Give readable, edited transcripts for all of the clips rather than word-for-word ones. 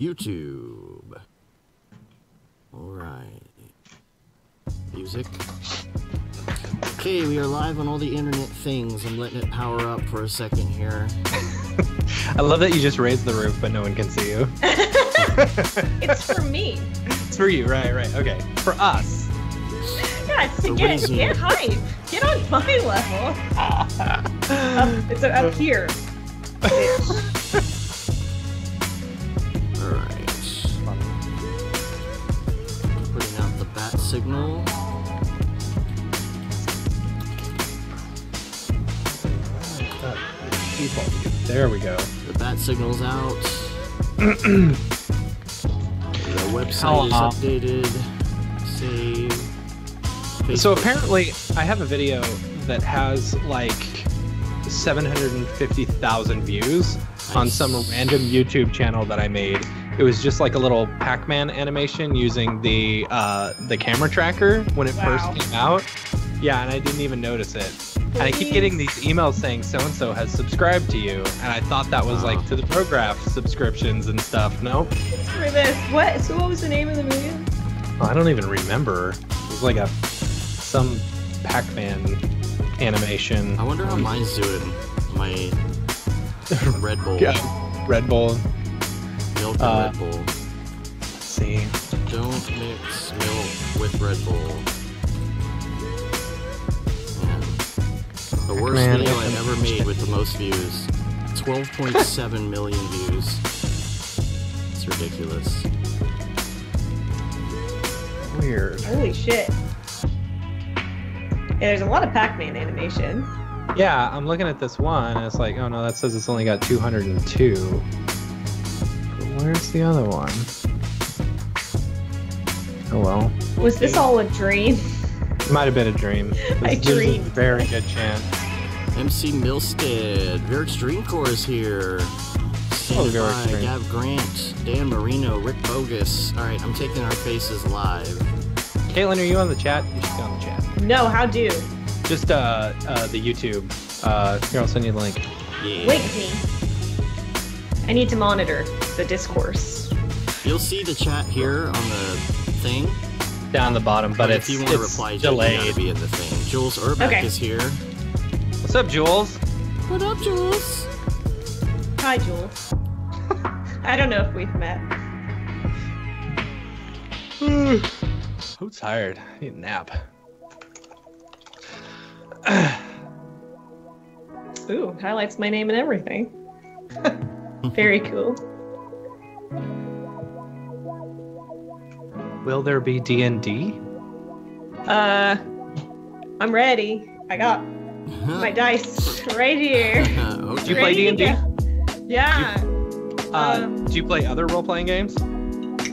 YouTube. Alright. Music. Okay, we are live on all the internet things. I'm letting it power up for a second here. I love that you just raised the roof, but no one can see you. It's for me. It's for you, right, okay. For us. Yeah, it's to get hype. Get on my level. It's up here. Alright. Putting out the bat signal. There we go. The bat signal's out. The website is updated. Save. Facebook. So apparently, I have a video that has like 750,000 views on some random YouTube channel that I made. It was just like a little Pac-Man animation using the camera tracker when it first came out. Yeah, and I didn't even notice it. And I keep getting these emails saying so-and-so has subscribed to you. And I thought that was like to the Brograph subscriptions and stuff. Nope. It's for this. What? So what was the name of the movie? I don't even remember. It was like some Pac-Man animation. I wonder how mine's doing. My Red Bull. Yeah. Red Bull. Milk and Red Bull. Let's see. Don't mix milk with Red Bull. The worst video I've ever made with the most views. 12.7 million views. It's ridiculous. Weird. Holy shit. Yeah, there's a lot of Pac-Man animation. Yeah, I'm looking at this one, and it's like, oh no, that says it's only got 202. But where's the other one? Oh well. Was this all a dream? Might have been a dream. I dreamed. There's a very good chance. MC Milstead, Verix Dreamcore is here. Standing by, Gab Grant, Dan Marino, Rick Bogus. Alright, I'm taking our faces live. Caitlin, are you on the chat? You should be on the chat. No, how do? Just the YouTube. Here, I'll send you the link. Yeah. Link me. I need to monitor the discourse. You'll see the chat here on the thing. Down the bottom, but if you want to reply, delayed. You gotta be in the thing. Jules Urbeck is here. What's up, Jules? What up, Jules? Hi, Jules. I don't know if we've met. So tired. I need a nap. Ooh, highlights my name and everything. Very cool. Will there be D&D? I'm ready. I got my dice right here. Do you play D&D? Yeah. Do you play other role-playing games?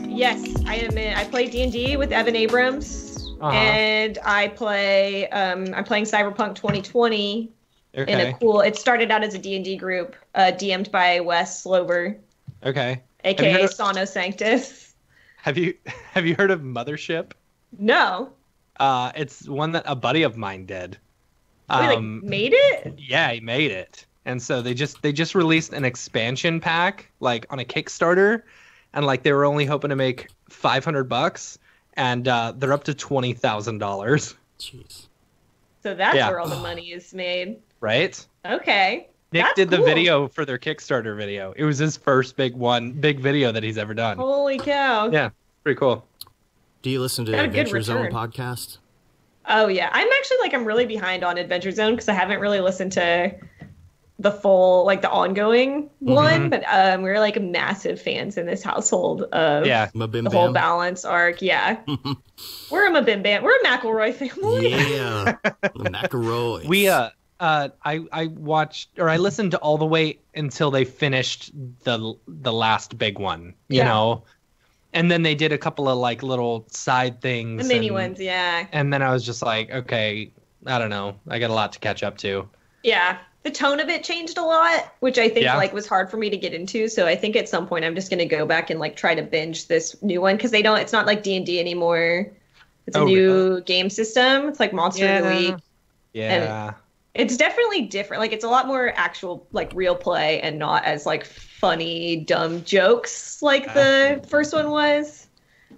Yes, I am. I play D&D with Evan Abrams, and I play. I'm playing Cyberpunk 2020 in a cool. It started out as a D&D group, DM'd by Wes Slover. Okay. AKA Sono Sanctus. Have you heard of Mothership? No. It's one that a buddy of mine did. Wait, made it? Yeah, he made it. And so they just released an expansion pack like on a Kickstarter, and like they were only hoping to make $500, and they're up to $20,000. Jeez. So that's where all the money is made. Right? Okay. Nick did the video for their Kickstarter video. It was his first big video that he's ever done. Holy cow. Yeah, pretty cool. Do you listen to the Adventure Zone podcast? Oh, yeah. I'm really behind on Adventure Zone because I haven't really listened to the full, like the ongoing one, but we're like massive fans in this household of the whole Balance arc. Yeah. We're a Mabim Bam. We're a McElroy family. Yeah. The McElroys. We, I watched, or I listened to all the way until they finished the last big one, you know? And then they did a couple of like little side things. The mini ones, yeah. And then I was just like, okay, I don't know. I got a lot to catch up to. Yeah. The tone of it changed a lot, which I think like was hard for me to get into. So I think at some point I'm just going to go back and like try to binge this new one because it's not like D&D anymore. It's a new game system. It's like Monster of the Week. Yeah. It's definitely different. Like, it's a lot more actual, like, real play and not as, like, funny, dumb jokes like the first one was.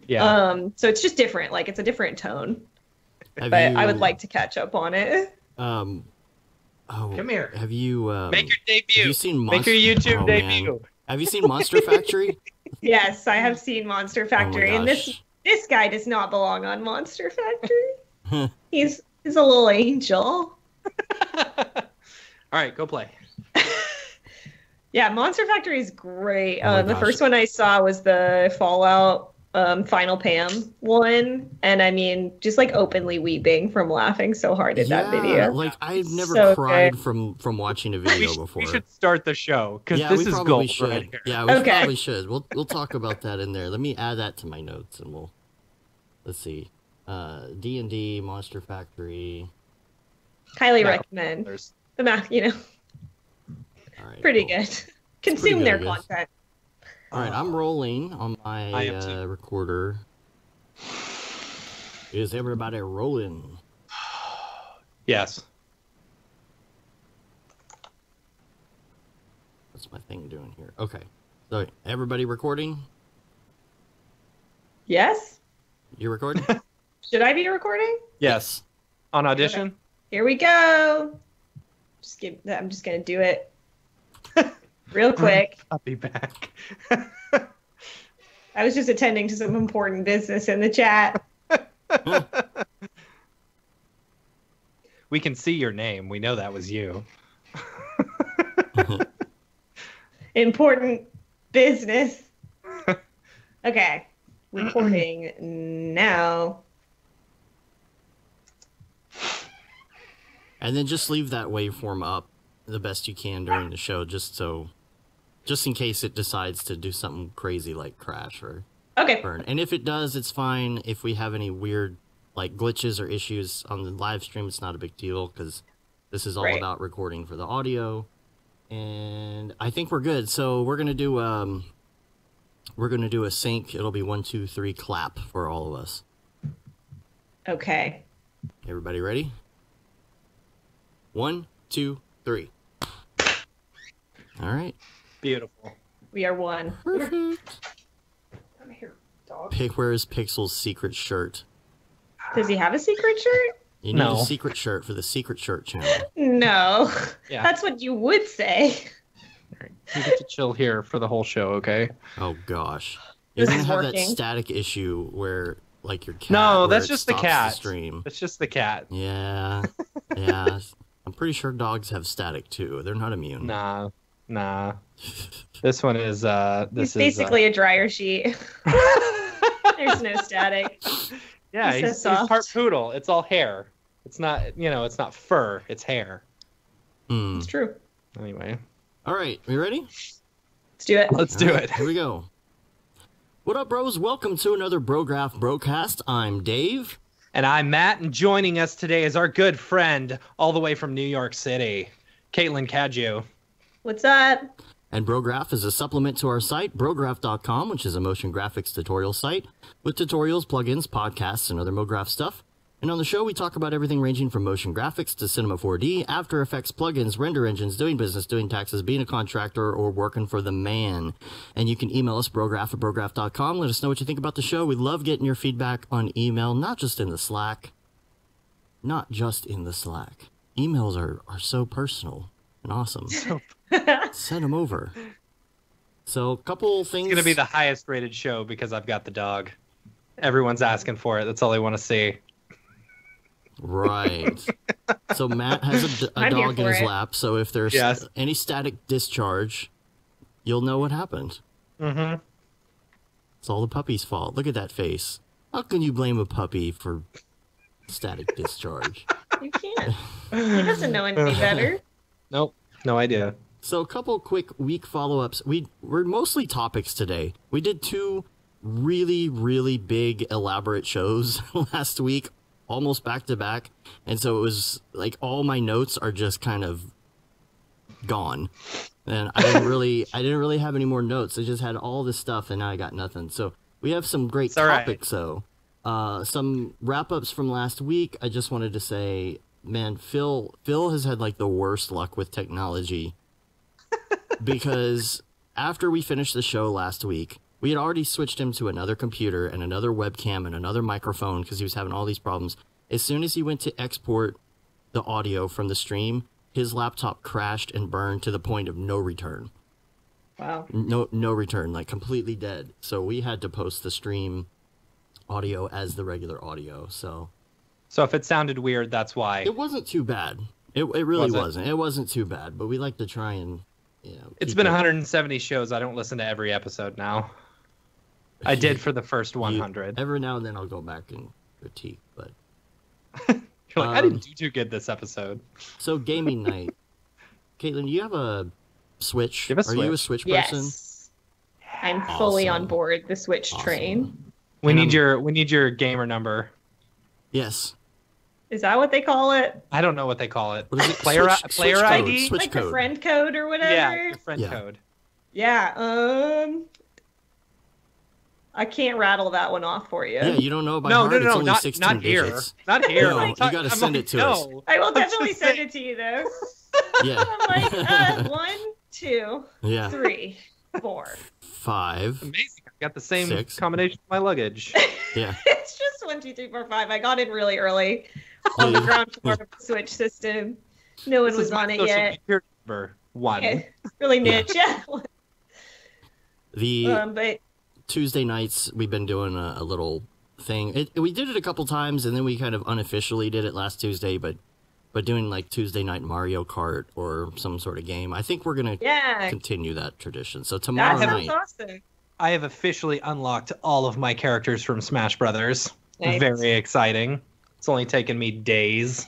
Yeah. So it's just different. Like, it's a different tone. Have But you, I would like to catch up on it. Oh, Come here. Have you Make your debut. Have you seen Make your YouTube debut. Man. Have you seen Monster Factory? Yes, I have seen Monster Factory, and this guy does not belong on Monster Factory. He's a little angel. All right, go play. Yeah, Monster Factory is great. Oh the first one I saw was the Fallout Final Pam one, and I mean, just like openly weeping from laughing so hard at that video. Like I've never So cried good. from watching a video before. We should start the show because Yeah, this we is probably gold should. right here. Yeah, we Okay. probably should. We'll talk about that in there. Let me add that to my notes, and let's see. D&D, Monster Factory. Highly No, recommend. there's- The math, you know, All right, pretty cool. good. Consume good, their I guess. content. All right, I'm rolling on I my am too. recorder. Is everybody rolling? Yes. What's my thing doing here? Okay. So, everybody recording? Yes? You recording? Should I be recording? Yes. On audition? Here we go. I'm just gonna do it real quick. I'll be back. I was just attending to some important business in the chat. We can see your name. We know that was you. Important business. Okay. Recording now. And then just leave that waveform up the best you can during the show, just in case it decides to do something crazy like crash or Okay. burn. And if it does, it's fine. If we have any weird like glitches or issues on the live stream, it's not a big deal because this is all Right. about recording for the audio. And I think we're good. So we're gonna do a sync. It'll be 1, 2, 3 clap for all of us. Okay. Everybody ready? 1, 2, 3. All right. Beautiful. We are one. Perfect. Come here, dog. Where is Pixel's secret shirt? Does he have a secret shirt? You need No. a secret shirt for the secret shirt channel. No. Yeah. That's what you would say. All right. You get to chill here for the whole show, okay? Oh gosh, you're This gonna is have that working. static issue where like your cat. No, where that's it just the stops cat. stream. That's just the cat. Yeah, yeah. I'm pretty sure dogs have static too. They're not immune. Nah. This one is He's basically a dryer sheet. There's no static. yeah, he's so he's soft. part poodle. It's all hair. It's not, it's not fur. It's hair. Hmm. It's true. Anyway, All right, we ready? Let's do it. let's do All right, it. Here we go. What up, bros? Welcome to another Brograph Broadcast. I'm Dave. And I'm Matt, and joining us today is our good friend, all the way from New York City, Caitlin Cadju. What's up? And Brograph is a supplement to our site, Brograph.com, which is a motion graphics tutorial site with tutorials, plugins, podcasts, and other MoGraph stuff. And on the show, we talk about everything ranging from motion graphics to Cinema 4D, After Effects, plugins, render engines, doing business, doing taxes, being a contractor, or working for the man. And you can email us, Brograph@Brograph.com. Let us know what you think about the show. We love getting your feedback on email, not just in the Slack. Not just in the Slack. Emails are so personal and awesome. Send them over. So, a couple things. It's going to be the highest rated show because I've got the dog. Everyone's asking for it. That's all they want to see. Right. So Matt has a I'm here dog in for his it. lap, so if there's Yes. any static discharge, you'll know what happened. Mm-hmm. It's all the puppy's fault. Look at that face. How can you blame a puppy for static discharge? You can't. He doesn't know any better. Nope. No idea. So a couple quick week follow-ups. We're mostly topics today. We did 2 really, really big, elaborate shows last week, almost back-to-back. And so it was like all my notes are just kind of gone. And I didn't really have any more notes. I just had all this stuff, and now I got nothing. So we have some great all right. topics, though. Some wrap-ups from last week. I just wanted to say Man, Phil has had like the worst luck with technology because after we finished the show last week, we had already switched him to another computer and another webcam and another microphone because he was having all these problems. As soon as he went to export the audio from the stream, his laptop crashed and burned to the point of no return. Wow. No return, like completely dead. So we had to post the stream audio as the regular audio. So if it sounded weird, that's why. it wasn't too bad. It really wasn't. It wasn't too bad, but we like to try and, It's been 170 shows. I don't listen to every episode now. I did for the first 100. Every now and then I'll go back and critique, but You're like, I didn't do too good this episode. so gaming night. Caitlin, do you have a Switch? You have a Are you a Switch? Switch person? Yes. I'm fully Awesome. on board the Switch train. We And need your gamer number. Yes. Is that what they call it? I don't know what they call it. What is it? Player Switch code. ID? Switch Like code. the friend code or whatever? Yeah, the friend Yeah. code. Yeah, I can't rattle that one off for you. Yeah, you don't know by No, heart. no, It's no, only not 16 here. digits. Not here. No, I'm you talking- gotta I'm send like, it to us. no. I will I'm definitely just send saying- it to you though. Yeah. I'm like, 1, 2, Yeah. 3, 4. 5. Amazing. I got the same 6. combination of my luggage. Yeah. It's just 1, 2, 3, 4, 5. I got in really early on the ground floor of the Switch system. No one This was is my on it social yet. security number. 1. Yeah, really niche, yeah. The But Tuesday nights, we've been doing a little thing. We did it a couple times, and then we kind of unofficially did it last Tuesday, but doing like Tuesday night Mario Kart or some sort of game. I think we're going to continue that tradition. So tomorrow that night. sounds awesome. I have officially unlocked all of my characters from Smash Brothers. Nice. Very exciting. It's only taken me days.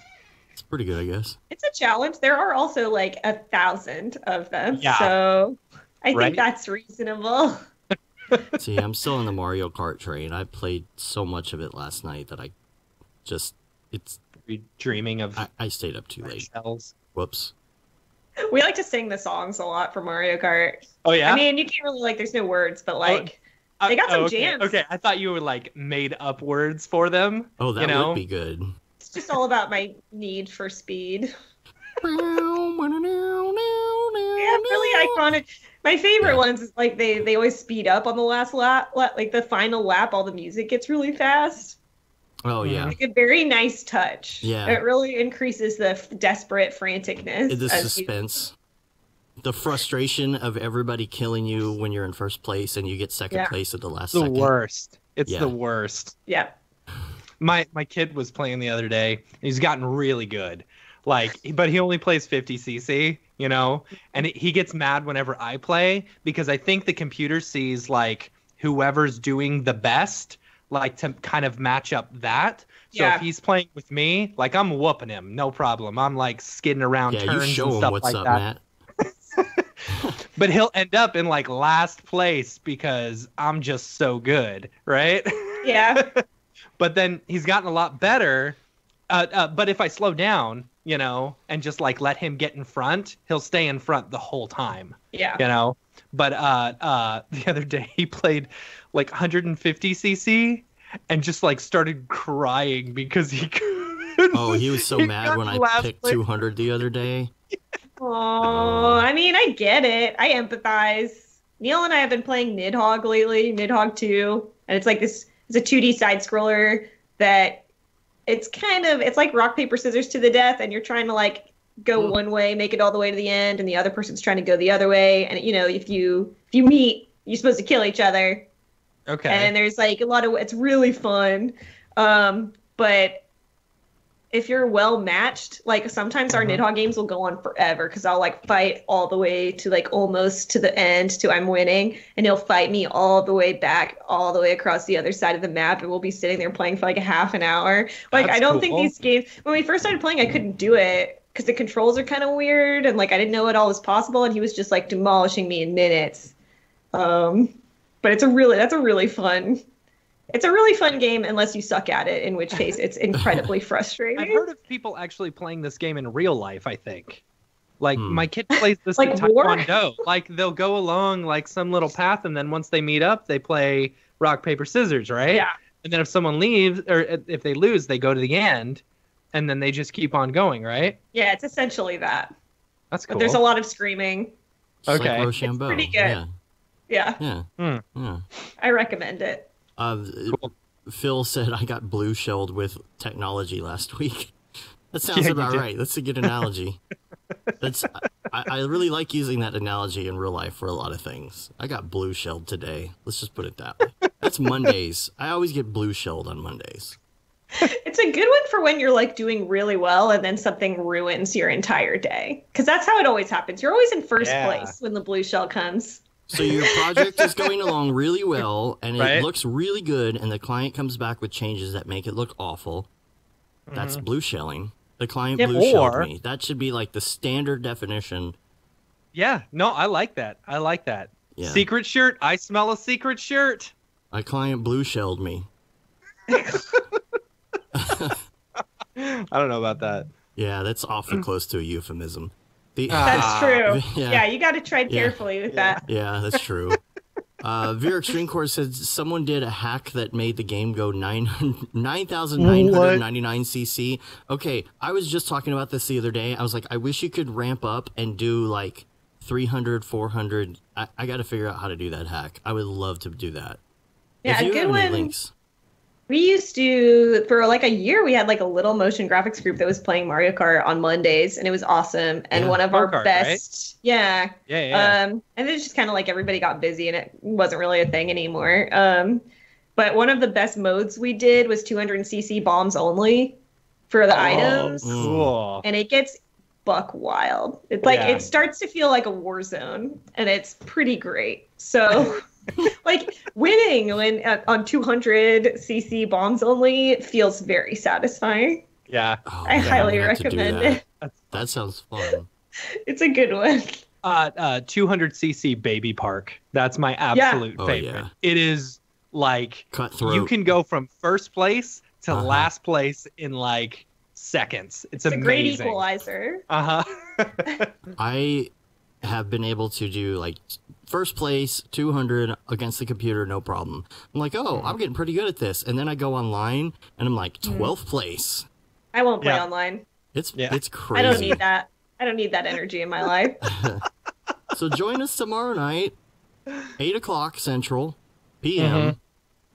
It's pretty good, I guess. It's a challenge. There are also like 1,000 of them. Yeah. So I Right? think that's reasonable. See, I'm still on the Mario Kart train. I played so much of it last night that Dreaming of I stayed up too late. shells. Whoops. We like to sing the songs a lot for Mario Kart. Oh yeah. I mean, you can't really like. There's no words, but like they got some okay. jams. Okay, I thought you were like made up words for them. Oh, that you know? would be good. It's just all about my need for speed. Yeah, Yeah, really iconic. My favorite ones is like they always speed up on the last lap, like the final lap. All the music gets really fast. Oh, yeah. Like a very nice touch. Yeah. It really increases the desperate franticness. The as you- suspense. The frustration of everybody killing you when you're in first place and you get second place at the last The second. worst. It's Yeah. the worst. Yeah. My kid was playing the other day. He's gotten really good. But he only plays 50cc, you know? And he gets mad whenever I play because I think the computer sees like whoever's doing the best, like to kind of match up that. So if he's playing with me, like I'm whooping him, no problem. I'm like skidding around Yeah, you turns show and him stuff what's like up, that. Matt. But he'll end up in like last place because I'm just so good, right? Yeah. But then he's gotten a lot better. But if I slow down, you know, and just like let him get in front, he'll stay in front the whole time. Yeah. You know. But the other day he played like 150cc and just like started crying because he couldn't. Oh, he was so mad when I picked 200 the other day. Oh, I mean, I get it. I empathize. Neil and I have been playing Nidhogg lately, Nidhogg 2, and it's like this. It's a 2D side scroller that it's like rock paper scissors to the death, and you're trying to like go one way, make it all the way to the end, and the other person's trying to go the other way. And you know, if you meet, you're supposed to kill each other. Okay. And there's like a lot of it's really fun, but if you're well matched, like sometimes our Nidhogg games will go on forever because I'll like fight all the way to like almost to the end to I'm winning, and he'll fight me all the way back, all the way across the other side of the map, and we'll be sitting there playing for like a half an hour. Like That's I don't think cool. these games when we first started playing, I couldn't do it because the controls are kind of weird and like I didn't know what all was possible, and he was just like demolishing me in minutes. But that's a really fun game unless you suck at it, in which case it's incredibly frustrating. I've heard of people actually playing this game in real life, I think. Like, my kid plays this Like in war? Taekwondo. Like, they'll go along, like, some little path, and then once they meet up, they play rock, paper, scissors, right? Yeah. And then if someone leaves, or if they lose, they go to the end. and then they just keep on going, right? Yeah, it's essentially that. That's cool. But there's a lot of screaming. Just Okay. like Rochambeau. It's pretty good. Yeah. Yeah. I recommend it. Cool. Phil said I got blue shelled with technology last week. That sounds Yeah, about right. That's a good analogy. I really like using that analogy in real life for a lot of things. I got blue shelled today. Let's just put it that way. That's Mondays. I always get blue shelled on Mondays. It's a good one for when you're like doing really well and then something ruins your entire day. Because that's how it always happens. You're always in first place when the blue shell comes. So your project is going along really well, and it Right. looks really good, and the client comes back with changes that make it look awful. That's blue shelling. The client blue shelled me. That should be like the standard definition. Yeah, no, I like that. Yeah. Secret shirt. I smell a secret shirt. My client blue shelled me. I don't know about that. Yeah, that's awfully close to a euphemism. That's true. Yeah. Yeah, you got to tread carefully with that. Yeah, that's true. Vera Extreme said someone did a hack that made the game go 9,999 cc. Okay, I was just talking about this the other day. I was like, I wish you could ramp up and do like 300, 400. I got to figure out how to do that hack. I would love to do that. Yeah, if you a good have any one. links. We used to, for like a year, we had like a little motion graphics group that was playing Mario Kart on Mondays, and it was awesome. And Yeah. one of our Kart, best, Yeah. and it's just kind of like everybody got busy and it wasn't really a thing anymore. But one of the best modes we did was 200cc bombs only for the items, Cool. and it gets buck wild. It's like Yeah. it starts to feel like a war zone, and it's pretty great. So. Like winning when on 200cc bombs only feels very satisfying. Yeah. Oh, I man, highly I'm gonna have to do recommend that. it. That sounds fun. It's a good one. 200cc Baby Park. That's my absolute Oh, favorite. yeah. It is like Cutthroat. you can go from first place to Uh-huh. last place in like seconds. It's It's a great amazing. equalizer. Uh-huh. I have been able to do like first place 200 against the computer, no problem. I'm like, oh, I'm getting pretty good at this. And then I go online and I'm like 12th place. I won't play Yeah. online. It's Yeah. crazy. I don't need that. I don't need that energy in my life. So join us tomorrow night, 8 o'clock Central, PM. Mm-hmm.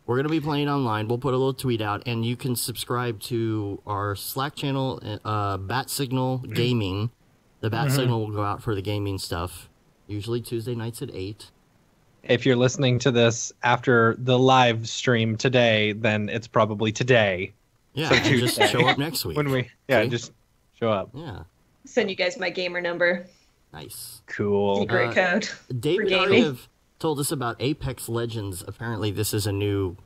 We're going to be playing online. We'll put a little tweet out, and you can subscribe to our Slack channel, Bat Signal Gaming. The Bat Signal will go out for the gaming stuff, usually Tuesday nights at 8. If you're listening to this after the live stream today, then it's probably today. Yeah, So and just Tuesday. show up next week. When we See? just show up. Yeah, Send you guys my gamer number. nice. Cool. Secret code. David gaming. Ariev told us about Apex Legends. Apparently, this is a new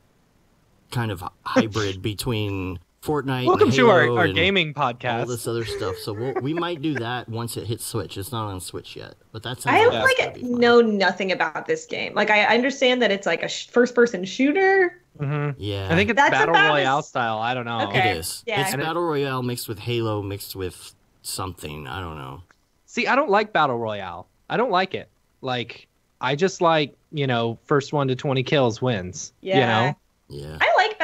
kind of hybrid between Fortnite Welcome and to Halo our and gaming all podcast. this other stuff. So we might do that once it hits Switch. It's not on Switch yet, but that sounds I like it's gonna like be fun. know nothing about this game. Like I understand that it's like a first-person shooter. Yeah, I think it's That's battle about royale as- style. I don't know. Okay. it is. Yeah. It's Battle Royale mixed with Halo mixed with something. I don't know. See, I don't like battle royale. I don't like it. Like, I just like, first 1 to 20 kills wins. Yeah. Yeah. I like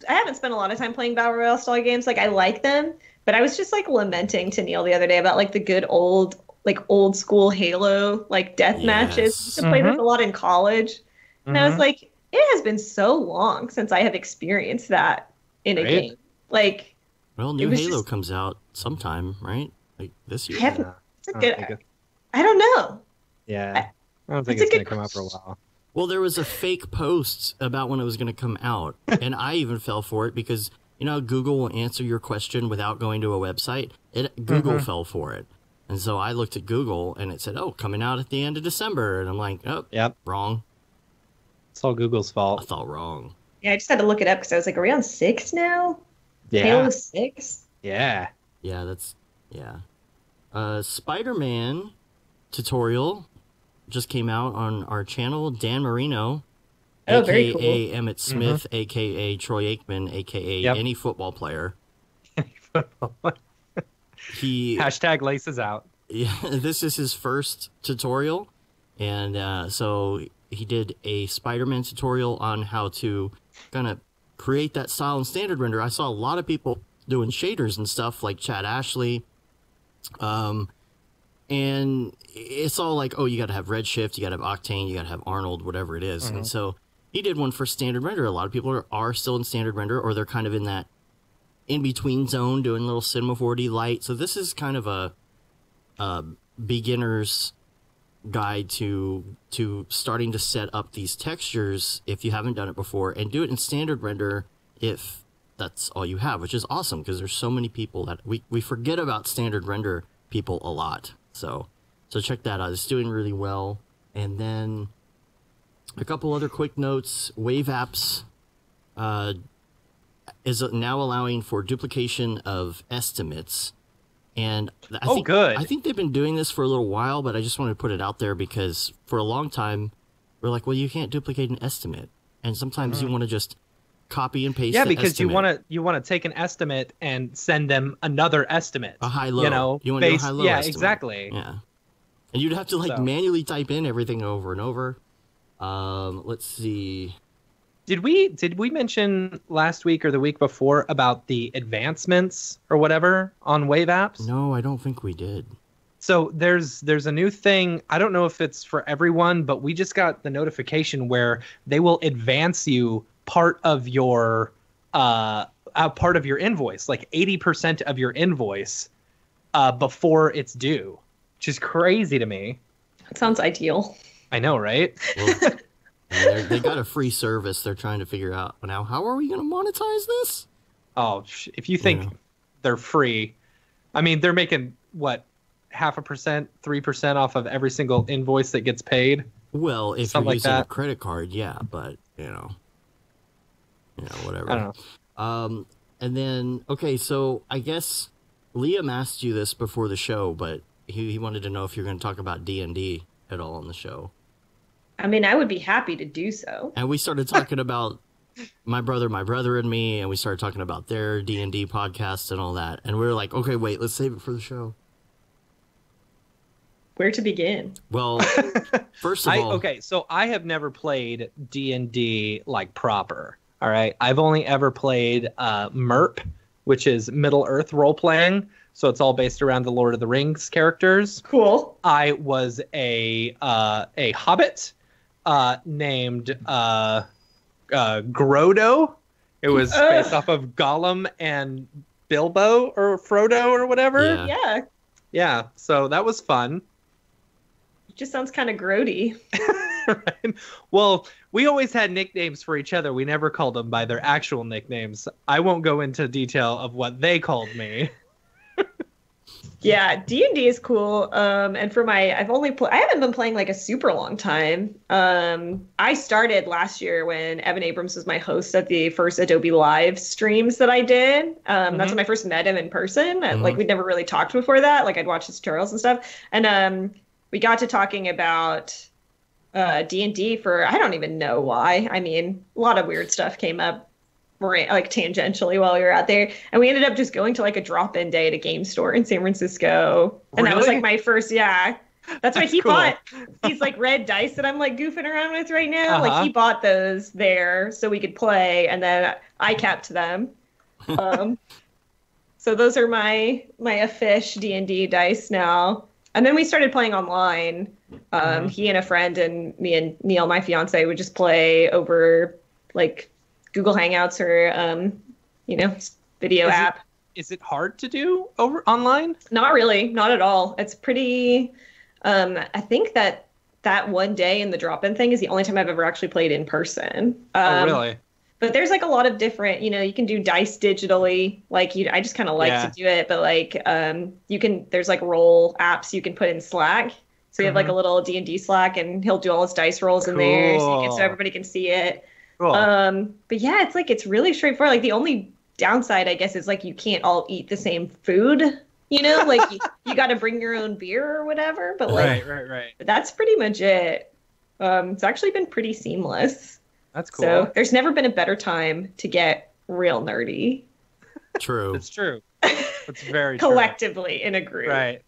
I haven't spent a lot of time playing Battle Royale style games. Like I like them, but I was just like lamenting to Neil the other day about like the good old school Halo like death matches. I used to play this a lot in college. And I was like, it has been so long since I have experienced that in a Right? game. Like Well, new was Halo just- comes out sometime, right? Like this year. I haven't it's a I don't good think it- I don't know. Yeah. I don't think It's a it's going good to come out for a while. Well, there was a fake post about when it was going to come out, and I even fell for it because Google will answer your question without going to a website. Google fell for it, and so I looked at Google and it said, "Oh, coming out at the end of December," and I'm like, "Oh, Yep. wrong. It's all Google's I fault. thought wrong." Yeah, I just had to look it up because I was like, are we on 6 now? Yeah. Halo 6? Yeah. Yeah, Spider-Man tutorial just came out on our channel. Dan Marino, Oh, very aka cool. Emmett Smith, aka Troy Aikman, aka Yep. any football player. He Hashtag laces out. Yeah, this is his first tutorial, and so he did a Spider-Man tutorial on how to kind of create that style in standard render. I saw a lot of people doing shaders and stuff like Chad Ashley. And it's all like, oh, you got to have Redshift, you got to have Octane, you got to have Arnold, whatever it is. And so he did one for standard render. A lot of people are still in standard render, or they're kind of in that in-between zone doing little Cinema 4D light. So this is kind of a beginner's guide to starting to set up these textures if you haven't done it before, and do it in standard render if that's all you have, which is awesome because there's so many people that we forget about standard render people a lot. So check that out. It's doing really well. And then a couple other quick notes. Wave Apps is now allowing for duplication of estimates. And I think they've been doing this for a little while, but I just wanted to put it out there because for a long time, we're like, well, you can't duplicate an estimate. And sometimes you want to just copy and paste. Yeah, because you want to take an estimate and send them another estimate. A high-low. You want to do a high-low estimate. Exactly. Yeah. And you'd have to manually type in everything over and over. Let's see. Did we mention last week or the week before about the advancements or whatever on Wave Apps? No, I don't think we did. So there's a new thing. I don't know if it's for everyone, but we just got the notification where they will advance you part of your invoice, like 80% of your invoice, before it's due, which is crazy to me. That sounds ideal. I know, right? Well, they got a free service. They're trying to figure out now, how are we going to monetize this? Oh, if you think they're free, I mean, they're making what, 0.5%, 3% off of every single invoice that gets paid. Well, if you're using a credit card, yeah, but whatever. I don't know. And then, okay, so I guess Liam asked you this before the show, but he wanted to know if you're going to talk about D&D at all on the show. I mean, I would be happy to do so. And we started talking about my brother and me, and we started talking about their D&D podcast and all that. And we were like, okay, wait, let's save it for the show. Where to begin? Well, first of all... Okay, so I have never played D&D like proper, all right? I've only ever played MERP, which is Middle-earth role-playing. So it's all based around the Lord of the Rings characters. Cool. I was a hobbit named Grodo. It was based off of Gollum and Bilbo or Frodo or whatever. Yeah. So that was fun. It just sounds kind of grody. Right? Well, we always had nicknames for each other. We never called them by their actual nicknames. I won't go into detail of what they called me. Yeah, D&D is cool. And for I haven't been playing like a super long time. I started last year when Evan Abrams was my host at the first Adobe Live streams that I did. That's when I first met him in person. Like we'd never really talked before that. Like I'd watched his tutorials and stuff. And we got to talking about D&D for, I don't even know why. I mean, a lot of weird stuff came up like tangentially while we were out there, and we ended up just going to like a drop-in day at a game store in San Francisco, and that was like my first. That's why he cool. bought these like red dice that I'm like goofing around with right now. Like he bought those there so we could play, and then I kept them. So those are my fish D&D dice now. And then we started playing online. He and a friend and me and Neil, my fiance, would just play over like Google Hangouts or, video app. Is it hard to do over online? Not really. Not at all. It's pretty, I think that one day in the drop-in thing is the only time I've ever actually played in person. Oh, really? But there's like a lot of different, you can do dice digitally. Like I just kind of like to do it. But like, there's like roll apps you can put in Slack. So you have like a little D&D Slack, and he'll do all his dice rolls in there so everybody can see it. Cool. But yeah, it's really straightforward. Like the only downside, I guess, is like you can't all eat the same food. Like you got to bring your own beer or whatever. But like, right. That's pretty much it. It's actually been pretty seamless. That's cool. So there's never been a better time to get real nerdy. True. It's true. It's very true. Collectively in a group. Right.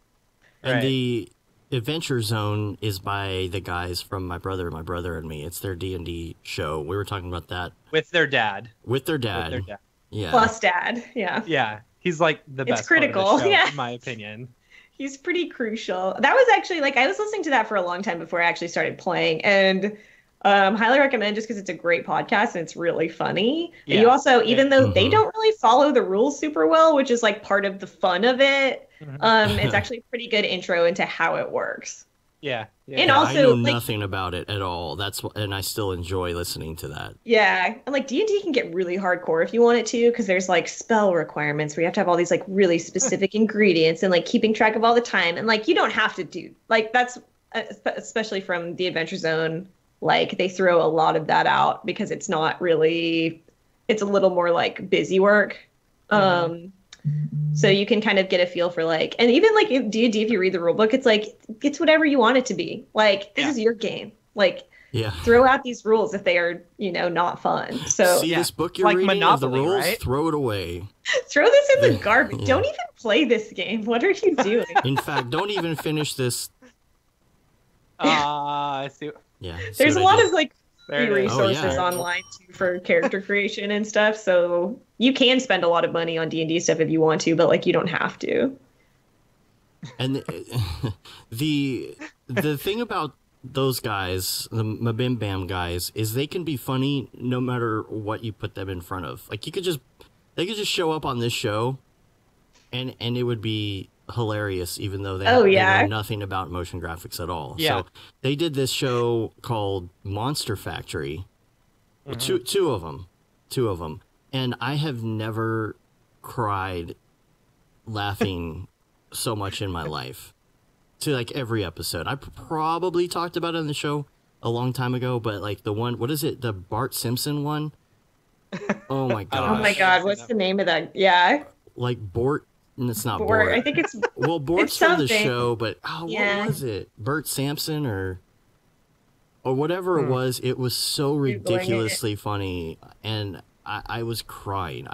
And the Adventure Zone is by the guys from my brother and me. It's their D&D show. We were talking about that with their dad. Yeah. Plus dad. Yeah. Yeah. He's like the best critical, part of the show, yeah. in my opinion. He's pretty crucial. That was actually like I was listening to that for a long time before I actually started playing, and highly recommend just because it's a great podcast and it's really funny. Yeah. And you also, even though they don't really follow the rules super well, which is like part of the fun of it, it's actually a pretty good intro into how it works. Yeah. And also, I know nothing about it at all. And I still enjoy listening to that. Yeah, and like D&D can get really hardcore if you want it to, because there's like spell requirements where you have to have all these like really specific ingredients and like keeping track of all the time, and like you don't have to do like that's especially from the Adventure Zone. Like they throw a lot of that out because it's not really, it's a little more like busy work. So you can kind of get a feel for like, and even like D&D, if you read the rule book, it's like, it's whatever you want it to be. Like, this is your game. Like, throw out these rules if they are, not fun. So see this book you're like reading Monopoly, of the rules, right? Throw it away. Throw this in the garbage. Don't even play this game. What are you doing? In fact, don't even finish this. I see. Yeah. There's a lot of like free There it is. resources online too for character creation and stuff. So you can spend a lot of money on D&D stuff if you want to, but like you don't have to. And the thing about those guys, the Mabim Bam guys, is they can be funny no matter what you put them in front of. Like they could just show up on this show, and it would be hilarious, even though they know nothing about motion graphics at all. Yeah. So they did this show called Monster Factory, two of them, and I have never cried laughing so much in my life. To like every episode, I probably talked about it on the show a long time ago, but like the one, what is it, the Bart Simpson one? Oh my god! Oh my god! What's the name of that? Yeah, like Bort. It's not Bort. Bort. I think it's Bort's from the show, but Yeah. what was it? Bert Sampson or whatever it was. It was so ridiculously funny, and I was crying.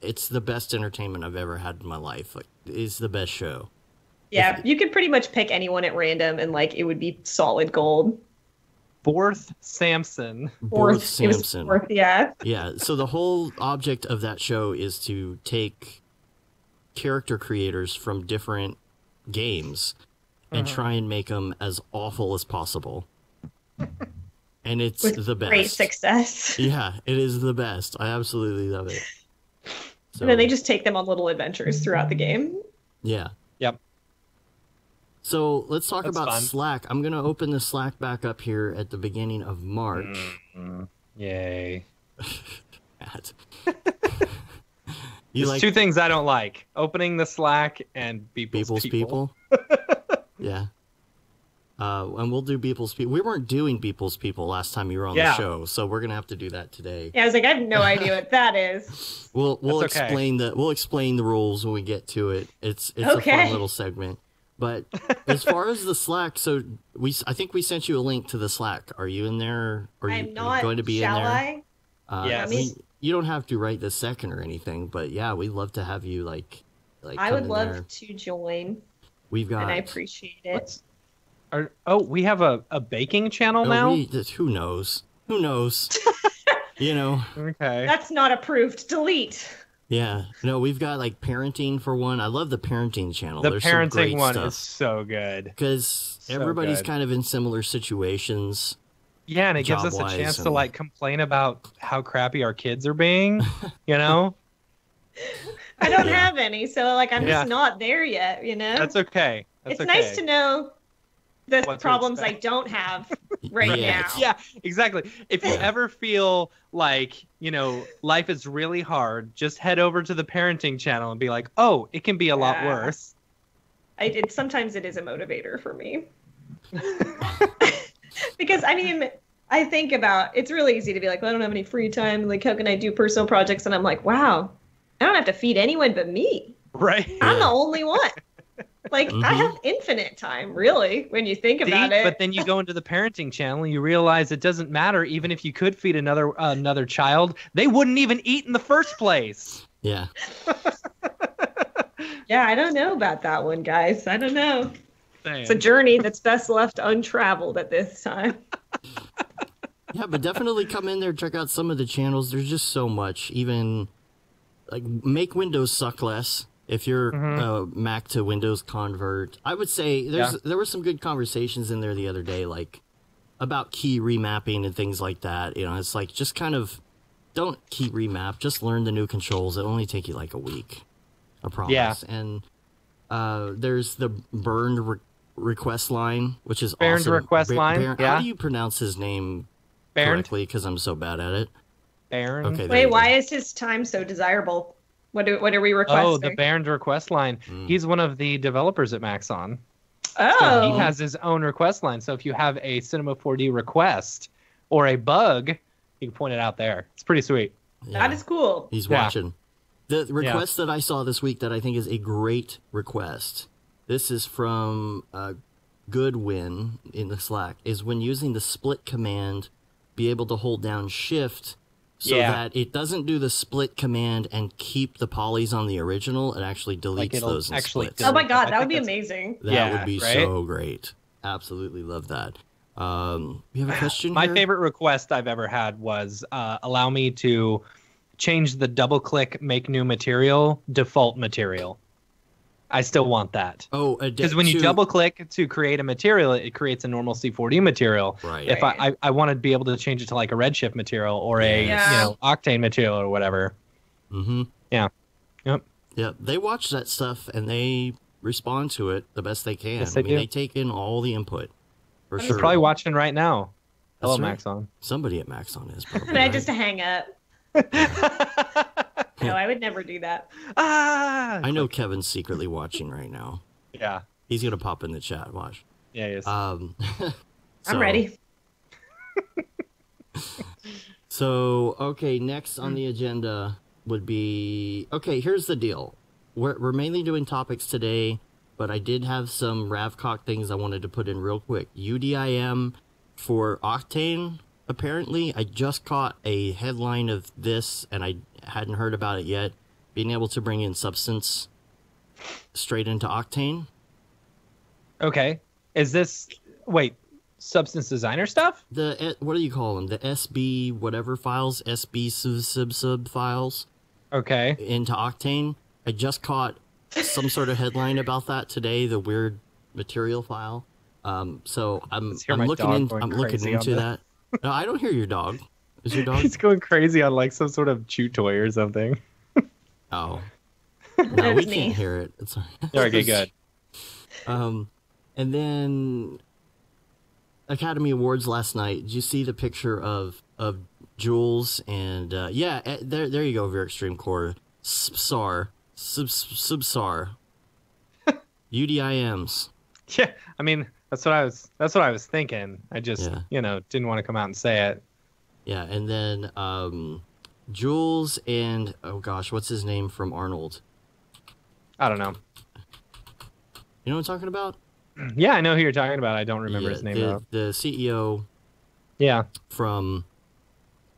It's the best entertainment I've ever had in my life. Like, it's the best show. Yeah, you could pretty much pick anyone at random, and like it would be solid gold. Borth Sampson. Borth Sampson. Yeah. Yeah. So the whole object of that show is to take character creators from different games and try and make them as awful as possible. And it's the best. Great success. Yeah, it is the best. I absolutely love it. So, And then they just take them on little adventures throughout the game. Yeah. Yep. So let's talk about fun. Slack. I'm going to open the Slack back up here at the beginning of March. Yay. There's two things I don't like: opening the Slack and Beeple's people. Yeah. And we'll do Beeple's people. We weren't doing Beeple's people last time you were on the show, so we're gonna have to do that today. Yeah, I was like, I have no idea what that is. We'll explain the rules when we get to it. It's a fun little segment. But as far as the Slack, so I think we sent you a link to the Slack. Are you in there? I'm not. Are you going to be in there? Yes. You don't have to right this second or anything, but yeah, we'd love to have you like. I would love to join. We've got. And I appreciate it. We have a baking channel now. Who knows? Who knows? Okay. That's not approved. Delete. Yeah. No, we've got like parenting for one. I love the parenting channel. The There's some parenting great one stuff. is so good. Because everybody's kind of in similar situations. Yeah, and it gives us a chance to like complain about how crappy our kids are being, I don't have any, so like I'm just not there yet, That's okay. It's nice to know the problems I don't have right now. Yeah, exactly. If you ever feel like, life is really hard, just head over to the parenting channel and be like, oh, it can be a lot worse. Sometimes it is a motivator for me. Because I think about, it's really easy to be like, well, I don't have any free time. Like, how can I do personal projects? And I'm like, wow, I don't have to feed anyone but me. Right. I'm the only one. Like, I have infinite time, really, when you think about it. But then you go into the parenting channel and you realize it doesn't matter. Even if you could feed another child, they wouldn't even eat in the first place. Yeah. Yeah, I don't know about that one, guys. I don't know. Damn. It's a journey that's best left untraveled at this time. Yeah, but definitely come in there, check out some of the channels. There's just so much. Even like Make Windows Suck Less. If you're a Mac to Windows convert, I would say there were some good conversations in there the other day, like about key remapping and things like that. You know, it's like just kind of don't key remap, just learn the new controls. It'll only take you like a week, I promise. Yeah. And there's the burned request line, which is Burned awesome. request line. How do you pronounce his name correctly? Because I'm so bad at it. Baron. Okay. Wait, why is his time so desirable? What are we requesting? Oh, the Baron request line. He's one of the developers at Maxon. Oh. So he has his own request line. So if you have a Cinema 4D request or a bug, you can point it out there. It's pretty swweet. Yeah. That is cool. He's watching. The request that I saw this week that I think is a great request, this is from Goodwin in the Slack, is when using the split command, be able to hold down shift so that it doesn't do the split command and keep the polys on the original. It actually deletes those and splits. Oh my god, that would be amazing. That would be so great. Absolutely love that. You have a question My here? favorite request I've ever had was allow me to change the double-click make new material default material. I still want that. Oh, because when you double-click to create a material, it creates a normal C4D material. Right. If I want to be able to change it to like a Redshift material or a octane material or whatever. Mm-hmm. Yeah. Yep. Yeah. They watch that stuff and they respond to it the best they can. Yes, they do. They take in all the input. For sure. He's probably watching right now. Hello, right. Maxon. Somebody at Maxon is probably. And I just hang up. No, I would never do that. I know Kevin's secretly watching right now. Yeah. He's going to pop in the chat. Watch. Yeah, he is. I'm ready. So, okay, next on the agenda would be... Okay, here's the deal. We're mainly doing topics today, but I did have some Ravcock things I wanted to put in real quick. UDIM for Octane, apparently. I just caught a headline of this, and I hadn't heard about it yet. Being able to bring in Substance straight into Octane. Okay. Is this... Wait, Substance Designer stuff? What do you call them? The SB whatever files? SB sub files? Okay. Into Octane. I just caught some sort of headline about that today, the weird material file. So I'm looking into that. No, I don't hear your dog. Is your dog? He's going crazy on like some sort of chew toy or something. Oh. No, we can't hear it. It's okay, good. And then Academy Awards last night. Did you see the picture of Jules and there you go, Very Extreme Core. Subsar. UDIMs. Yeah, I mean that's what I was thinking. I just didn't want to come out and say it. Yeah, and then Jules and oh gosh, what's his name from Arnold? I don't know. You know what I'm talking about? Yeah, I know who you're talking about. I don't remember his name though. The CEO. Yeah. From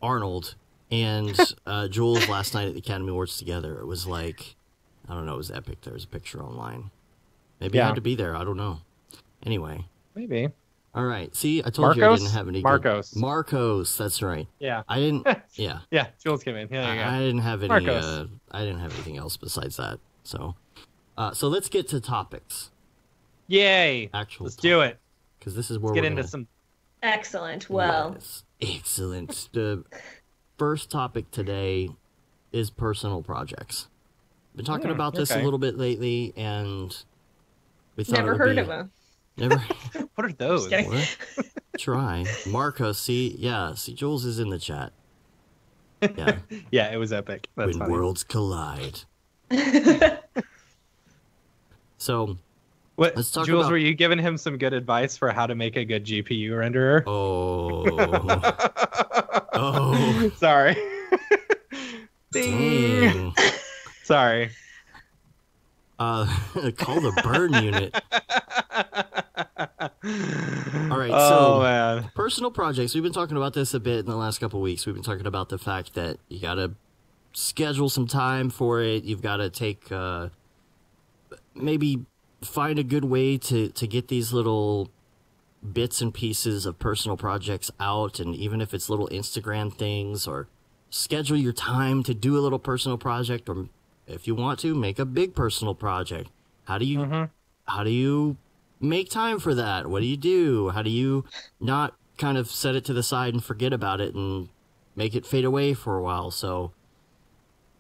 Arnold and Jules last night at the Academy Awards together. It was like, I don't know, it was epic. There was a picture online. Maybe I had to be there. I don't know. Anyway. Maybe. All right. See, I told you I didn't have any. Marcos. That's right. Yeah. I didn't. Yeah. Yeah. Jules came in. Yeah. I didn't have any. I didn't have anything else besides that. So let's get to topics. Yay! Let's do it. Because this is where we're get into some. Excellent. Well. Yes, excellent. The first topic today is personal projects. Been talking about this a little bit lately, and we thought never heard of them. Never. What are those? What? Try Marcos. See, Jules is in the chat. Yeah. Yeah, it was epic. That's when funny. Worlds collide. So. What, Jules, were you giving him some good advice for how to make a good GPU renderer? Oh. Oh. Sorry. Dang. Sorry. Call the burn unit. All right, man. Personal projects. We've been talking about this a bit in the last couple of weeks. We've been talking about the fact that you got to schedule some time for it. You've got to take maybe find a good way to get these little bits and pieces of personal projects out, and even if it's little Instagram things, or schedule your time to do a little personal project, or if you want to, make a big personal project. How do you make time for that? What do you do? How do you not kind of set it to the side and forget about it and make it fade away for a while? So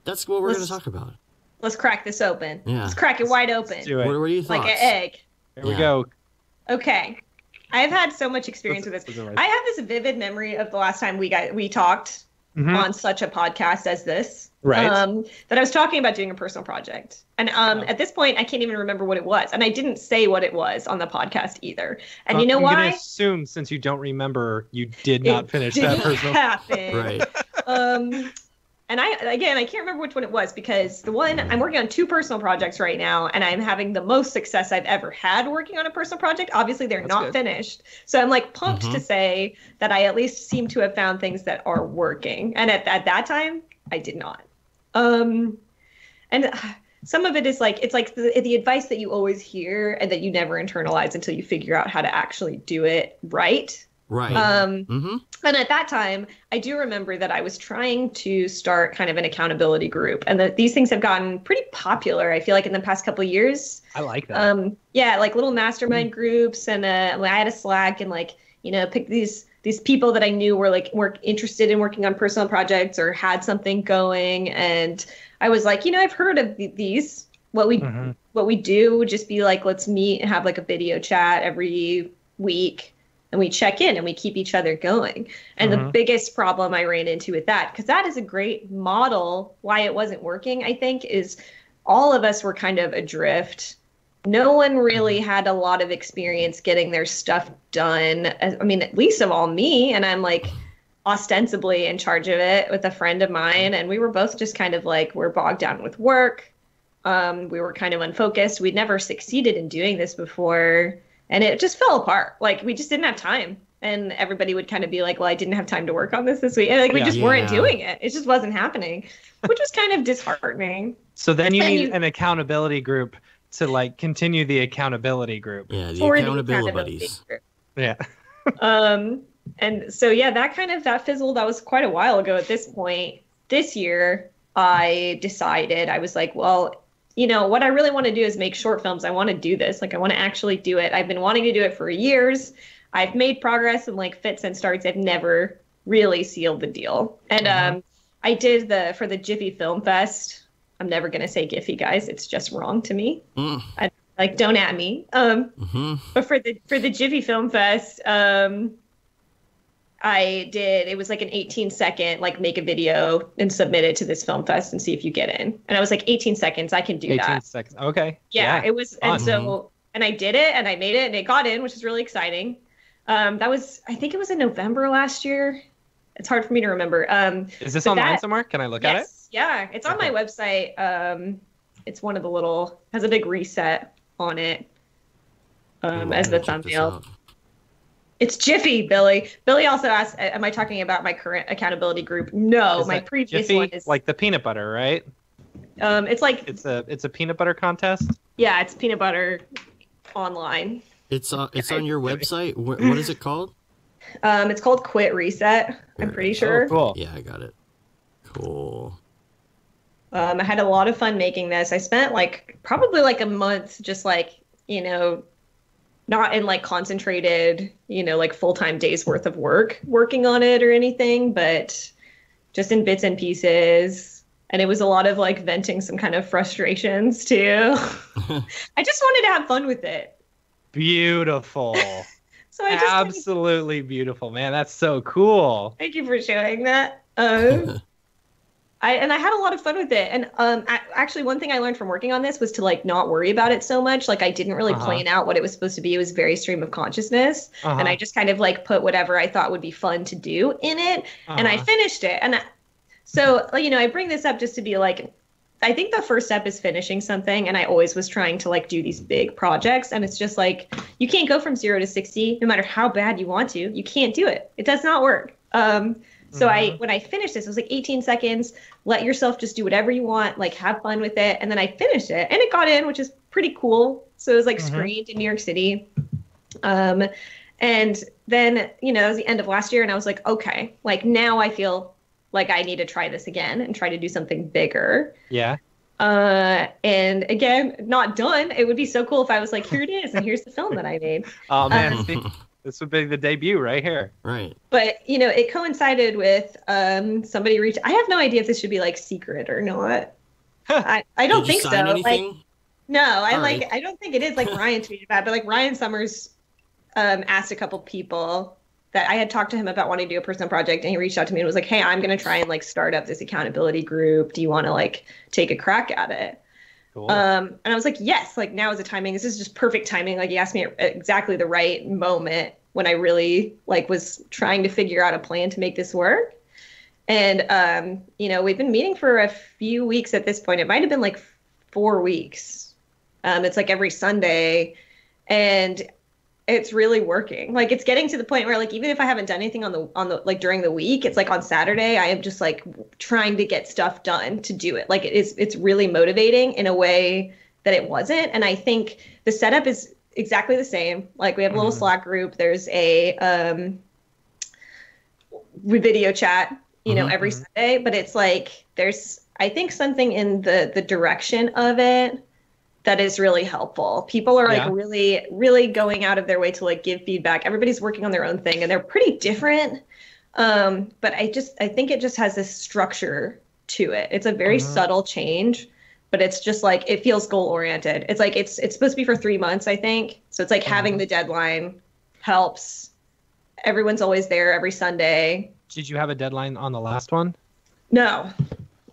that's what we're going to talk about. Let's crack this open. Yeah. Let's crack it wide open. Let's do it. What are your thoughts? Like an egg. Here we go. Okay. I've had so much experience with this. I have this vivid memory of the last time we talked on such a podcast as this. Right. That I was talking about doing a personal project. And at this point, I can't even remember what it was. And I didn't say what it was on the podcast either. And you know why? I'm going to assume, since you don't remember, you did not finish that personal. Happen. Right. And I can't remember which one it was, because the one I'm working on 2 personal projects right now, and I'm having the most success I've ever had working on a personal project. Obviously, they're not finished. So I'm like pumped to say that I at least seem to have found things that are working. And at that time, I did not. And some of it is like, it's like the advice that you always hear and that you never internalize until you figure out how to actually do it right. Right. And at that time, I do remember that I was trying to start kind of an accountability group, and that these things have gotten pretty popular, I feel like, in the past couple of years. I like that. Yeah, like little mastermind groups, and I had a Slack, and like, you know, pick these people that I knew were interested in working on personal projects or had something going, and I was like, you know, I've heard of these. What we do would just be like, let's meet and have like a video chat every week. And we check in and we keep each other going. And the biggest problem I ran into with that, because that is a great model, why it wasn't working, I think, is all of us were kind of adrift. No one really had a lot of experience getting their stuff done. I mean, at least of all me. And I'm like ostensibly in charge of it with a friend of mine. And we were both just kind of like, we're bogged down with work. We were kind of unfocused. We'd never succeeded in doing this before. And it just fell apart. Like, we just didn't have time. And everybody would kind of be like, well, I didn't have time to work on this week. And like, we just weren't doing it. It just wasn't happening, which was kind of disheartening. So then you need an accountability group to like continue the accountability group. Yeah, the accountability buddies. Yeah. And so, yeah, that fizzled. That was quite a while ago at this point. This year, I decided, I was like, well, you know, what I really want to do is make short films. I want to do this. Like, I want to actually do it. I've been wanting to do it for years. I've made progress and like fits and starts. I've never really sealed the deal. And I did for the Jiffy Film Fest. I'm never going to say Giphy, guys. It's just wrong to me. Don't at me. But for the Jiffy Film Fest, it was like an 18-second, like, make a video and submit it to this film fest and see if you get in. And I was like, 18 seconds, I can do 18 that. 18 seconds. Okay. Yeah, it was. And so, and I did it and I made it and it got in, which is really exciting. That was, I think it was in November last year. It's hard for me to remember. Is this online somewhere? Can I look at it? Yeah, it's on my website. It's one of the has a big reset on it as the thumbnail. It's Jiffy, Billy. Billy also asked, am I talking about my current accountability group? No, my previous Jiffy? one is like the peanut butter, right? It's like it's a peanut butter contest. Yeah, it's peanut butter online. It's on your website. What is it called? It's called Quit Reset. I'm pretty sure. Oh, cool. Yeah, I got it. Cool. I had a lot of fun making this. I spent probably a month just not in concentrated, full-time days worth of working on it or anything, but just in bits and pieces. And it was a lot of venting some kind of frustrations too. I just wanted to have fun with it. Beautiful. So I just absolutely beautiful, man. That's so cool. Thank you for showing that. I had a lot of fun with it. And actually, one thing I learned from working on this was to not worry about it so much. I didn't really plan out what it was supposed to be. It was very stream of consciousness. And I just kind of put whatever I thought would be fun to do in it. And I finished it. And so, I bring this up just to be I think the first step is finishing something. And I always was trying to do these big projects. And it's just you can't go from 0 to 60, no matter how bad you want to. You can't do it. It does not work. So when I finished this, it was 18 seconds, let yourself just do whatever you want, have fun with it. And then I finished it and it got in, which is pretty cool. So it was screened in New York City. And then, it was the end of last year and I was okay, now I feel like I need to try this again and try to do something bigger. Yeah. And again, not done. It would be so cool if I was like, here it is, and here's the film that I made. Oh man, see, this would be the debut right here. Right. But you know, it coincided with somebody reached. I have no idea if this should be like secret or not. I don't think so. Like, no, I don't think it is. Like Ryan tweeted about it, but like Ryan Summers asked a couple people that I had talked to him about wanting to do a personal project, and he reached out to me and was like, hey, I'm going to try and like start up this accountability group. Do you want to like take a crack at it? Cool. And I was like, yes, like now is the timing. This is just perfect timing. Like he asked me at exactly the right moment when I really like was trying to figure out a plan to make this work. And, you know, we've been meeting for a few weeks at this point. It might've been like 4 weeks. It's like every Sunday, and it's really working. Like it's getting to the point where like, even if I haven't done anything on the, like during the week, it's like on Saturday, I am just like trying to get stuff done to do it. Like it's really motivating in a way that it wasn't. And I think the setup is exactly the same. Like we have a little Slack group. There's a, video chat, you know, every Sunday, but it's like, there's, I think something in the direction of it that is really helpful. People are like really, really going out of their way to like give feedback. Everybody's working on their own thing and they're pretty different. But I think it just has this structure to it. It's a very subtle change, but it's just like, it feels goal oriented. It's like, it's supposed to be for 3 months, I think. So it's like having the deadline helps. Everyone's always there every Sunday. Did you have a deadline on the last one? No.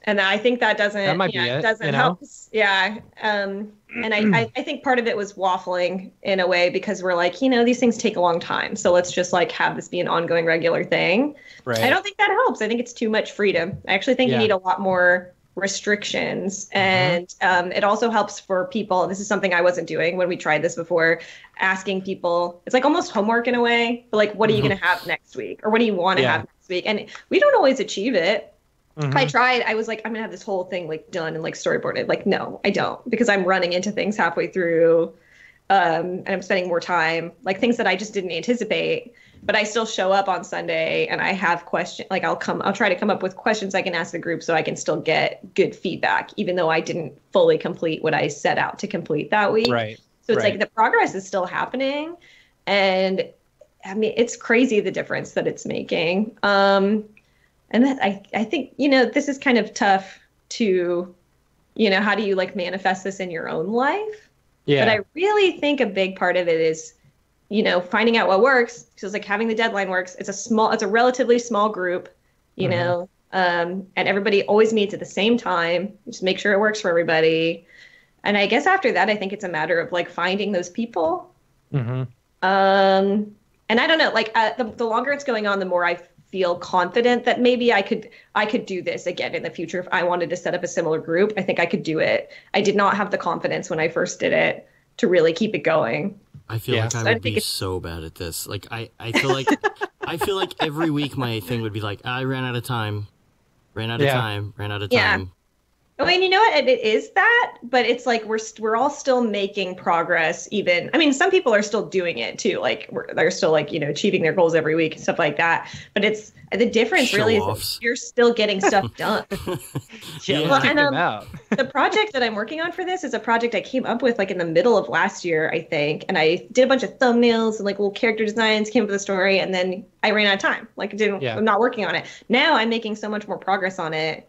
And I think that doesn't, that might be it, doesn't help. Yeah. And I think part of it was waffling in a way because we're like, you know, these things take a long time. So let's just like have this be an ongoing regular thing. Right. I don't think that helps. I think it's too much freedom. I actually think you need a lot more restrictions. And it also helps for people. This is something I wasn't doing when we tried this before, asking people, it's like almost homework in a way, but like, what are you going to have next week? Or what do you want to have next week? And we don't always achieve it. I tried. I was like, I'm gonna have this whole thing like done and like storyboarded. Like, no, I don't, because I'm running into things halfway through, and I'm spending more time, like things that I just didn't anticipate. But I still show up on Sunday, and I have questions. Like, I'll try to come up with questions I can ask the group, so I can still get good feedback, even though I didn't fully complete what I set out to complete that week. Right. So it's like the progress is still happening, and I mean, it's crazy the difference that it's making. And that I think, you know, this is kind of tough to, you know, how do you like manifest this in your own life? Yeah. But I really think a big part of it is, you know, finding out what works. Because like having the deadline works. It's a relatively small group, you know, and everybody always meets at the same time. Just make sure it works for everybody. And I guess after that, I think it's a matter of like finding those people. And I don't know, like the longer it's going on, the more I feel confident that maybe I could do this again in the future. If I wanted to set up a similar group, I think I could do it. I did not have the confidence when I first did it to really keep it going. I feel like I would be so bad at this. Like I feel like I feel like every week my thing would be like, I ran out of time. I mean, you know what? It is that, but it's like we're all still making progress. Even, I mean, some people are still doing it too. Like they're still like, you know, achieving their goals every week and stuff like that. But it's the difference really is that you're still getting stuff done. The project that I'm working on for this is a project I came up with like in the middle of last year, I think, and I did a bunch of thumbnails and like little character designs, came up with a story, and then I ran out of time. Like I'm not working on it now. I'm making so much more progress on it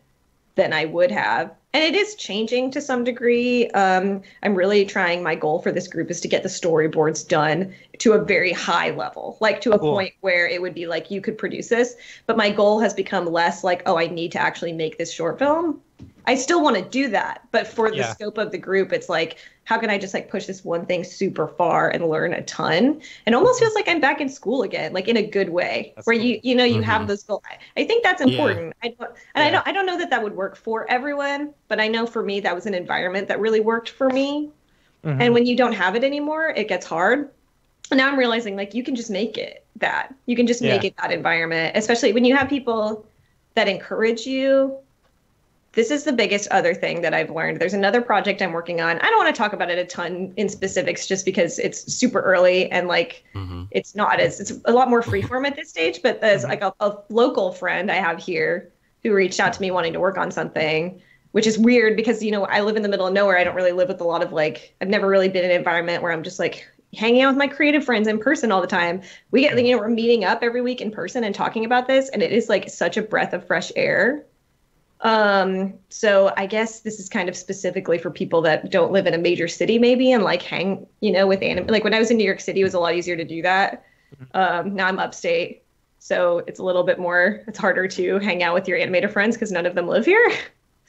than I would have. And it is changing to some degree. I'm really trying, my goal for this group is to get the storyboards done to a very high level, like to a point where it would be like, you could produce this. But my goal has become less like, oh, I need to actually make this short film. I still want to do that. But for the scope of the group, it's like, how can I just like push this one thing super far and learn a ton? And almost feels like I'm back in school again, like in a good way, that's where cool. you know, you have those goals. I think that's important. I don't know that would work for everyone, but I know for me, that was an environment that really worked for me. And when you don't have it anymore, it gets hard. And now I'm realizing like, you can just make it that. You can just make it that environment, especially when you have people that encourage you. This is the biggest other thing that I've learned. There's another project I'm working on. I don't want to talk about it a ton in specifics just because it's super early and like it's a lot more freeform at this stage. But there's like a local friend I have here who reached out to me wanting to work on something. which is weird because, I live in the middle of nowhere. I don't really live with a lot of like, I've never really been in an environment where I'm just like hanging out with my creative friends in person all the time. We get, we're meeting up every week in person and talking about this, and it is like such a breath of fresh air. So I guess this is kind of specifically for people that don't live in a major city maybe and like hang, with anime. Like when I was in New York City, it was a lot easier to do that. Now I'm upstate, so it's a little bit more, it's harder to hang out with your animator friends because none of them live here.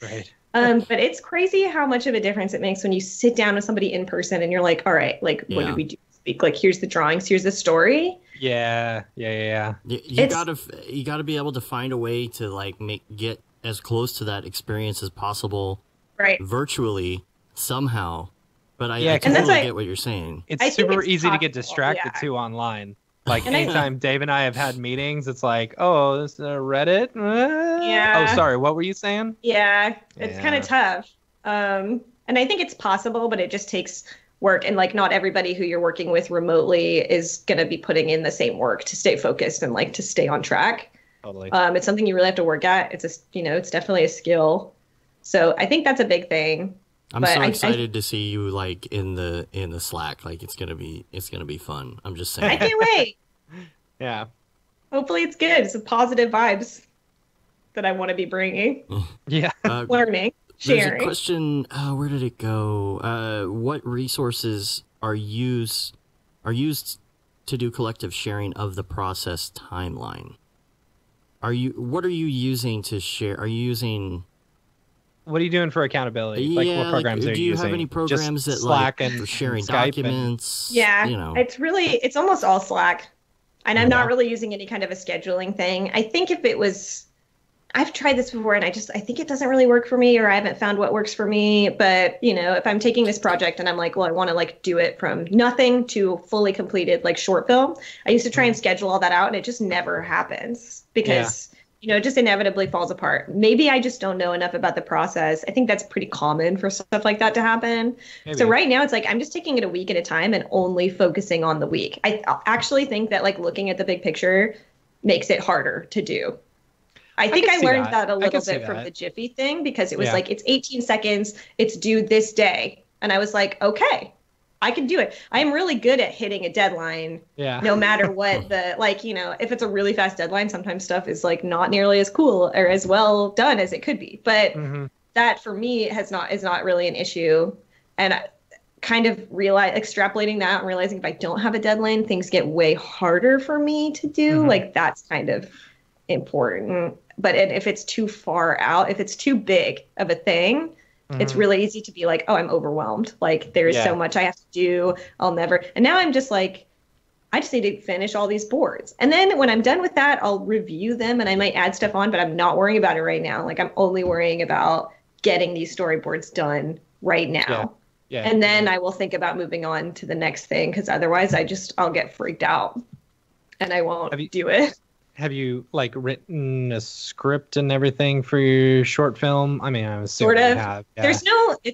Right. But it's crazy how much of a difference it makes when you sit down with somebody in person and you're like, all right, like, what did we do this week? Like, here's the drawings, here's the story. Yeah. You gotta be able to find a way to like get as close to that experience as possible, right? Virtually somehow. But I totally get what you're saying. It's super easy to get distracted too online. Like anytime Dave and I have had meetings, it's like, oh, this Reddit. Yeah. Oh, sorry. What were you saying? Yeah, it's kind of tough. And I think it's possible, but it just takes work. And like, not everybody who you're working with remotely is going to be putting in the same work to stay focused and like to stay on track. Totally. It's something you really have to work at. It's it's definitely a skill. So I think that's a big thing. I'm so excited to see you like in the Slack. Like it's gonna be fun. I'm just saying. I can't wait. Yeah. Hopefully it's good. It's positive vibes that I want to be bringing. Yeah. Learning, sharing. There's a question. Where did it go? What resources are used to do collective sharing of the process timeline? What are you using to share? Are you using? What are you doing for accountability? Like what programs are you using? Do you have any programs that Slack like and for sharing Skype documents? It's almost all Slack. And I'm not really using any kind of a scheduling thing. I think I've tried this before and I think it doesn't really work for me, or I haven't found what works for me. But, if I'm taking this project and I'm like, well, I want to like do it from nothing to fully completed like short film. I used to try and schedule all that out and it just never happens because it just inevitably falls apart. Maybe I just don't know enough about the process. I think that's pretty common for stuff like that to happen. Maybe. So right now it's like I'm just taking it a week at a time and only focusing on the week. I actually think that like looking at the big picture makes it harder to do. I think I learned that a little bit from the Jiffy thing because it was like, it's 18 seconds, it's due this day. And I was like, okay, I can do it. I'm really good at hitting a deadline. Yeah. No matter what if it's a really fast deadline, sometimes stuff is like not nearly as cool or as well done as it could be. But that for me is not really an issue. And I kind of extrapolating that and realizing if I don't have a deadline, things get way harder for me to do. Like that's kind of important. But if it's too far out, if it's too big of a thing, it's really easy to be like, oh, I'm overwhelmed. Like there is so much I have to do. And now I'm just like, I just need to finish all these boards. And then when I'm done with that, I'll review them and I might add stuff on, but I'm not worrying about it right now. Like I'm only worrying about getting these storyboards done right now. Yeah. And then I will think about moving on to the next thing. Cause otherwise I'll get freaked out and I won't do it. Have you like written a script and everything for your short film? I mean, I'm assuming you have. Yeah.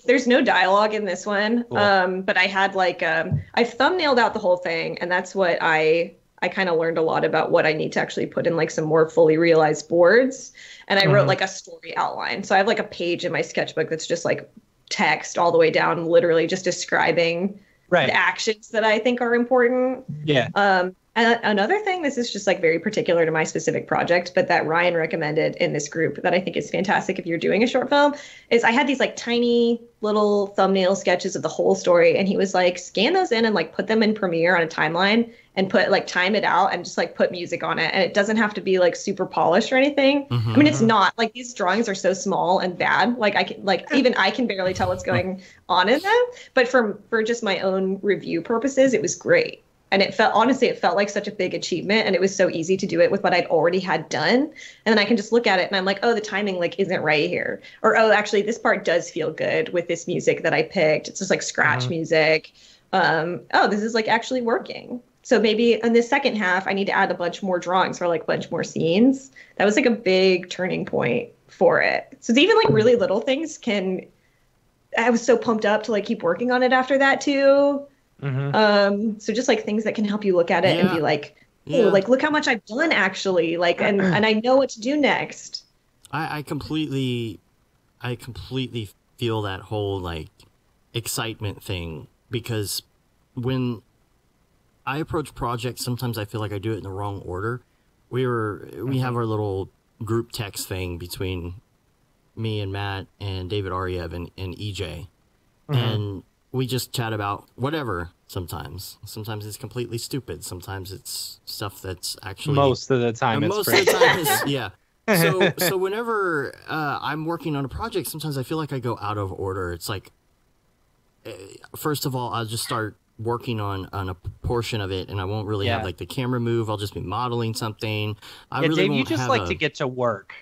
There's no dialogue in this one. Cool. But I had like I thumbnailed out the whole thing, and that's what I kind of learned a lot about what I need to actually put in like some more fully realized boards. And I wrote like a story outline. So I have like a page in my sketchbook that's just like text all the way down, literally just describing the actions that I think are important. Yeah. And another thing, this is just like very particular to my specific project, but that Ryan recommended in this group that I think is fantastic if you're doing a short film, is I had these like tiny little thumbnail sketches of the whole story. And he was like, scan those in and like put them in Premiere on a timeline and put like time it out and just like put music on it. And it doesn't have to be like super polished or anything. I mean, it's not like these drawings are so small and bad. Like even I can barely tell what's going on in them. But for just my own review purposes, it was great. And it felt like such a big achievement, and it was so easy to do it with what I'd already had done. And then I can just look at it and I'm like, oh, the timing like isn't right here. Or, oh, actually this part does feel good with this music that I picked. It's just like scratch music. Oh, this is like actually working. So maybe in the second half, I need to add a bunch more drawings or like a bunch more scenes. That was like a big turning point for it. So it's even like really little things I was so pumped up to like keep working on it after that too. So just like things that can help you look at it and be like, oh, like look how much I've done actually, like, and I know what to do next. I completely I completely feel that whole like excitement thing, because when I approach projects, sometimes I feel like I do it in the wrong order. We have our little group text thing between me and Matt and David Ariev and EJ. And we just chat about whatever sometimes. Sometimes it's completely stupid. Sometimes it's stuff that's actually... Most of the time it's most of the time is, yeah. So whenever I'm working on a project, sometimes I feel like I go out of order. It's like, first of all, I'll just start working on a portion of it, and I won't really have like the camera move. I'll just be modeling something. I really Dave, won't you just have like to get to work.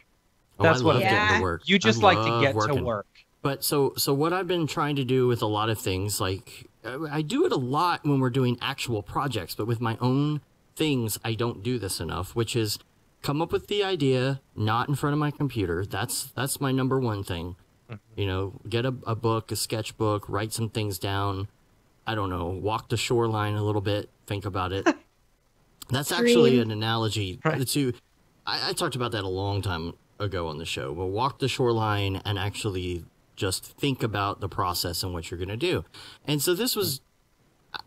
That's what I'm getting to work. You just like to get to work. But so what I've been trying to do with a lot of things, like I do it a lot when we're doing actual projects, but with my own things, I don't do this enough, which is come up with the idea, not in front of my computer. That's my number one thing. You know, get a book, a sketchbook, write some things down. I don't know, walk the shoreline a little bit, think about it. That's actually an analogy to, I talked about that a long time ago on the show. Well, walk the shoreline and actually just think about the process and what you're going to do. And so this was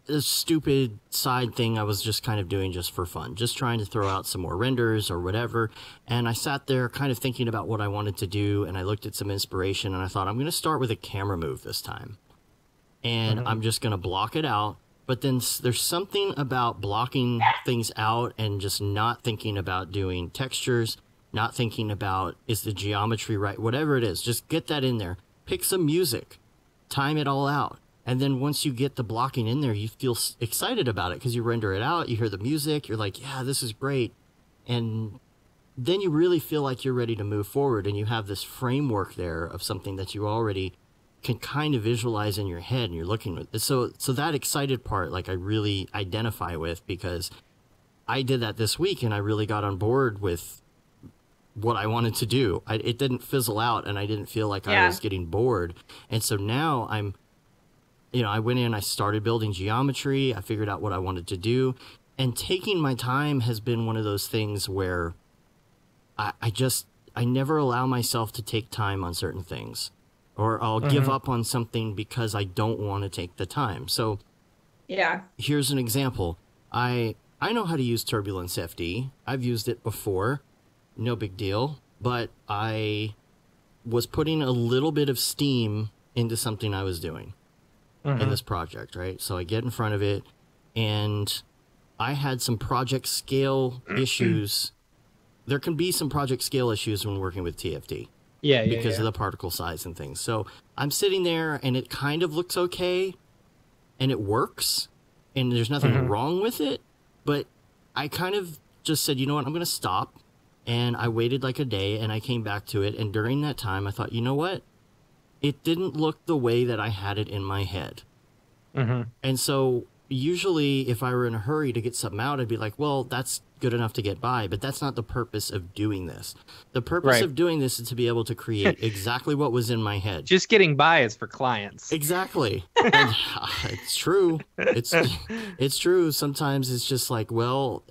a stupid side thing I was just kind of doing just for fun, just trying to throw out some more renders or whatever. And I sat there kind of thinking about what I wanted to do, and I looked at some inspiration, and I thought, I'm going to start with a camera move this time. And I'm just going to block it out. But then there's something about blocking things out and just not thinking about doing textures, not thinking about, is the geometry right? Whatever it is, just get that in there. Pick some music, time it all out. And then once you get the blocking in there, you feel excited about it because you render it out, you hear the music, you're like, yeah, this is great. And then you really feel like you're ready to move forward, and you have this framework there of something that you already can kind of visualize in your head, and you're looking with it. So that excited part, like I really identify with, because I did that this week and I really got on board with what I wanted to do. It didn't fizzle out, and I didn't feel like I was getting bored. And so now I went in, I started building geometry, I figured out what I wanted to do, and taking my time has been one of those things where I never allow myself to take time on certain things. Or I'll give up on something because I don't want to take the time. So here's an example. I know how to use Turbulence FD. I've used it before. No big deal. But I was putting a little bit of steam into something I was doing in this project, right? So I get in front of it, and I had some project scale issues. There can be some project scale issues when working with TFD. Because of the particle size and things. So I'm sitting there, and it kind of looks okay, and it works, and there's nothing wrong with it. But I kind of just said, you know what, I'm going to stop. And I waited like a day, and I came back to it. And during that time, I thought, you know what? It didn't look the way that I had it in my head. And so usually if I were in a hurry to get something out, I'd be like, well, that's good enough to get by, but that's not the purpose of doing this. The purpose of doing this is to be able to create exactly what was in my head. Just getting by is for clients. Exactly. And, it's true. It's true. Sometimes it's just like, well,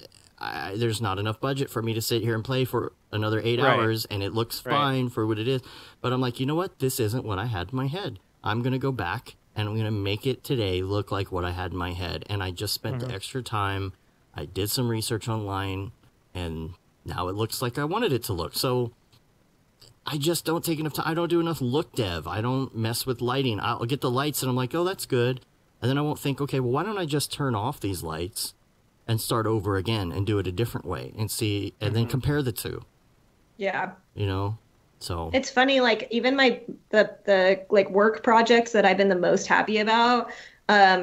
there's not enough budget for me to sit here and play for another 8 hours, and it looks fine for what it is. But I'm like, you know what? This isn't what I had in my head. I'm going to go back, and I'm going to make it today look like what I had in my head. And I just spent the extra time. I did some research online, and now it looks like I wanted it to look. So I just don't take enough time. I don't do enough look dev. I don't mess with lighting. I'll get the lights, and I'm like, oh, that's good. And then I won't think, okay, well, why don't I just turn off these lights and start over again and do it a different way and see, and then compare the two. Yeah. You know? So it's funny, like even the like work projects that I've been the most happy about,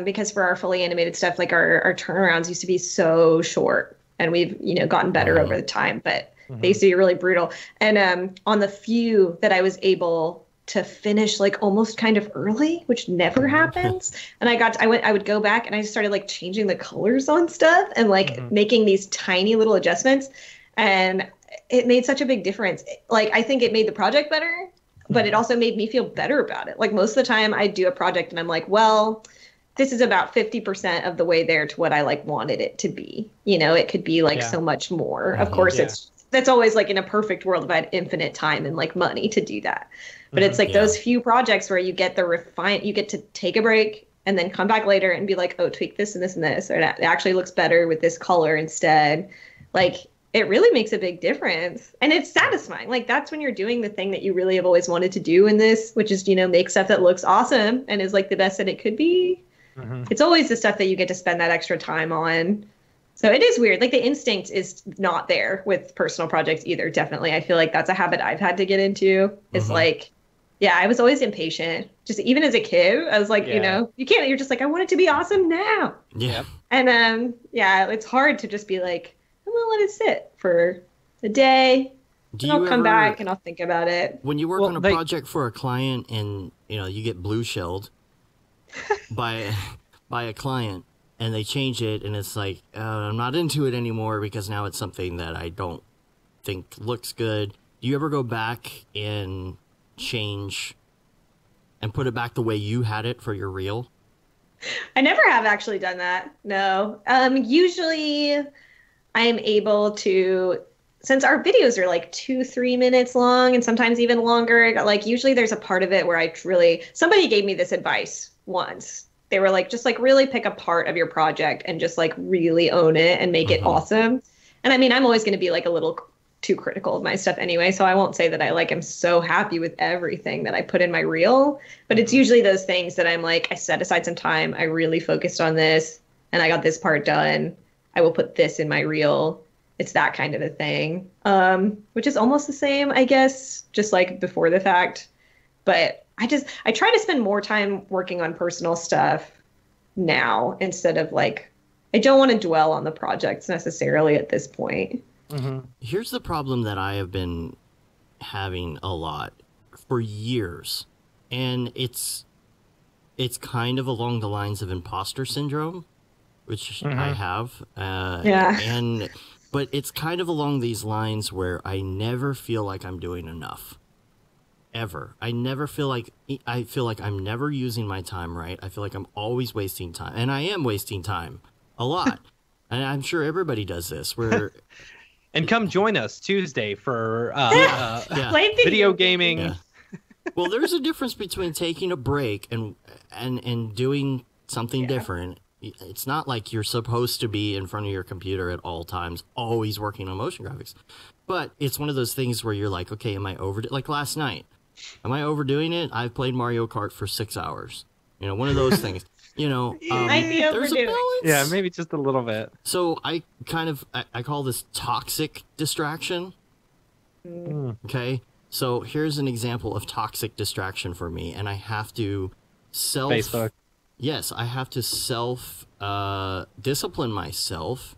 because for our fully animated stuff, like our turnarounds used to be so short, and we've, gotten better over the time, but they used to be really brutal. And on the few that I was able to finish like almost kind of early, which never happens, and I would go back, and I just started like changing the colors on stuff and like making these tiny little adjustments, and it made such a big difference. Like, I think it made the project better, but it also made me feel better about it. Like, most of the time I do a project and I'm like, well, this is about 50% of the way there to what I like wanted it to be. It could be like so much more. Of course, it's that's always like in a perfect world if I had infinite time and like money to do that. But it's like those few projects where you get you get to take a break and then come back later and be like, oh, tweak this and this and this, or it actually looks better with this color instead. Like, it really makes a big difference. And it's satisfying. Like, that's when you're doing the thing that you really have always wanted to do in this, which is, make stuff that looks awesome and is like the best that it could be. It's always the stuff that you get to spend that extra time on. So it is weird. Like, the instinct is not there with personal projects either. Definitely. I feel like that's a habit I've had to get into. It's like, yeah, I was always impatient. Just even as a kid, I was like, you can't, you're just like, I want it to be awesome now. Yeah. And it's hard to just be like, I'm going to let it sit for a day. And I'll come back and I'll think about it. When you work on a project for a client and, you get blue shelled by a client, and they change it, and it's like, I'm not into it anymore because now it's something that I don't think looks good. Do you ever go back and change and put it back the way you had it for your reel? I never have actually done that. No. Usually I'm able to, since our videos are like 2-3 minutes long and sometimes even longer, like usually there's a part of it where somebody gave me this advice once. They were like, just like really pick a part of your project and just like really own it and make it awesome. And I mean, I'm always going to be like a little too critical of my stuff anyway. So I won't say that I am so happy with everything that I put in my reel, but it's usually those things that I'm like, I set aside some time. I really focused on this and I got this part done. I will put this in my reel. It's that kind of a thing, which is almost the same, I guess, just like before the fact. But I try to spend more time working on personal stuff now instead of like, I don't want to dwell on the projects necessarily at this point. Here's the problem that I have been having a lot for years. And it's kind of along the lines of imposter syndrome, which I have. But it's kind of along these lines where I never feel like I'm doing enough. Ever. I feel like I'm never using my time right. I feel like I'm always wasting time. And I am wasting time a lot. And I'm sure everybody does this. And come join us Tuesday for video gaming. Yeah. Well, there's a difference between taking a break and doing something different. It's not like you're supposed to be in front of your computer at all times, always working on motion graphics. But it's one of those things where you're like, okay, am I like last night? Am I overdoing it? I've played Mario Kart for 6 hours. One of those things. You might be there's a balance. Yeah, maybe just a little bit. So I call this toxic distraction. Okay, so here's an example of toxic distraction for me, and I have to Facebook. Yes, I have to discipline myself,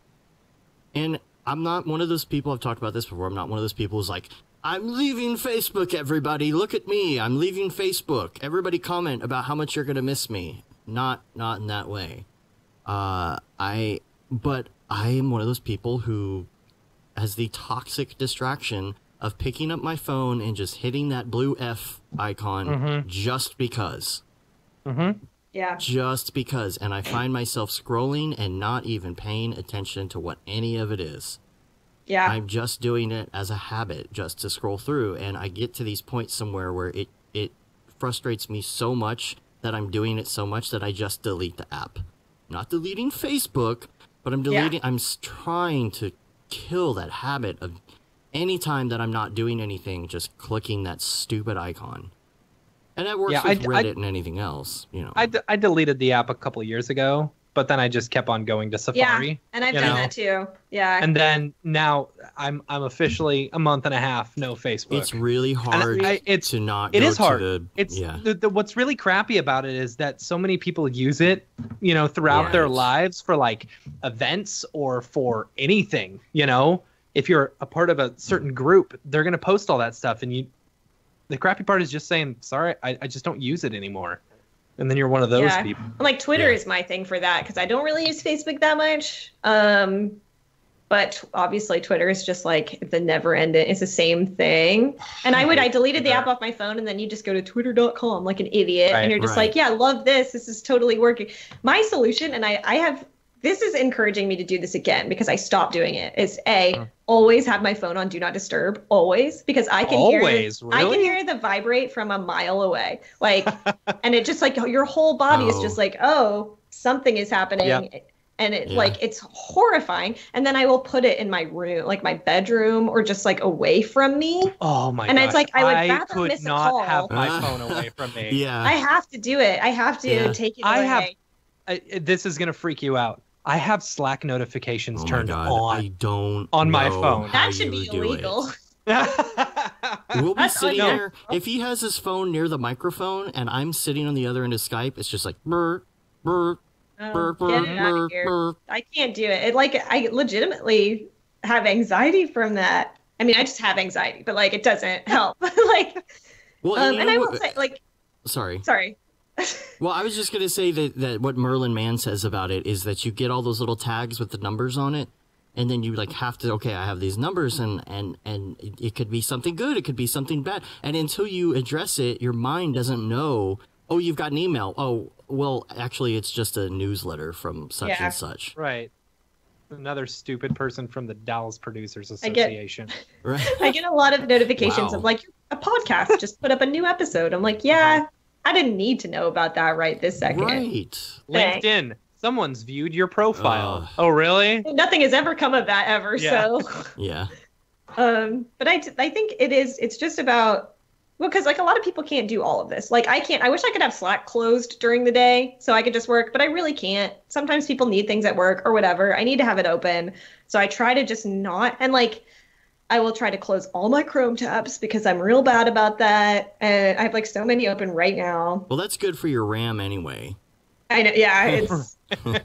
and I'm not one of those people. I've talked about this before. I'm not one of those people who's like, I'm leaving Facebook, everybody. Look at me. I'm leaving Facebook. Everybody comment about how much you're going to miss me. Not in that way. But I am one of those people who has the toxic distraction of picking up my phone and just hitting that blue F icon just because. Yeah. Just because. And I find myself scrolling and not even paying attention to what any of it is. Yeah. I'm just doing it as a habit, just to scroll through. And I get to these points somewhere where it frustrates me so much that I'm doing it so much that I just delete the app. Not deleting Facebook, but I'm deleting. I'm trying to kill that habit of any time that I'm not doing anything, just clicking that stupid icon. And that works with Reddit and anything else, I deleted the app a couple of years ago, but then I just kept on going to Safari. Yeah, and I've done that too. Yeah. And then now I'm officially a month and a half no Facebook. It's really hard to not. It go is hard. To what's really crappy about it is that so many people use it, throughout their lives for like events or for anything. If you're a part of a certain group, they're gonna post all that stuff, and the crappy part is just saying, sorry, I just don't use it anymore. And then you're one of those people. Like Twitter is my thing for that because I don't really use Facebook that much. But obviously Twitter is just like the never ending. It's the same thing. And I deleted the app off my phone, and then you just go to twitter.com like an idiot. And you're just like, yeah, I love this. This is totally working. My solution, and I have this is encouraging me to do this again because I stopped doing it. Is always have my phone on do not disturb, always, because I can hear the vibrate from a mile away. Like, and it just like your whole body is just like, oh, something is happening. Yep. And it like, it's horrifying. And then I will put it in my room, like my bedroom, or just like away from me. Oh my god! And it's like I could miss not a call. have my phone away from me. Yeah, I have to do it. I have to take it away. This is gonna freak you out. I have Slack notifications turned on. My phone. That should be illegal. We'll be sitting there. If he has his phone near the microphone and I'm sitting on the other end of Skype, it's just like burr, burr. Get it out of here. I can't do it. I legitimately have anxiety from that. I mean, I just have anxiety, but like it doesn't help. Well, and I will say, like, sorry. Well, I was just gonna say that what Merlin Mann says about it is that you get all those little tags with the numbers on it, and then you like have to, okay, I have these numbers, and it could be something good, it could be something bad, and until you address it, your mind doesn't know. Oh, you've got an email. Oh, well, actually, it's just a newsletter from such and such. Right. Another stupid person from the Dallas Producers Association. I get a lot of notifications of like a podcast just put up a new episode. I'm like, I didn't need to know about that right this second. Right. LinkedIn. Someone's viewed your profile. Oh, really? Nothing has ever come of that ever. So. Yeah. But I think it's just about. Well, because like a lot of people can't do all of this. Like I wish I could have Slack closed during the day so I could just work, but I really can't. Sometimes people need things at work or whatever. I need to have it open. So I try to just not, and like I will try to close all my Chrome tabs because I'm real bad about that. And I have like so many open right now. Well, that's good for your RAM anyway. I know. Yeah.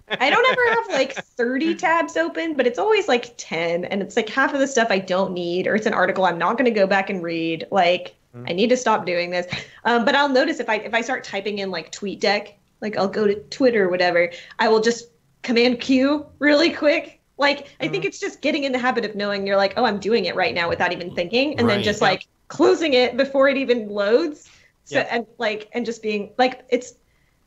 I don't ever have like 30 tabs open, but it's always like 10. And it's like half of the stuff I don't need, or it's an article I'm not going to go back and read. Like, I need to stop doing this. But I'll notice if I start typing in like TweetDeck, like I'll go to Twitter or whatever, I will just Command Q really quick. Like, I think it's just getting in the habit of knowing you're like, oh, I'm doing it right now without even thinking. And then just like closing it before it even loads. So, and just being like, it's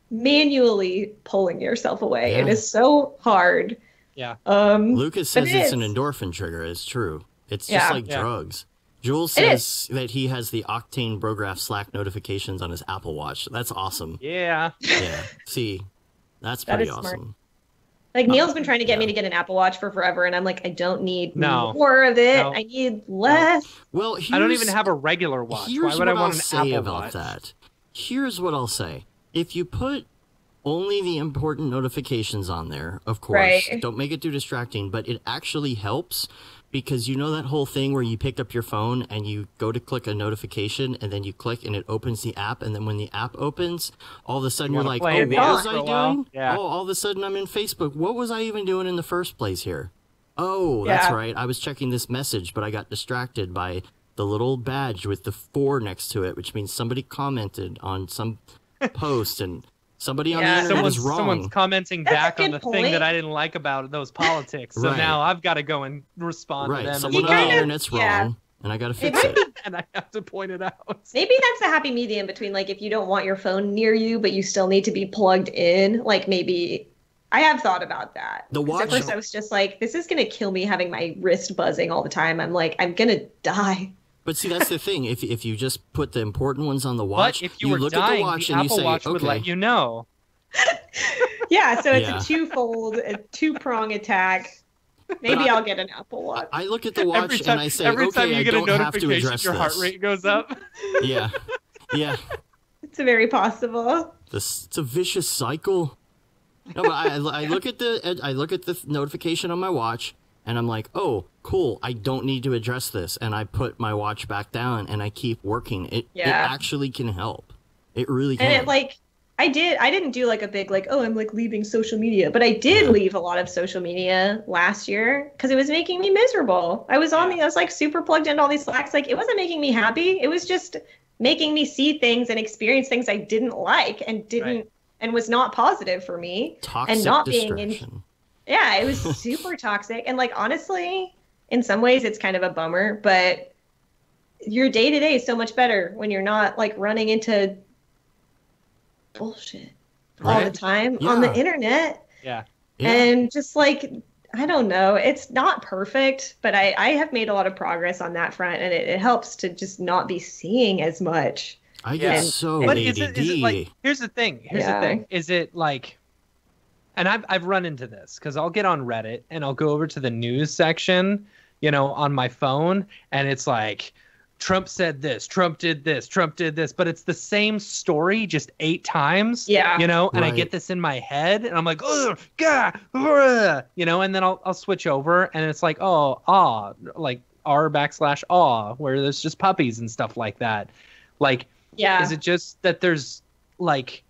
manually pulling yourself away. It is so hard. Yeah. Lucas says it's an endorphin trigger. It's true. It's just like drugs. Jules says that he has the Octane Brograph Slack notifications on his Apple Watch. That's awesome. Yeah. Yeah. See, that's pretty awesome. Smart. Like Neil's been trying to get me to get an Apple Watch for forever, and I'm like, I don't need more of it. I need less. Well, I don't even have a regular watch. Why would I want an Apple Watch? That. Here's what I'll say. If you put only the important notifications on there, of course, don't make it too distracting, but it actually helps. Because you know that whole thing where you pick up your phone and you go to click a notification and then you click and it opens the app, and then when the app opens, all of a sudden you're like, oh, what was I doing? Yeah. Oh, all of a sudden I'm in Facebook. What was I even doing in the first place here? Oh, that's right. I was checking this message, but I got distracted by the little badge with the 4 next to it, which means somebody commented on some post and somebody on the internet is wrong. Someone's commenting back on the thing that I didn't like about those politics. So now I've got to go and respond to them. Someone on the internet's wrong, and I got to fix it. And I have to point it out. Maybe that's the happy medium between, like, if you don't want your phone near you, but you still need to be plugged in. Like, maybe I have thought about that. The watch. At first I was just like, this is going to kill me having my wrist buzzing all the time. I'm like, I'm going to die. But see, that's the thing. If you just put the important ones on the watch, if you look at the watch and you say, Watch would let you know. Yeah, so it's a twofold, a 2-prong attack. Maybe I'll get an Apple Watch. I look at the watch and I say, every time okay, you get I a don't have to notification, address your heart this. rate goes up. Yeah. It's very possible. It's a vicious cycle. No, but I look at the notification on my watch, and I'm like, oh, cool, I don't need to address this. And I put my watch back down, and I keep working. It actually can help. It really can. And it, like, I didn't do, like, a big, like, oh, I'm, like, leaving social media. But I did leave a lot of social media last year because it was making me miserable. I was I was, like, super plugged into all these Slacks. Like, it wasn't making me happy. It was just making me see things and experience things I didn't like and and was not positive for me. Toxic and not distraction. It was super toxic. And, like, honestly, in some ways it's kind of a bummer, but your day-to-day is so much better when you're not, like, running into bullshit all the time on the internet. Yeah. Yeah. And just like, I don't know, it's not perfect, but I have made a lot of progress on that front, and it helps to just not be seeing as much. I get so but ADD. is it like, here's the thing. Is it like, and I've run into this because I'll get on Reddit and I'll go over to the news section, you know, on my phone, and it's like, Trump said this, Trump did this, Trump did this, but it's the same story just 8 times. Yeah. You know, and I get this in my head and I'm like, oh, God, you know, and then I'll switch over and it's like, oh, like r/aw, where there's just puppies and stuff like that. Like, is it just that there's like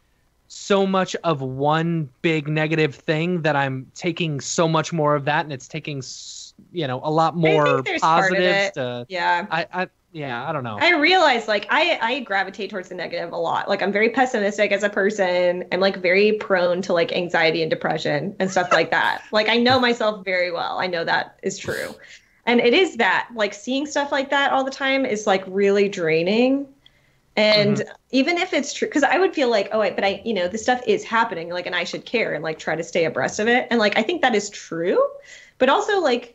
so much of one big negative thing that I'm taking so much more of that, and it's taking, you know, a lot more positives to, I don't know. I realize like I gravitate towards the negative a lot. Like I'm very pessimistic as a person. I'm like very prone to like anxiety and depression and stuff like that. Like I know myself very well. I know that is true. And it is that like seeing stuff like that all the time is like really draining. And even if it's true, because I would feel like, but I, you know, this stuff is happening, like, and I should care and like try to stay abreast of it. And like, I think that is true, but also like,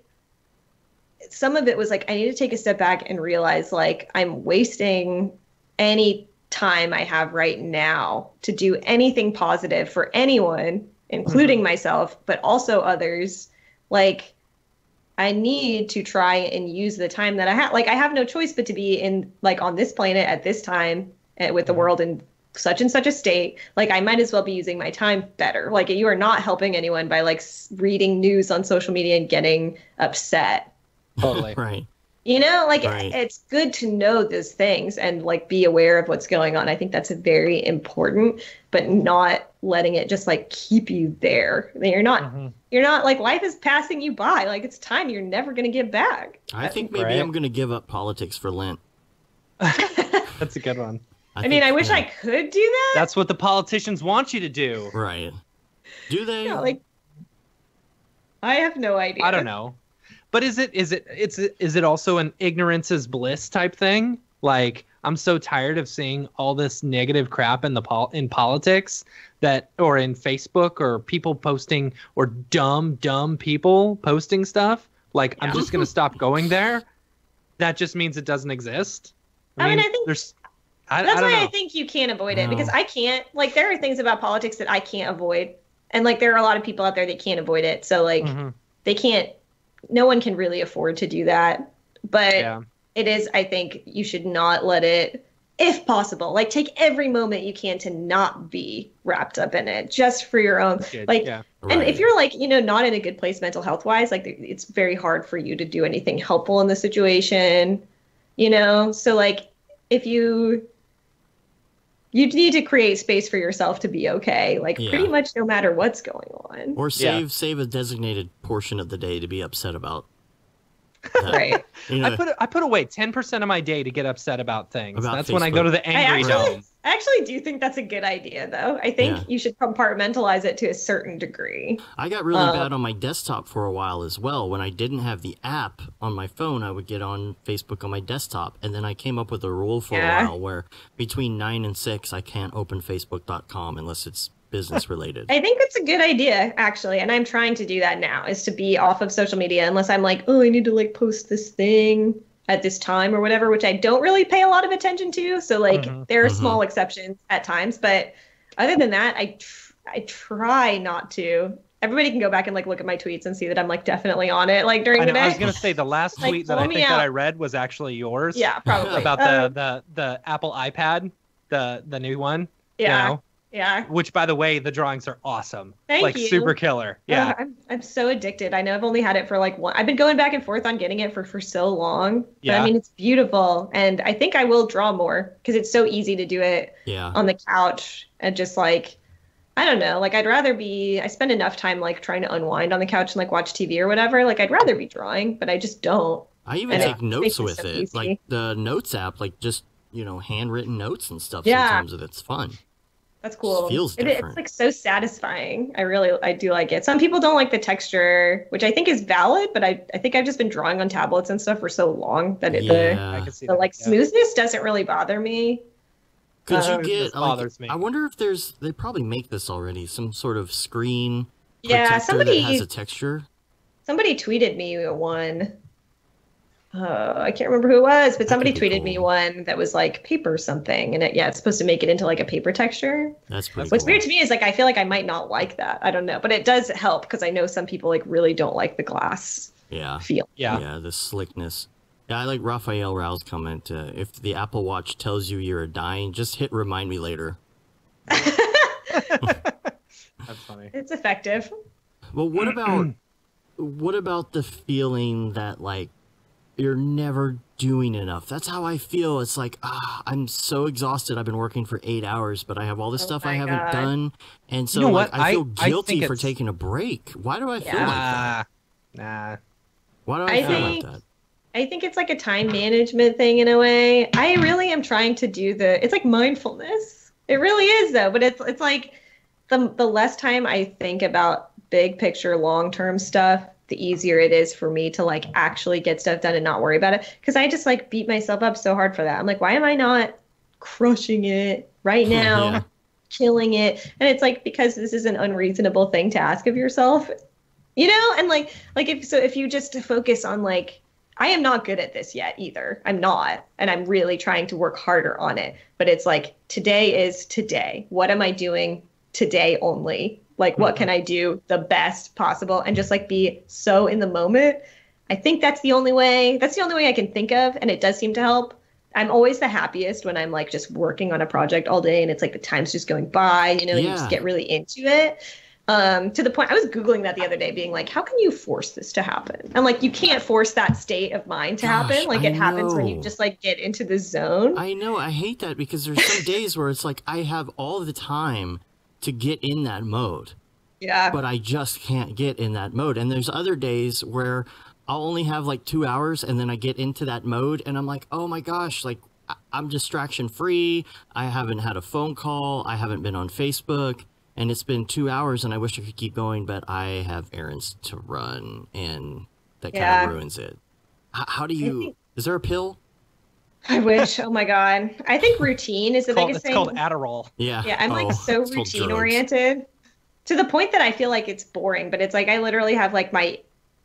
some of it was like, I need to take a step back and realize like I'm wasting any time I have right now to do anything positive for anyone, including myself, but also others. Like I need to try and use the time that I have. Like I have no choice but to be in like on this planet at this time with the world in such and such a state. Like I might as well be using my time better. Like you are not helping anyone by like reading news on social media and getting upset. Totally. Right. You know, like it's good to know those things and like be aware of what's going on. I think that's very important, but not letting it just like keep you there. You're not like life is passing you by. Like it's time you're never going to get back. I think maybe I'm going to give up politics for Lent. That's a good one. I mean, I wish I could do that. That's what the politicians want you to do. Right. Do they? Yeah, like I have no idea. I don't know. But is it also an ignorance is bliss type thing? Like I'm so tired of seeing all this negative crap in in politics or in Facebook or people posting or dumb people posting stuff. Like I'm just gonna stop going there. That just means it doesn't exist. I mean, I think that's why I think you can't avoid it, because I can't. Like there are things about politics that I can't avoid, and like there are a lot of people out there that can't avoid it. So like they can't. No one can really afford to do that, but it is, I think you should not let it, if possible, like take every moment you can to not be wrapped up in it just for your own, and if you're like, you know, not in a good place mental health wise, like it's very hard for you to do anything helpful in the situation, you know? So like if you need to create space for yourself to be okay, like pretty much no matter what's going on. Or save a designated portion of the day to be upset about. Right. You know, I put away 10% of my day to get upset about things. That's Facebook. When I go to the angry dome. I actually do think that's a good idea, though. I think you should compartmentalize it to a certain degree. I got really bad on my desktop for a while as well. When I didn't have the app on my phone, I would get on Facebook on my desktop. And then I came up with a rule for a while where between 9 and 6, I can't open Facebook.com unless it's business related. I think it's a good idea, actually. And I'm trying to do that now, is to be off of social media unless I'm like, oh, I need to like post this thing at this time or whatever, which I don't really pay a lot of attention to. So like there are small exceptions at times, but other than that, I try not to. Everybody can go back and like look at my tweets and see that I'm like definitely on it like during the day. I was gonna say the last tweet that I think that I read was actually yours. Yeah, probably about the Apple iPad, the new one. Yeah. You know? Yeah. Which, by the way, the drawings are awesome. Thank you. Super killer. Yeah. I'm so addicted. I know I've only had it for like one. I've been going back and forth on getting it for so long. But I mean, it's beautiful. And I think I will draw more because it's so easy to do it on the couch and just like, I don't know. Like I spend enough time like trying to unwind on the couch and like watch TV or whatever. Like I'd rather be drawing, but I just don't. I even take notes with it. Easy. Like the notes app, like just, you know, handwritten notes and stuff. Sometimes it's fun. That's cool. It feels different. It's like so satisfying. I do like it. Some people don't like the texture, which I think is valid, but I think I've just been drawing on tablets and stuff for so long that the smoothness doesn't really bother me. Could you get, like, I wonder if they probably make this already, some sort of screen Yeah, protector that has a texture. Somebody tweeted me one. I can't remember who it was, but somebody tweeted me one that was like paper something, and it's supposed to make it into like a paper texture. That's pretty What's cool. weird to me is like I feel like I might not like that. I don't know, but it does help because I know some people like really don't like the glass feel. Yeah, the slickness. Yeah, I like Raphael Rao's comment. If the Apple Watch tells you you're dying, just hit remind me later. That's funny. It's effective. Well, what about the feeling that like you're never doing enough? That's how I feel. It's like, I'm so exhausted. I've been working for 8 hours, but I have all this stuff I haven't done. And so I feel guilty for taking a break. Why do I feel like that? Nah. Why do I feel like that? I think it's like a time management thing in a way. I really am trying to do it's like mindfulness. It really is though, but it's like the less time I think about big picture, long-term stuff, the easier it is for me to like actually get stuff done and not worry about it. Because I just like beat myself up so hard for that. I'm like, why am I not crushing it right now, killing it? And it's like, because this is an unreasonable thing to ask of yourself, you know? And like if you just focus on like, I am not good at this yet either. I'm not. And I'm really trying to work harder on it. But it's like, today is today. What am I doing today only? Like, what can I do the best possible? And just like be so in the moment. I think that's the only way. That's the only way I can think of. And it does seem to help. I'm always the happiest when I'm like just working on a project all day and it's like the time's just going by, you know, you just get really into it. To the point, I was Googling that the other day being like, how can you force this to happen? And like, you can't force that state of mind to happen. Like it happens when you just like get into the zone. I know. I hate that because there's some days where it's like, I have all the time to get in that mode. Yeah. But I just can't get in that mode. And there's other days where I'll only have like 2 hours and then I get into that mode and I'm like, oh my gosh, like I'm distraction free. I haven't had a phone call. I haven't been on Facebook. And it's been 2 hours and I wish I could keep going, but I have errands to run and that kind of ruins it. How do you, is there a pill? I wish. Oh my God. I think routine is the biggest thing. It's called Adderall. Yeah. Yeah. I'm like so routine oriented to the point that I feel like it's boring, but it's like, I literally have like my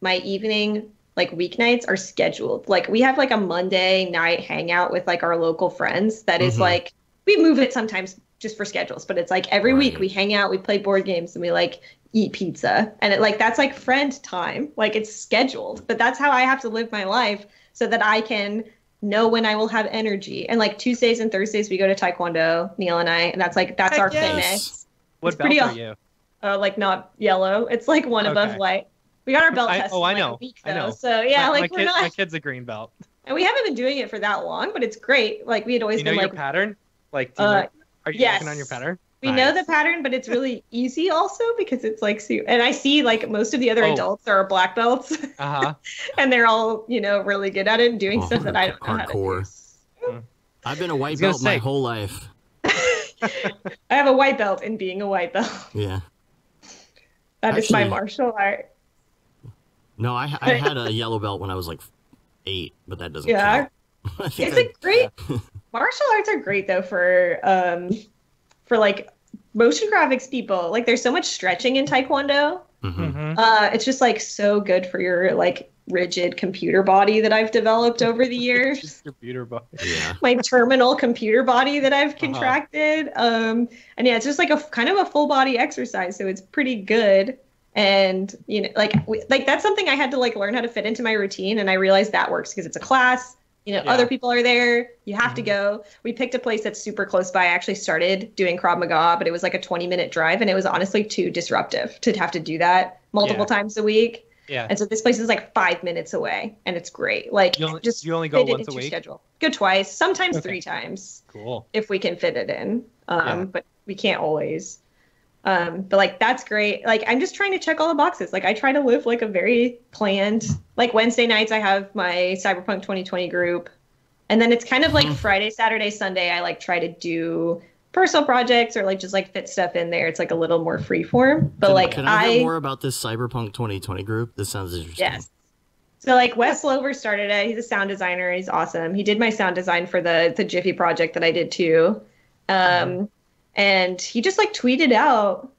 evening, like weeknights are scheduled. Like we have like a Monday night hangout with like our local friends. That is like, we move it sometimes just for schedules, but it's like every week we hang out, we play board games and we like eat pizza. And it like, that's like friend time. Like it's scheduled, but that's how I have to live my life so that I can know when I will have energy. And like Tuesdays and Thursdays we go to Taekwondo, Neil and I, and that's our fitness. What belt are you? Like not yellow. It's like one above white. We got our belt tested I in know. like a week though. I know. So yeah, my kid's a green belt. And we haven't been doing it for that long, but it's great. Like we had always been like your pattern? Like are you working on your pattern? We know the pattern, but it's really easy also because it's like, and I see like most of the other adults are black belts and they're all, you know, really good at it and doing stuff that I don't know how to do. I've been a white belt my whole life. I have a white belt in being a white belt. Yeah. That is my martial art. No, I had a yellow belt when I was like 8, but that doesn't count. It's a great martial arts are great though for like motion graphics people. Like there's so much stretching in Taekwondo. It's just like so good for your like rigid computer body that I've developed over the years. Just computer body. Yeah. My terminal computer body that I've contracted. And yeah, it's just like a kind of a full body exercise. So it's pretty good. And, you know, like that's something I had to like learn how to fit into my routine. And I realized that works because it's a class, you know, other people are there. You have to go. We picked a place that's super close by. I actually started doing Krav Maga, but it was like a 20-minute drive. And it was honestly too disruptive to have to do that multiple times a week. Yeah. And so this place is like 5 minutes away and it's great. Like you only go once a week? Schedule. Go twice, sometimes 3 times. Cool. If we can fit it in. But we can't always. But like, that's great. Like, I'm just trying to check all the boxes. Like I try to live like a very planned, like Wednesday nights, I have my Cyberpunk 2020 group. And then it's kind of like Friday, Saturday, Sunday. I like try to do personal projects or like just like fit stuff in there. It's like a little more free form. But can I hear more about this Cyberpunk 2020 group? This sounds interesting. Yes. So like Wes Slover started it. He's a sound designer. He's awesome. He did my sound design for the Jiffy project that I did too. And he just like tweeted out,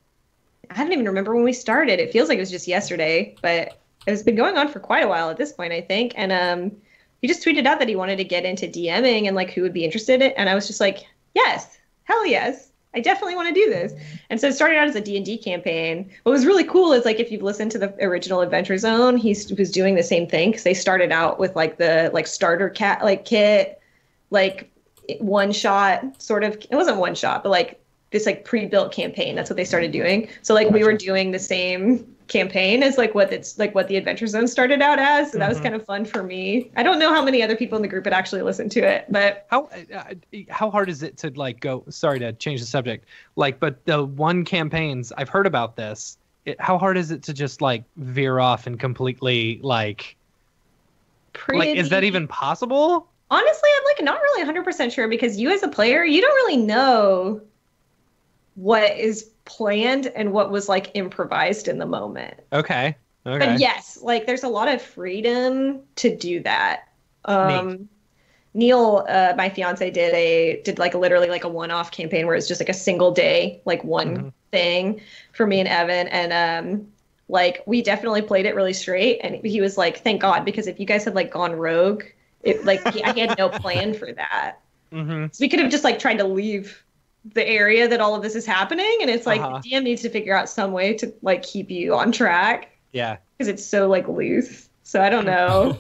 I don't even remember when we started. It feels like it was just yesterday, but it's been going on for quite a while at this point, I think. And he just tweeted out that he wanted to get into DMing and like who would be interested in it. And I was just like, yes, hell yes. I definitely want to do this. And so it started out as a D&D campaign. What was really cool is like if you've listened to the original Adventure Zone, he was doing the same thing because they started out with like the like starter cat like kit, like one shot sort of. It wasn't one shot, but like this like pre-built campaign. That's what they started doing. So like we were doing the same campaign as like what the Adventure Zone started out as. So that was kind of fun for me. I don't know how many other people in the group had actually listened to it, but how hard is it to like go? Sorry to change the subject. Like, but the one campaigns I've heard about this. How hard is it to just like veer off and completely like is that even possible? Honestly, I'm like not really 100% sure because you as a player, you don't really know what is planned and what was like improvised in the moment. Okay. But yes, like there's a lot of freedom to do that. Neil, my fiance, did like literally like a one-off campaign where it's just like a single day, like one thing for me and Evan. And like we definitely played it really straight. And he was like, thank God, because if you guys had like gone rogue, it like I had no plan for that. So we could have just like tried to leave the area that all of this is happening, and it's like the DM needs to figure out some way to like keep you on track. Yeah, because it's so like loose. So I don't know.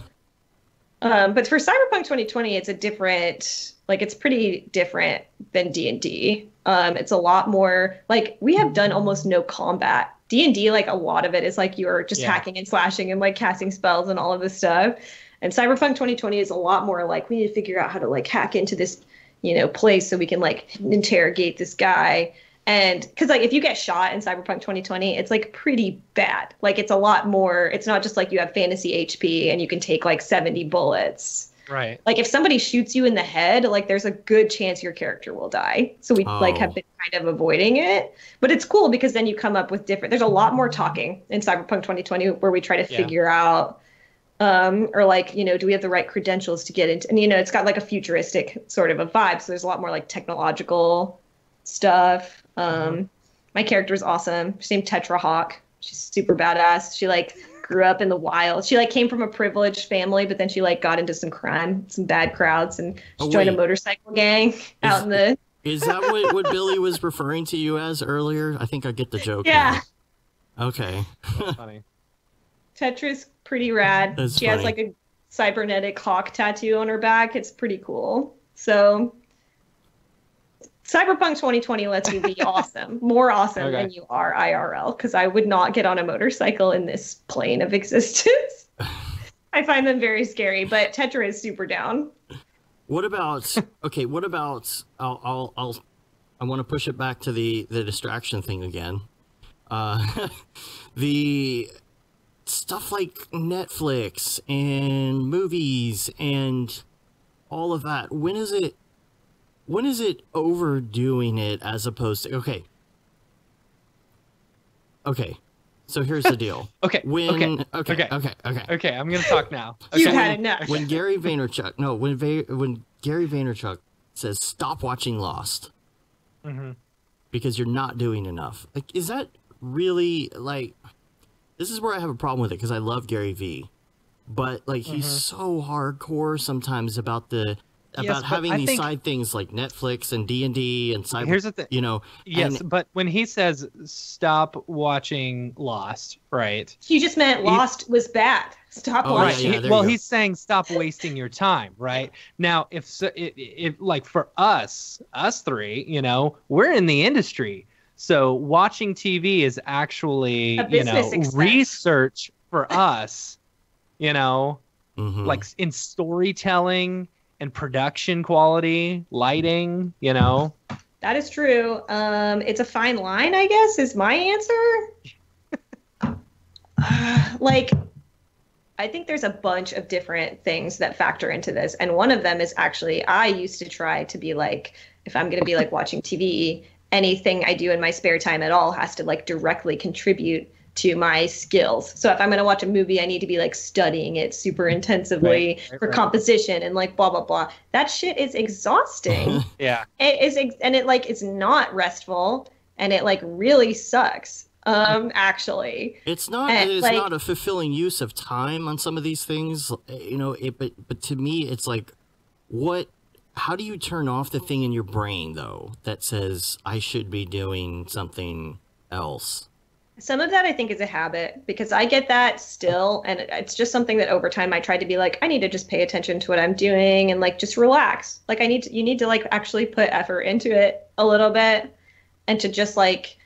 But for Cyberpunk 2020, it's a different, like it's pretty different than D&D. It's a lot more like we have done almost no combat. D&D, like a lot of it is like you're just hacking and slashing and like casting spells and all of this stuff. And Cyberpunk 2020 is a lot more like we need to figure out how to like hack into this, you know, place so we can like interrogate this guy. And because like if you get shot in Cyberpunk 2020, it's like pretty bad. Like it's a lot more. It's not just like you have fantasy HP and you can take like 70 bullets. Right. Like if somebody shoots you in the head, like there's a good chance your character will die. So we like have been kind of avoiding it. But it's cool because then you come up with different. There's a lot more talking in Cyberpunk 2020 where we try to figure out. Or like, you know, do we have the right credentials to get into, and, you know, it's got like a futuristic sort of a vibe. So there's a lot more like technological stuff. My character is awesome. She's named Tetra Hawk. She's super badass. She like grew up in the wild. She like came from a privileged family, but then she like got into some crime, some bad crowds, and she joined a motorcycle gang out in the. Is that what Billy was referring to you as earlier? I think I get the joke. Yeah. Now. Okay. That's funny. Tetra's pretty rad. She has like a cybernetic hawk tattoo on her back. It's pretty cool. So Cyberpunk 2020 lets you be awesome, more awesome than you are IRL, because I would not get on a motorcycle in this plane of existence. I find them very scary, but Tetra is super down. What about I want to push it back to the distraction thing again. The stuff like Netflix and movies and all of that. When is it overdoing it as opposed to okay. So here's the deal. Okay. Okay. I'm gonna talk now. Okay. You've had enough. When Gary Vaynerchuk says stop watching Lost because you're not doing enough. Like, is that really like? This is where I have a problem with it because I love Gary V, but like he's so hardcore sometimes about having these side things like Netflix and D&D and cyber. Here's the thing, you know. Yes, but when he says stop watching Lost, right? He just meant Lost was bad. Stop watching. Right. Well, he's saying stop wasting your time, right? Now, if like for us three, you know, we're in the industry. So watching TV is actually, you know, research for us, you know, like in storytelling and production quality, lighting, you know. That is true. It's a fine line, I guess, is my answer. Like, I think there's a bunch of different things that factor into this. And one of them is actually, I used to try to be like, if I'm going to be like watching TV, anything I do in my spare time at all has to like directly contribute to my skills. So if I'm going to watch a movie, I need to be like studying it super intensively for composition and like blah, blah, blah. That shit is exhausting. Yeah. It is. And it like, is not restful, and it like really sucks. actually. It's not not a fulfilling use of time on some of these things, but to me it's like, how do you turn off the thing in your brain though that says I should be doing something else? Some of that I think is a habit, because I get that still, and it's just something that over time I tried to be like, I need to just pay attention to what I'm doing and like just relax. Like you need to like actually put effort into it a little bit, and to just like,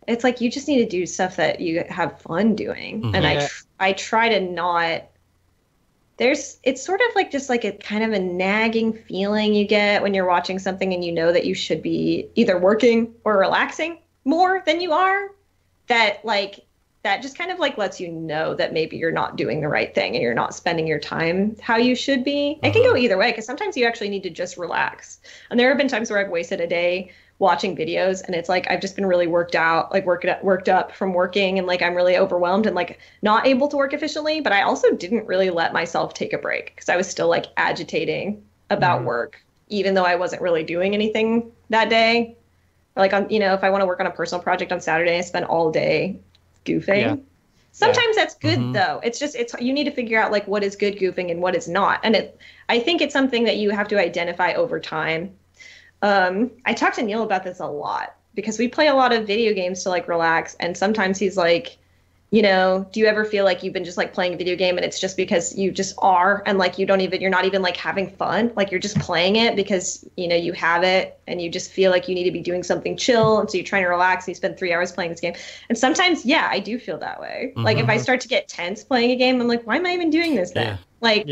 it's like you just need to do stuff that you have fun doing. Mm-hmm. And I try to not. It's sort of like just like a kind of a nagging feeling you get when you're watching something and you know that you should be either working or relaxing more than you are. That just kind of like lets you know that maybe you're not doing the right thing and you're not spending your time how you should be. It can go either way, because sometimes you actually need to just relax. And there have been times where I've wasted a day watching videos, and it's like I've just been really worked up from working, and like I'm really overwhelmed and like not able to work efficiently. But I also didn't really let myself take a break, because I was still like agitating about work, even though I wasn't really doing anything that day. Like, if I want to work on a personal project on Saturday, I spend all day goofing. Yeah. Sometimes that's good, though. It's you need to figure out like what is good goofing and what is not. And I think it's something that you have to identify over time. I talk to Neil about this a lot, because we play a lot of video games to like relax. And sometimes he's like, do you ever feel like you've been just like playing a video game and it's just because you just are, and like you're not even like having fun, like you're just playing it because you have it and you just feel like you need to be doing something chill, and so you're trying to relax and you spend 3 hours playing this game. And sometimes I do feel that way. Like if I start to get tense playing a game, I'm like, why am I even doing this then? I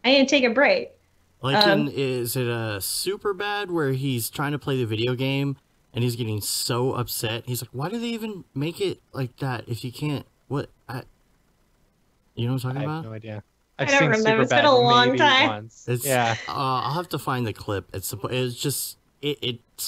need to take a break. Like is it a super bad where he's trying to play the video game and he's getting so upset, he's like, why do they even make it like that if you can't? What? You know what I'm talking about? I have no idea. I don't remember. It's been a long time. I'll have to find the clip. It's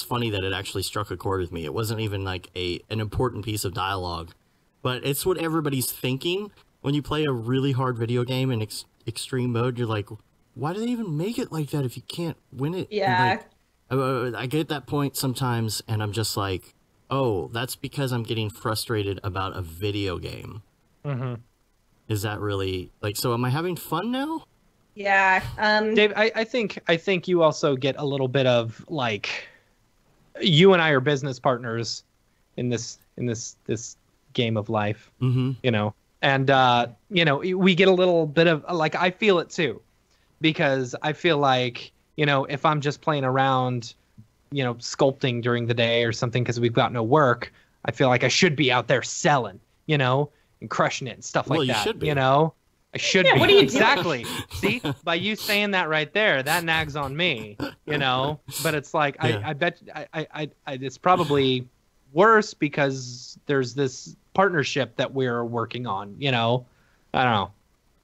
funny that it actually struck a chord with me. It wasn't even like an important piece of dialogue, but it's what everybody's thinking when you play a really hard video game in extreme mode. You're like, why do they even make it like that if you can't win it? Yeah. I get that point sometimes, and I'm just like, oh, that's because I'm getting frustrated about a video game. Is that really like, so am I having fun now? Yeah. Dave, I think you also get a little bit of like, you and I are business partners in this game of life, and we get a little bit of like, I feel it too, because I feel like, if I'm just playing around, sculpting during the day or something because we've got no work, I feel like I should be out there selling, and crushing it and stuff like that. You should be. I should be. What are you exactly. See, by you saying that right there, that nags on me, But it's like, I bet it's probably worse because there's this partnership that we're working on. I don't know.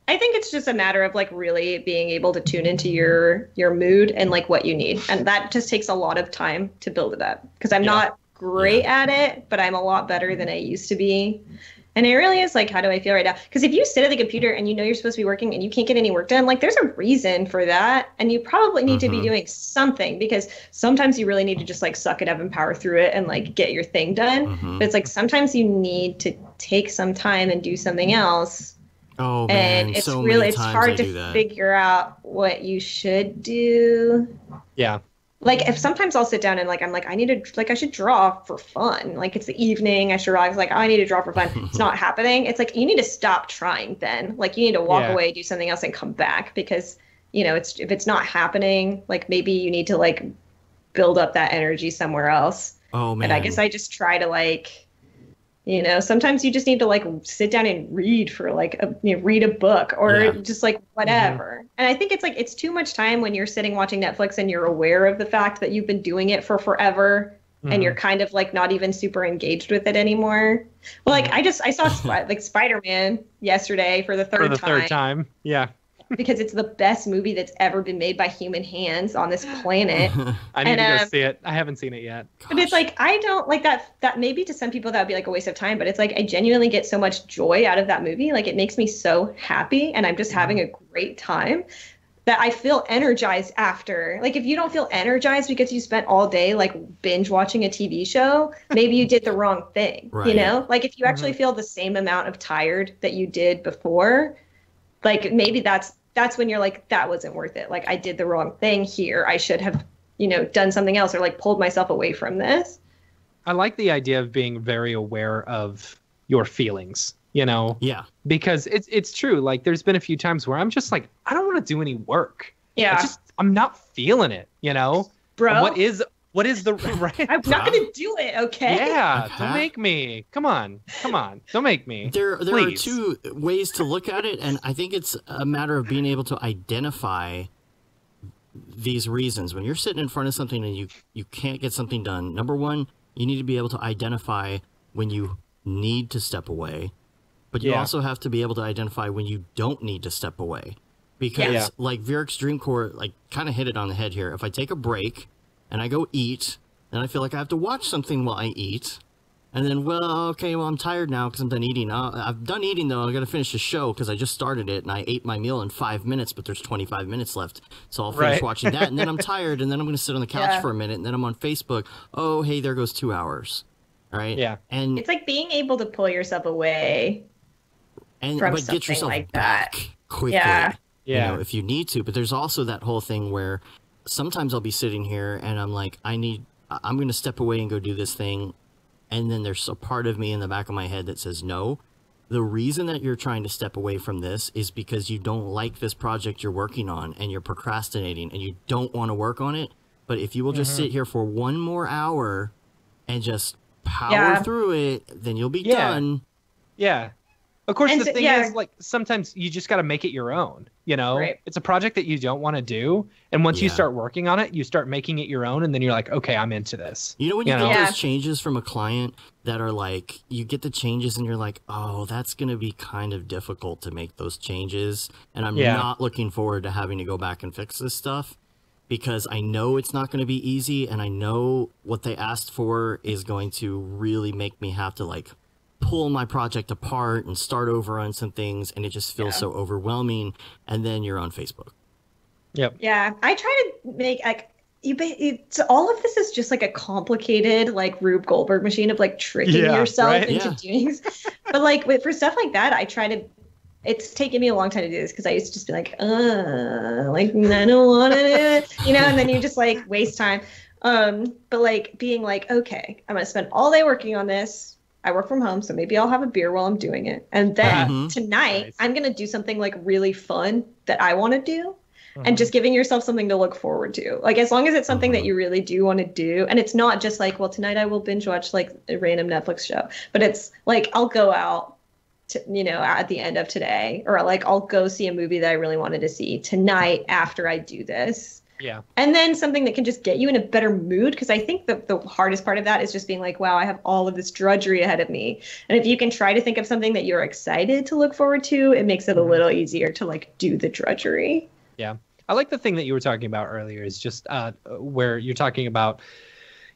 I think it's just a matter of like really being able to tune into your mood and like what you need. And that just takes a lot of time to build it up, because I'm not great at it, but I'm a lot better than I used to be. And it really is like, how do I feel right now? Because if you sit at the computer and you're supposed to be working and you can't get any work done, like there's a reason for that. And you probably need to be doing something, because sometimes you really need to just like suck it up and power through it and like get your thing done. But it's like sometimes you need to take some time and do something else. Oh man, and it's so really, many it's times hard I do to that. figure out what you should do. Yeah. Like if sometimes I'll sit down and like, I'm like, I should draw for fun. Like it's the evening, I should relax. Like, oh, I need to draw for fun. It's not happening. It's like, you need to stop trying then. Like you need to walk away, do something else and come back, because, if it's not happening, like maybe you need to like build up that energy somewhere else. Oh man. And I guess I just try to like, sometimes you just need to like sit down and read for like read a book or just like whatever. And I think it's like, it's too much time when you're sitting watching Netflix and you're aware of the fact that you've been doing it for forever and you're kind of like not even super engaged with it anymore. Well, like I saw like Spider-Man yesterday for the third time. Yeah. Because it's the best movie that's ever been made by human hands on this planet. I need to go see it. I haven't seen it yet. But it's like, I don't like that maybe to some people that would be like a waste of time, but it's like I genuinely get so much joy out of that movie. Like it makes me so happy and I'm just having a great time. that I feel energized after. Like if you don't feel energized because you spent all day like binge watching a TV show, maybe you did the wrong thing, Right. you know? Like if you actually feel the same amount of tired that you did before, like maybe that's when you're like, that wasn't worth it. Like I did the wrong thing here. I should have, you know, done something else or like pulled myself away from this. I like the idea of being very aware of your feelings, you know? Yeah. Because it's true. Like there's been a few times where I'm just like, I don't want to do any work. Yeah. I'm not feeling it, you know? Bro. What is the right? I'm not going to do it, okay? Yeah, Okay. don't make me. Come on. Don't make me. There are Please. two ways to look at it, and I think it's a matter of being able to identify these reasons. When you're sitting in front of something and you can't get something done, number one, you need to be able to identify when you need to step away, but you also have to be able to identify when you don't need to step away. Because like Vierik's Dream Core, like kind of hit it on the head here. If I take a break and I go eat, then I feel like I have to watch something while I eat. And then, well, I'm tired now because I'm done eating. I've done eating, though. I got to finish the show because I just started it, and I ate my meal in 5 minutes, but there's 25 minutes left. So I'll finish watching that, and then I'm tired, and then I'm going to sit on the couch for a minute, and then I'm on Facebook. Oh, hey, there goes 2 hours. All right? Yeah. And it's like being able to pull yourself away from but get yourself like back that. quickly. Yeah. You know, if you need to. But there's also that whole thing where sometimes I'll be sitting here, and I'm like, I'm going to step away and go do this thing. And then there's a part of me in the back of my head that says, no, the reason that you're trying to step away from this is because you don't like this project you're working on and you're procrastinating and you don't want to work on it. But if you will just sit here for 1 more hour and just power through it, then you'll be done. Yeah. Of course, And the thing is, like, sometimes you just got to make it your own, you know? Right. It's a project that you don't want to do. And once you start working on it, you start making it your own. And then you're like, okay, I'm into this. You know when you get those changes from a client that are like, you get the changes and you're like, oh, that's going to be kind of difficult to make those changes. And I'm not looking forward to having to go back and fix this stuff because I know it's not going to be easy. And I know what they asked for is going to really make me have to like pull my project apart and start over on some things, and it just feels so overwhelming. And then you're on Facebook. Yep. Yeah, I try to make like it's all of this is just like a complicated like Rube Goldberg machine of like tricking yourself into doing. But like for stuff like that, I try to. It's taken me a long time to do this because I used to just be like I don't want to do it, you know, and then you just like waste time. But like being like, okay, I'm gonna spend all day working on this. I work from home, so maybe I'll have a beer while I'm doing it. And then tonight, I'm going to do something like really fun that I want to do and just giving yourself something to look forward to. Like, as long as it's something that you really do want to do. And it's not just like, well, tonight I will binge watch like a random Netflix show. But it's like, I'll go out, to, you know, at the end of today. Or like, I'll go see a movie that I really wanted to see tonight after I do this. Yeah. And then something that can just get you in a better mood. Because I think the hardest part of that is just being like, wow, I have all of this drudgery ahead of me. And if you can try to think of something that you're excited to look forward to, it makes it a little easier to like do the drudgery. Yeah. I like the thing that you were talking about earlier is just where you're talking about,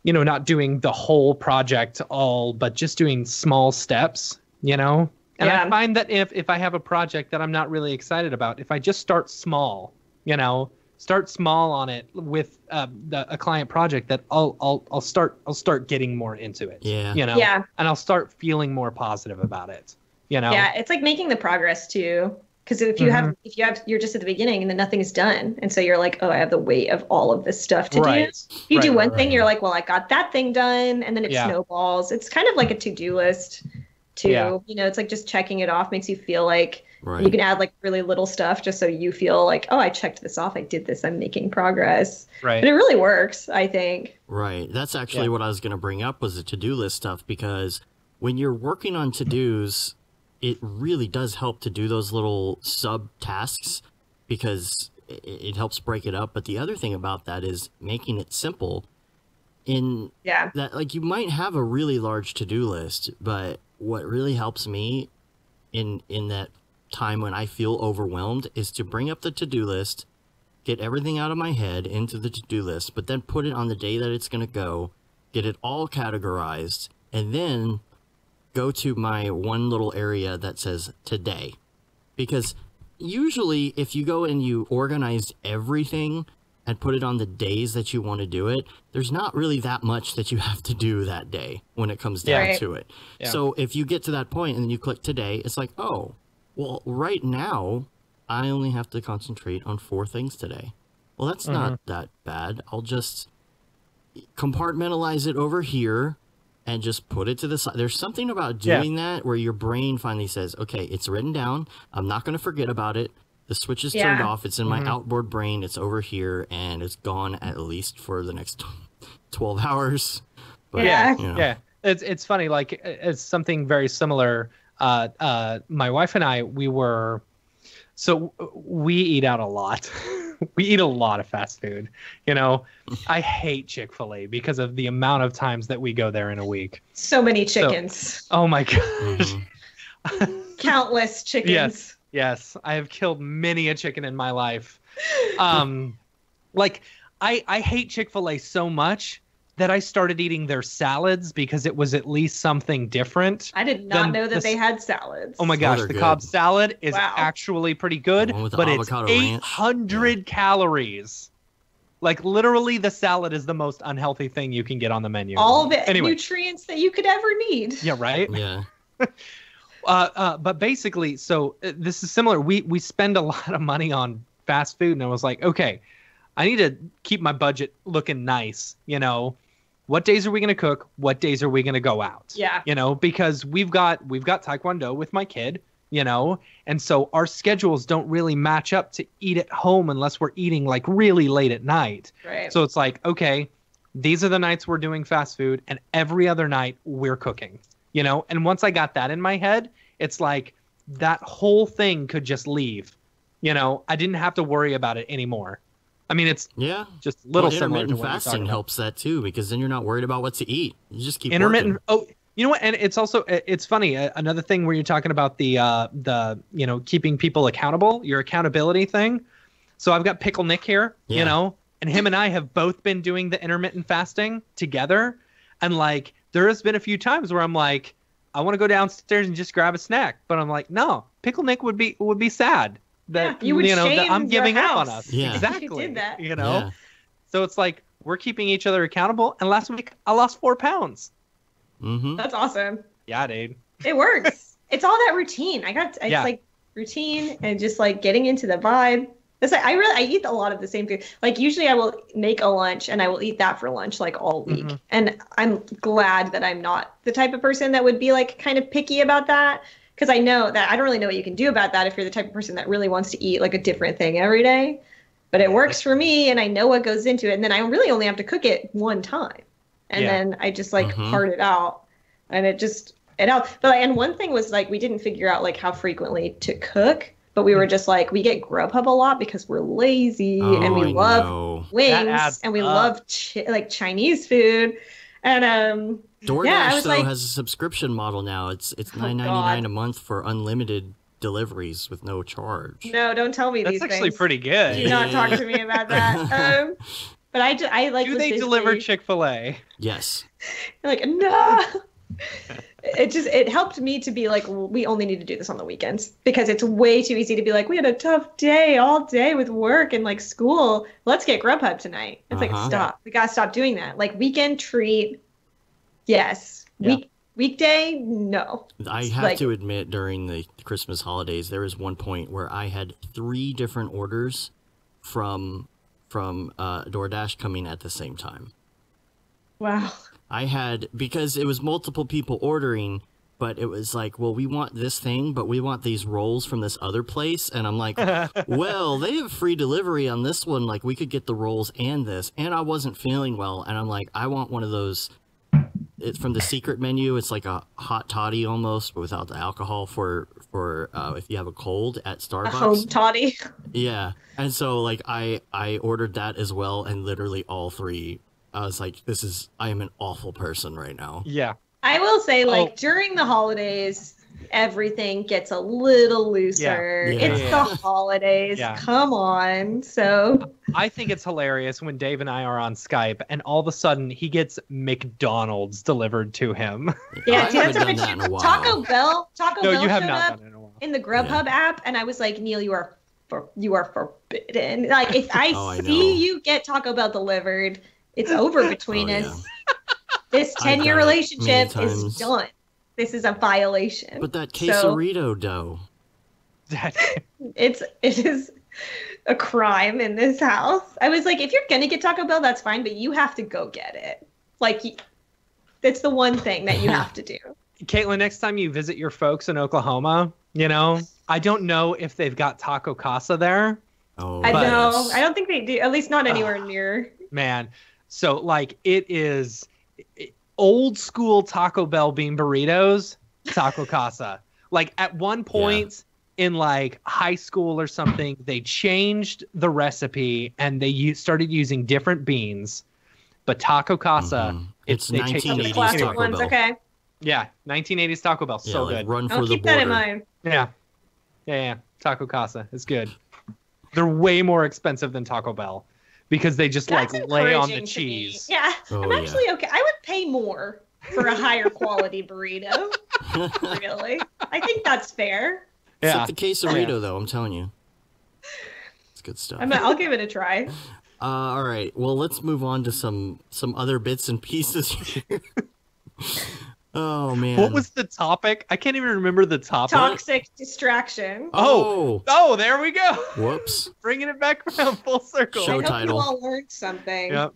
you know, not doing the whole project all, but just doing small steps, you know? And I find that if I have a project that I'm not really excited about, if I just start small, you know, start small on it with a client project, that I'll start getting more into it. Yeah. You know. Yeah. And I'll start feeling more positive about it. You know. Yeah, it's like making the progress too. Because if you have you're just at the beginning and then nothing is done, and so you're like, oh, I have the weight of all of this stuff to do. If you do one thing, you're like, well, I got that thing done, and then it snowballs. It's kind of like a to-do list too. Yeah. You know, it's like just checking it off makes you feel like. Right. You can add like really little stuff just so you feel like, oh, I checked this off. I did this. I'm making progress. Right. But it really works, I think. Right. That's actually what I was going to bring up was the to-do list stuff, because when you're working on to-dos, it really does help to do those little sub-tasks because it helps break it up. But the other thing about that is making it simple in that, like, you might have a really large to-do list, but what really helps me in that time when I feel overwhelmed is to bring up the to-do list, get everything out of my head into the to-do list, but then put it on the day that it's going to go, get it all categorized, and then go to my one little area that says today. Because usually if you go and you organize everything and put it on the days that you want to do it, there's not really that much that you have to do that day when it comes down to it. Yeah. So if you get to that point and then you click today, it's like, oh, well, right now I only have to concentrate on 4 things today. Well, that's not that bad. I'll just compartmentalize it over here and just put it to the side. There's something about doing that where your brain finally says, okay, it's written down. I'm not going to forget about it. The switch is turned off. It's in my outboard brain. It's over here, and it's gone at least for the next 12 hours. But, It's funny. Like, it's something very similar. My wife and I, we eat out a lot. We eat a lot of fast food. You know, I hate Chick-fil-A because of the amount of times that we go there in a week. So many chickens. Oh my gosh. Countless chickens. Yes, I have killed many a chicken in my life. Like, I hate Chick-fil-A so much that I started eating their salads because it was at least something different. I did not know that they had salads. Oh my gosh, the Cobb salad is actually pretty good, but it's 800 calories. Like, literally, the salad is the most unhealthy thing you can get on the menu. All the nutrients that you could ever need. Yeah, right? Yeah. But basically, so this is similar. We spend a lot of money on fast food, and I was like, okay, I need to keep my budget looking nice. You know, what days are we going to cook? What days are we going to go out? Yeah. You know, because we've got Taekwondo with my kid, you know, and so our schedules don't really match up to eat at home unless we're eating like really late at night. Right. So it's like, okay, these are the nights we're doing fast food, and every other night we're cooking. You know, and once I got that in my head, it's like that whole thing could just leave. You know, I didn't have to worry about it anymore. I mean, it's just a little similar to what fasting helps that too, because then you're not worried about what to eat. You just keep intermittent. working. Oh, you know what? And it's also, it's funny. Another thing where you're talking about the you know, keeping people accountable, your accountability thing. So I've got Pickle Nick here, you know, and him and I have both been doing the intermittent fasting together. And like, there has been a few times where I'm like, I want to go downstairs and just grab a snack, but I'm like, no, Pickle Nick would be sad that you would know that I'm giving up on us. Yeah. Exactly. You did that. You know, so it's like we're keeping each other accountable. And last week I lost 4 pounds. That's awesome. Yeah, dude. It works. It's all that routine. It's like routine and just like getting into the vibe. It's like I eat a lot of the same food. Like usually I will make a lunch and I will eat that for lunch like all week. And I'm glad that I'm not the type of person that would be like kind of picky about that, because I know that I don't really know what you can do about that if you're the type of person that really wants to eat like a different thing every day. But it works for me, and I know what goes into it, and then I really only have to cook it one time, and then I just like part it out, and it helped. But and one thing was like we didn't figure out like how frequently to cook. But we were just like, we get Grubhub a lot because we're lazy and we love wings and we love like Chinese food. And DoorDash though has a subscription model now. It's $9.99 a month for unlimited deliveries with no charge. No, don't tell me these things. That's actually pretty good. Do not talk to me about that. But I like. Do they deliver Chick-fil-A? Yes. Like no. It helped me to be like, we only need to do this on the weekends, because it's way too easy to be like, we had a tough day all day with work and like school. Let's get Grubhub tonight. It's like, stop. We gotta stop doing that. Like weekend treat, yes. Weekday, no. I have to admit, during the Christmas holidays, there was one point where I had 3 different orders from DoorDash coming at the same time. Wow. I had, because it was multiple people ordering, but it was like, well, we want this thing, but we want these rolls from this other place. And I'm like, well, they have free delivery on this one. Like, we could get the rolls and this. And I wasn't feeling well. And I'm like, I want one of those. It's from the secret menu. It's like a hot toddy almost, but without the alcohol for if you have a cold at Starbucks. A home toddy. Yeah. And so, like, I ordered that as well. And literally all 3. I was like, I am an awful person right now. Yeah. I will say, like, during the holidays, everything gets a little looser. Yeah. It's the holidays. Yeah. Come on. So I think it's hilarious when Dave and I are on Skype and all of a sudden he gets McDonald's delivered to him. Yeah, Taco Bell. No, you have not done it in a while. in the Grubhub app, and I was like, Neil, you are forbidden. Like, if I see you get Taco Bell delivered, it's over between us. This 10-year relationship is done. This is a violation. But that quesarito dough. It is a crime in this house. I was like, if you're gonna get Taco Bell, that's fine, but you have to go get it. Like, that's the one thing that you have to do. Caitlin, next time you visit your folks in Oklahoma, I don't know if they've got Taco Casa there. Oh, I know. I don't think they do. At least not anywhere near. Man, so like it is old school Taco Bell bean burritos, Taco Casa. Like at one point in like high school or something, they changed the recipe and they started using different beans. But Taco Casa, it's 1980s classic Taco ones. Bell. Okay. Yeah, 1980s Taco Bell, so like good. Run for I'll the keep border. that in mind. Yeah. Taco Casa is good. They're way more expensive than Taco Bell because they just That's like lay on the encouraging to me. cheese. Yeah, Oh, I'm actually okay. I would pay more for a higher quality burrito. Really, I think that's fair. Yeah. Except the quesarito, though, I'm telling you. It's good stuff. I'll give it a try. All right. Well, let's move on to some other bits and pieces here. Oh, man. What was the topic? I can't even remember the topic. Toxic distraction. Oh, there we go. Whoops. Bringing it back around full circle. Show I hope title. you all learned something. Yep.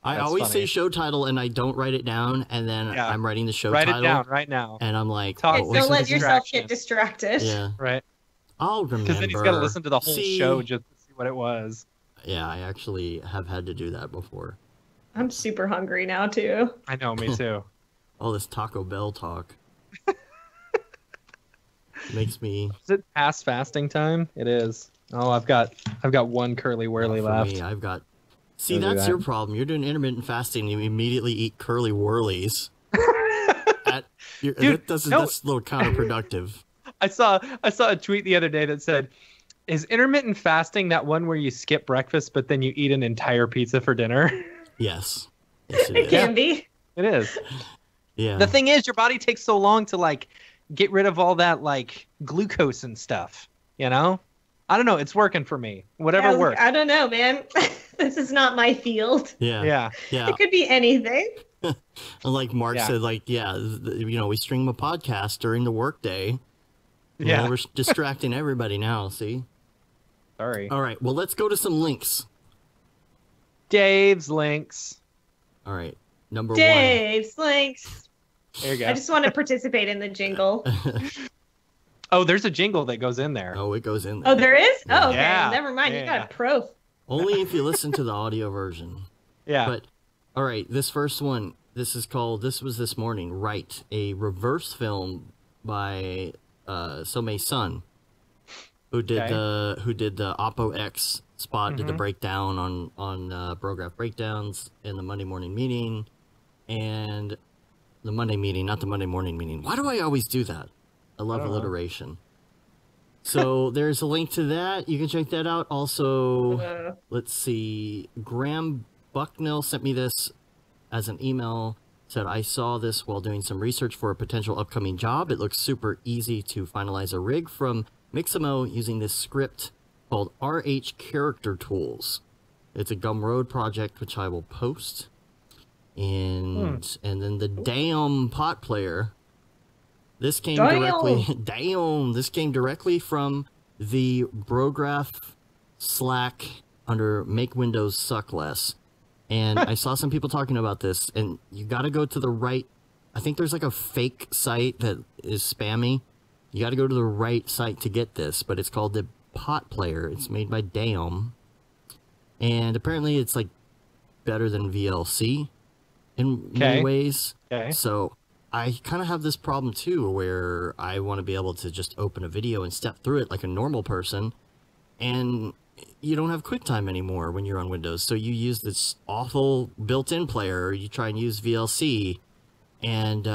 I That's always funny. say show title and I don't write it down, and then I'm writing the show Write title. it down right now. And I'm like, Talk- what Don't was let the yourself distraction. get distracted. Yeah. Right. I'll remember. Because then he's got to listen to the whole show just to see what it was. Yeah, I actually have had to do that before. I'm super hungry now too. I know, me too. All this Taco Bell talk makes me. Is it past fasting time? It is. Oh, I've got one curly whirly For left. me, I've got. See, Don't do that's that. your problem. You're doing intermittent fasting. You immediately eat curly whirlies. That's a little counterproductive. I saw a tweet the other day that said, "Is intermittent fasting that one where you skip breakfast but then you eat an entire pizza for dinner?" Yes. It can be. It is. Yeah. The thing is, your body takes so long to like get rid of all that like glucose and stuff. I don't know. It's working for me. Whatever works. I don't know, man. This is not my field. Yeah. It could be anything. And like Mark said, like, we stream a podcast during the workday. We're distracting everybody now. See. Sorry. All right. Well, let's go to some links. Dave's links. All right. Number Dave's links. There you go. I just want to participate in the jingle. Oh, there's a jingle that goes in there. Oh, it goes in there. Oh, there is? Oh, okay. Yeah. Never mind. You Yeah. got a pro. Only if you listen to the audio version. Yeah. But, all right, this first one, this was this morning, Right, a reverse film by Somei Sun, who did the Oppo X spot, did the breakdown on Brograph breakdowns and the Monday morning meeting, and the Monday meeting, not the Monday morning meeting. Why do I always do that? I love alliteration. So there's a link to that. You can check that out. Also, let's see. Graham Bucknell sent me this as an email. Said, I saw this while doing some research for a potential upcoming job. It looks super easy to finalize a rig from Mixamo using this script called RH Character Tools. It's a Gumroad project, which I will post. And then the Damn Pot Player. This came directly. Damn! This came directly from the Brograph Slack under Make Windows Suck Less, and I saw some people talking about this. And you got to go to the right. I think there's like a fake site that is spammy. You got to go to the right site to get this, but it's called the Pot Player. It's made by Damn, and apparently it's like better than VLC in many ways. Okay. So I kind of have this problem too, where I want to be able to just open a video and step through it like a normal person, and you don't have QuickTime anymore when you're on Windows. So you use this awful built-in player, or you try and use VLC, and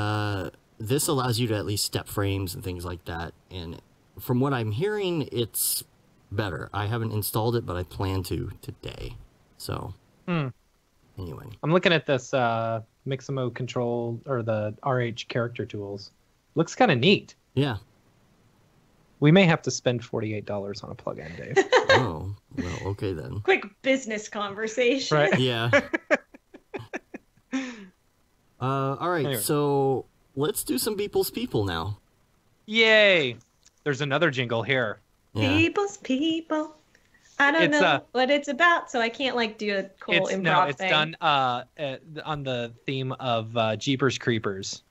this allows you to at least step frames and things like that. And from what I'm hearing, it's better. I haven't installed it, but I plan to today. So anyway, I'm looking at this Mixamo control or the RH character tools. Looks kind of neat. yeah. We may have to spend $48 on a plug-in, Dave. Oh, well, okay then. Quick business conversation. Right. Yeah. All right, Anyway. so let's do some Beeple's People now. Yay! There's another jingle here. Yeah. People's people. I don't know what it's about, so I can't like do a cool improv it's thing. done on the theme of Jeepers Creepers.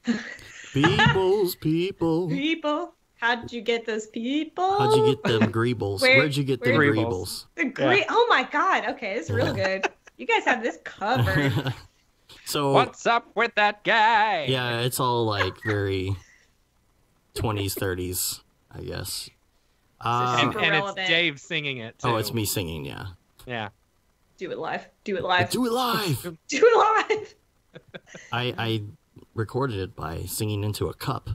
Beeple's People. People. How'd you get those people? How'd you get them greebles? Where'd you get them where- greebles? The Oh my god. Okay, this is real good. You guys have this covered. So What's up with that guy? yeah, it's all like very 20s, 30s, I guess. And Super it's relevant. Dave singing it, too. Oh, it's me singing, yeah. Yeah. Do it live. Do it live. Do it live! Do it live. I recorded it by singing into a cup.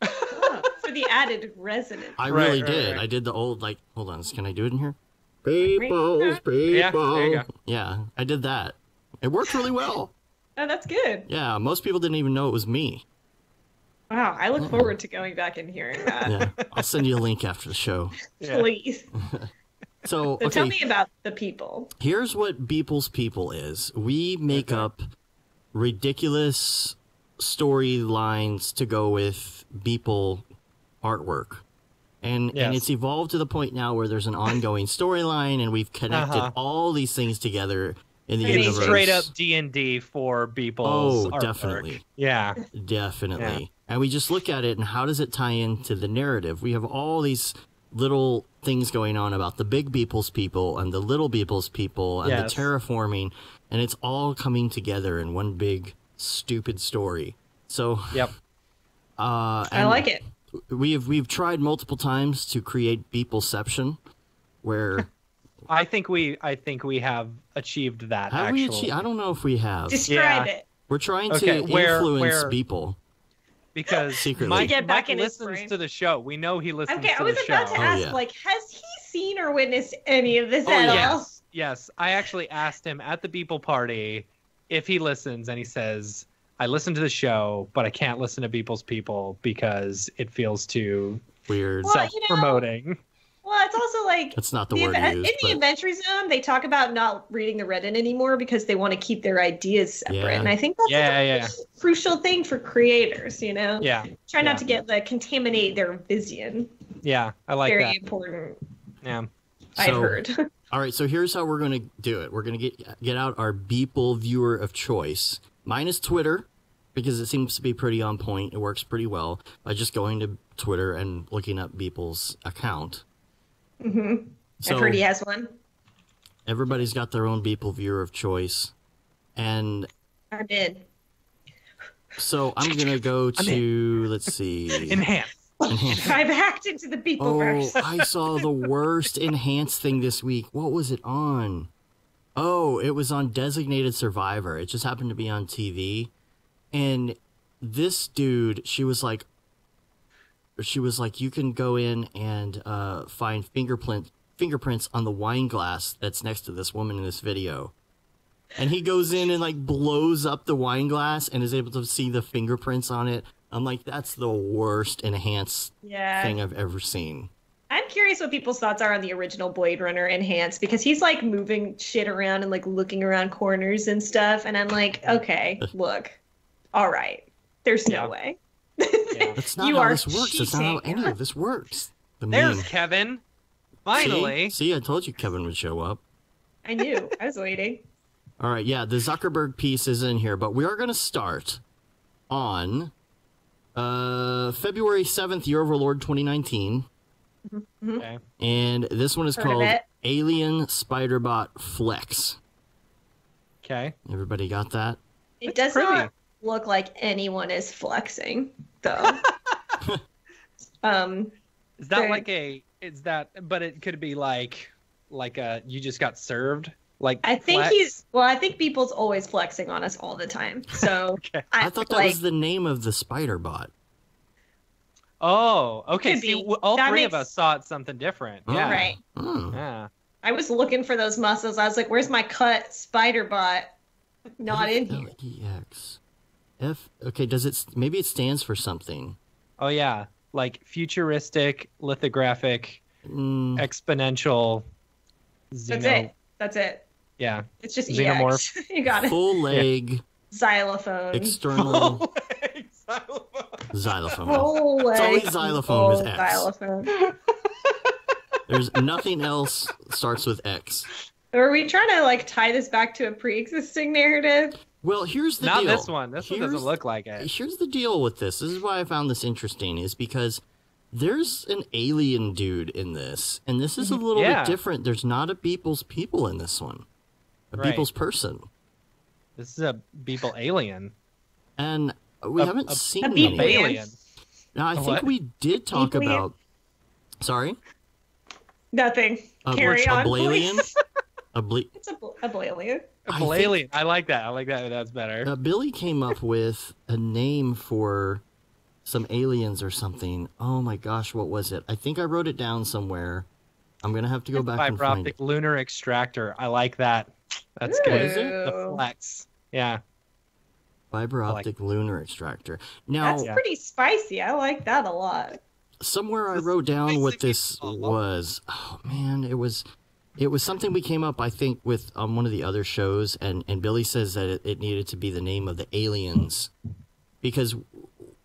Oh, for the added resonance. I Right, really right, did. right. I did the old, like, hold on, can I do it in here? People's People. Yeah, there you go. Yeah, I did that. It worked really well. Oh, that's good. Yeah, most people didn't even know it was me. Wow, I look forward to going back and hearing that. Yeah, I'll send you a link after the show. Yeah. Please. So, So tell okay, me about the people. here's what Beeple's People is. We make up ridiculous storylines to go with Beeple artwork. And Yes. it's evolved to the point now where there's an ongoing storyline, and we've connected all these things together in the Amazing. It's universe. straight up D&D for Beeple's Oh, artwork. definitely. Yeah. Definitely. Yeah. And we just look at it and how does it tie into the narrative? We have all these little things going on about the big Beeple's people and the little Beeple's people and Yes. the terraforming, and it's all coming together in one big stupid story. So Yep. I like it. We've tried multiple times to create Beepleception, where I think we have achieved that. have actually. we achieved? I don't know if we have. Describe Yeah. it. We're trying Okay, to where- influence where- Beeple. Because Secretly. Mike, Get back Mike in his listens brain. to the show. We know he listens Okay, I to was the about show. to Oh, ask, yeah. like, has he seen or witnessed any of this Oh, at yeah. all? Yes, yes. I actually asked him at the Beeple party if he listens, and he says, "I listen to the show, but I can't listen to Beeple's People because it feels too Weird. Well, self-promoting." Well, it's also like That's not the word you in used, the but- Adventure Zone, they talk about not reading the Reddit anymore because they want to keep their ideas separate, Yeah. and I think that's Yeah, like a yeah. crucial thing for creators. You know, Yeah, try yeah. not to get contaminate their vision. yeah, I like Very that. important. Yeah. I've So- heard. All right, so here's how we're going to do it. We're going to get out our Beeple viewer of choice. Mine is Twitter, because it seems to be pretty on point. It works pretty well by just going to Twitter and looking up Beeple's account. Mm-hmm. So I've heard he has one. everybody's got their own Beeple viewer of choice. And I did. so I'm going to go to, let's see. Enhance. I've hacked into the Oh, Beepleverse. I saw the worst enhanced thing this week. What was it on? Oh, it was on Designated Survivor. It just happened to be on TV. And this dude, she was like, you can go in and find fingerprints on the wine glass that's next to this woman in this video. And he goes in and like blows up the wine glass and is able to see the fingerprints on it. I'm like, that's the worst enhanced Yeah. thing I've ever seen. I'm curious what people's thoughts are on the original Blade Runner Enhanced, because he's like moving shit around and like looking around corners and stuff. And I'm like, okay, look, all right, there's no Yeah. way. That's not You how are this works. That's not how cheating. any of this works. The There's meme. Kevin. Finally. See, I told you Kevin would show up. I knew. I was waiting. All right, yeah, the Zuckerberg piece is in here, but we are going to start on February 7th, Year of our Lord 2019. Okay. And this one is Heard of called it. Alien Spiderbot Flex. Okay. Everybody got that? It does pretty. not look like anyone is flexing, though. Is that Very- like a? Is that? But it could be like a. You just got served. Like I think flex? I think people's always flexing on us all the time. So Okay. I thought that like, was the name of the spider bot. Oh, okay. Could See, be. all That three of makes- us saw it something different. Yeah. right. Oh. Yeah. I was looking for those muscles. I was like, where's my cut spider bot? Not in here. F-L-E-X. Okay, does it, maybe it stands for something. Oh yeah. like futuristic, lithographic, exponential. That's it. Yeah. It's just Xenomorph. EX. You got it. Full leg. Xylophone. External. Full leg Xylophone. Full leg. It's always xylophone with X. Xylophone. There's nothing else starts with X. Are we trying to like tie this back to a pre-existing narrative? Well, here's the deal. Not this one. This one doesn't look like it. Here's the deal with this. This is why I found this interesting, is because there's an alien dude in this, and this is a little bit different. There's not a Beeple's people in this one. A Beeple's person. This is a Beeple alien. And we haven't seen a Beeple any. Alien. Now, I think we did talk Beeple about... Sorry? Nothing. Carry on, Ablealian? please. It's a Ablealian. Alien. I like that. I like that. That's better. Billy came up with a name for some aliens or something. Oh my gosh, what was it? I think I wrote it down somewhere. I'm going to have to go back and find it. Fiber optic lunar extractor. I like that. That's Ooh. good. Is it? The flex. Yeah. Fiber optic lunar extractor. Now, That's pretty spicy. I like that a lot. somewhere I wrote down what this was. Oh man, it was something we came up, I think, with one of the other shows, and Billy says that it needed to be the name of the aliens, because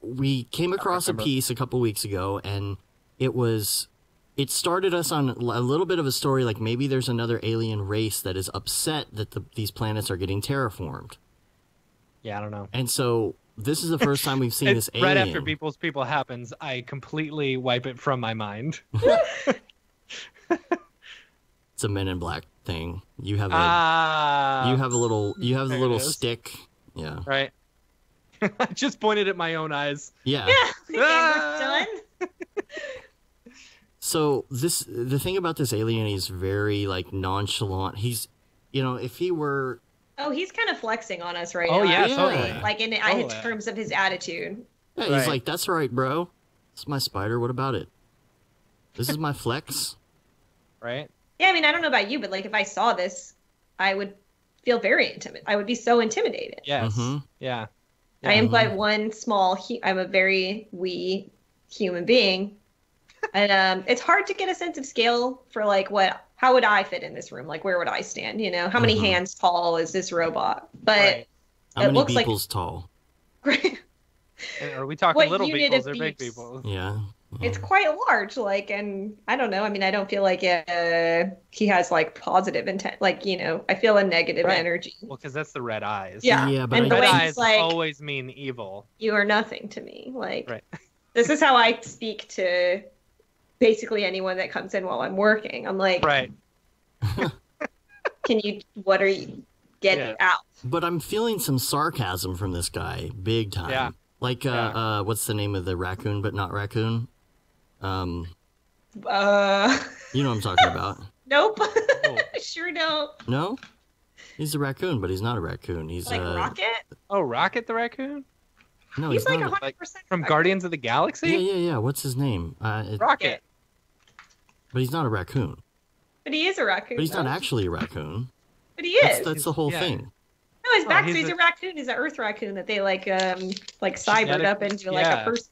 we came across a piece a couple weeks ago, and it started us on a little bit of a story, like maybe there's another alien race that is upset that these planets are getting terraformed. Yeah, I don't know. And so this is the first time we've seen this alien. Right after People's People happens, I completely wipe it from my mind. It's a Men in Black thing. You have the little stick. Yeah. Right. I just pointed at my own eyes. Yeah. We're done. So the thing about this alien, he's very like nonchalant. He's, if he were. Oh, he's kind of flexing on us right now. Oh yeah, actually. totally. Like in terms of his attitude. Yeah, he's like, that's right, bro. It's my spider. What about it? This is my flex. Right. Yeah, I mean, I don't know about you, but like if I saw this, I would feel very intimidated. I would be so intimidated. Yes. Mm-hmm. Yeah. I am but one small. I'm a very wee human being, and it's hard to get a sense of scale for like how would I fit in this room? Like where would I stand? How many hands tall is this robot? But how many people's tall? Great. And are we talking little peoples or big people? Yeah. It's quite large, and I don't know. I mean, I don't feel like he has like positive intent. Like I feel a negative energy. Well, because that's the red eyes. Yeah, but and red the way eyes he's like, always mean evil. You are nothing to me. Like, right. This is how I speak to basically anyone that comes in while I'm working. I'm like, right. What are you getting out? But I'm feeling some sarcasm from this guy, big time. Yeah. Like, what's the name of the raccoon, but not raccoon? You know what I'm talking about. Nope. I sure don't. No? He's a raccoon, but he's not a raccoon. He's like Rocket? Oh, Rocket the raccoon? No, he's like not 100% from Guardians of the Galaxy? Yeah. What's his name? Rocket. But he's not a raccoon. But he is a raccoon. But he's not actually a raccoon. But he is. That's the whole thing. No, his backstory, he's a raccoon. He's an Earth raccoon that they like cybered up into like a person.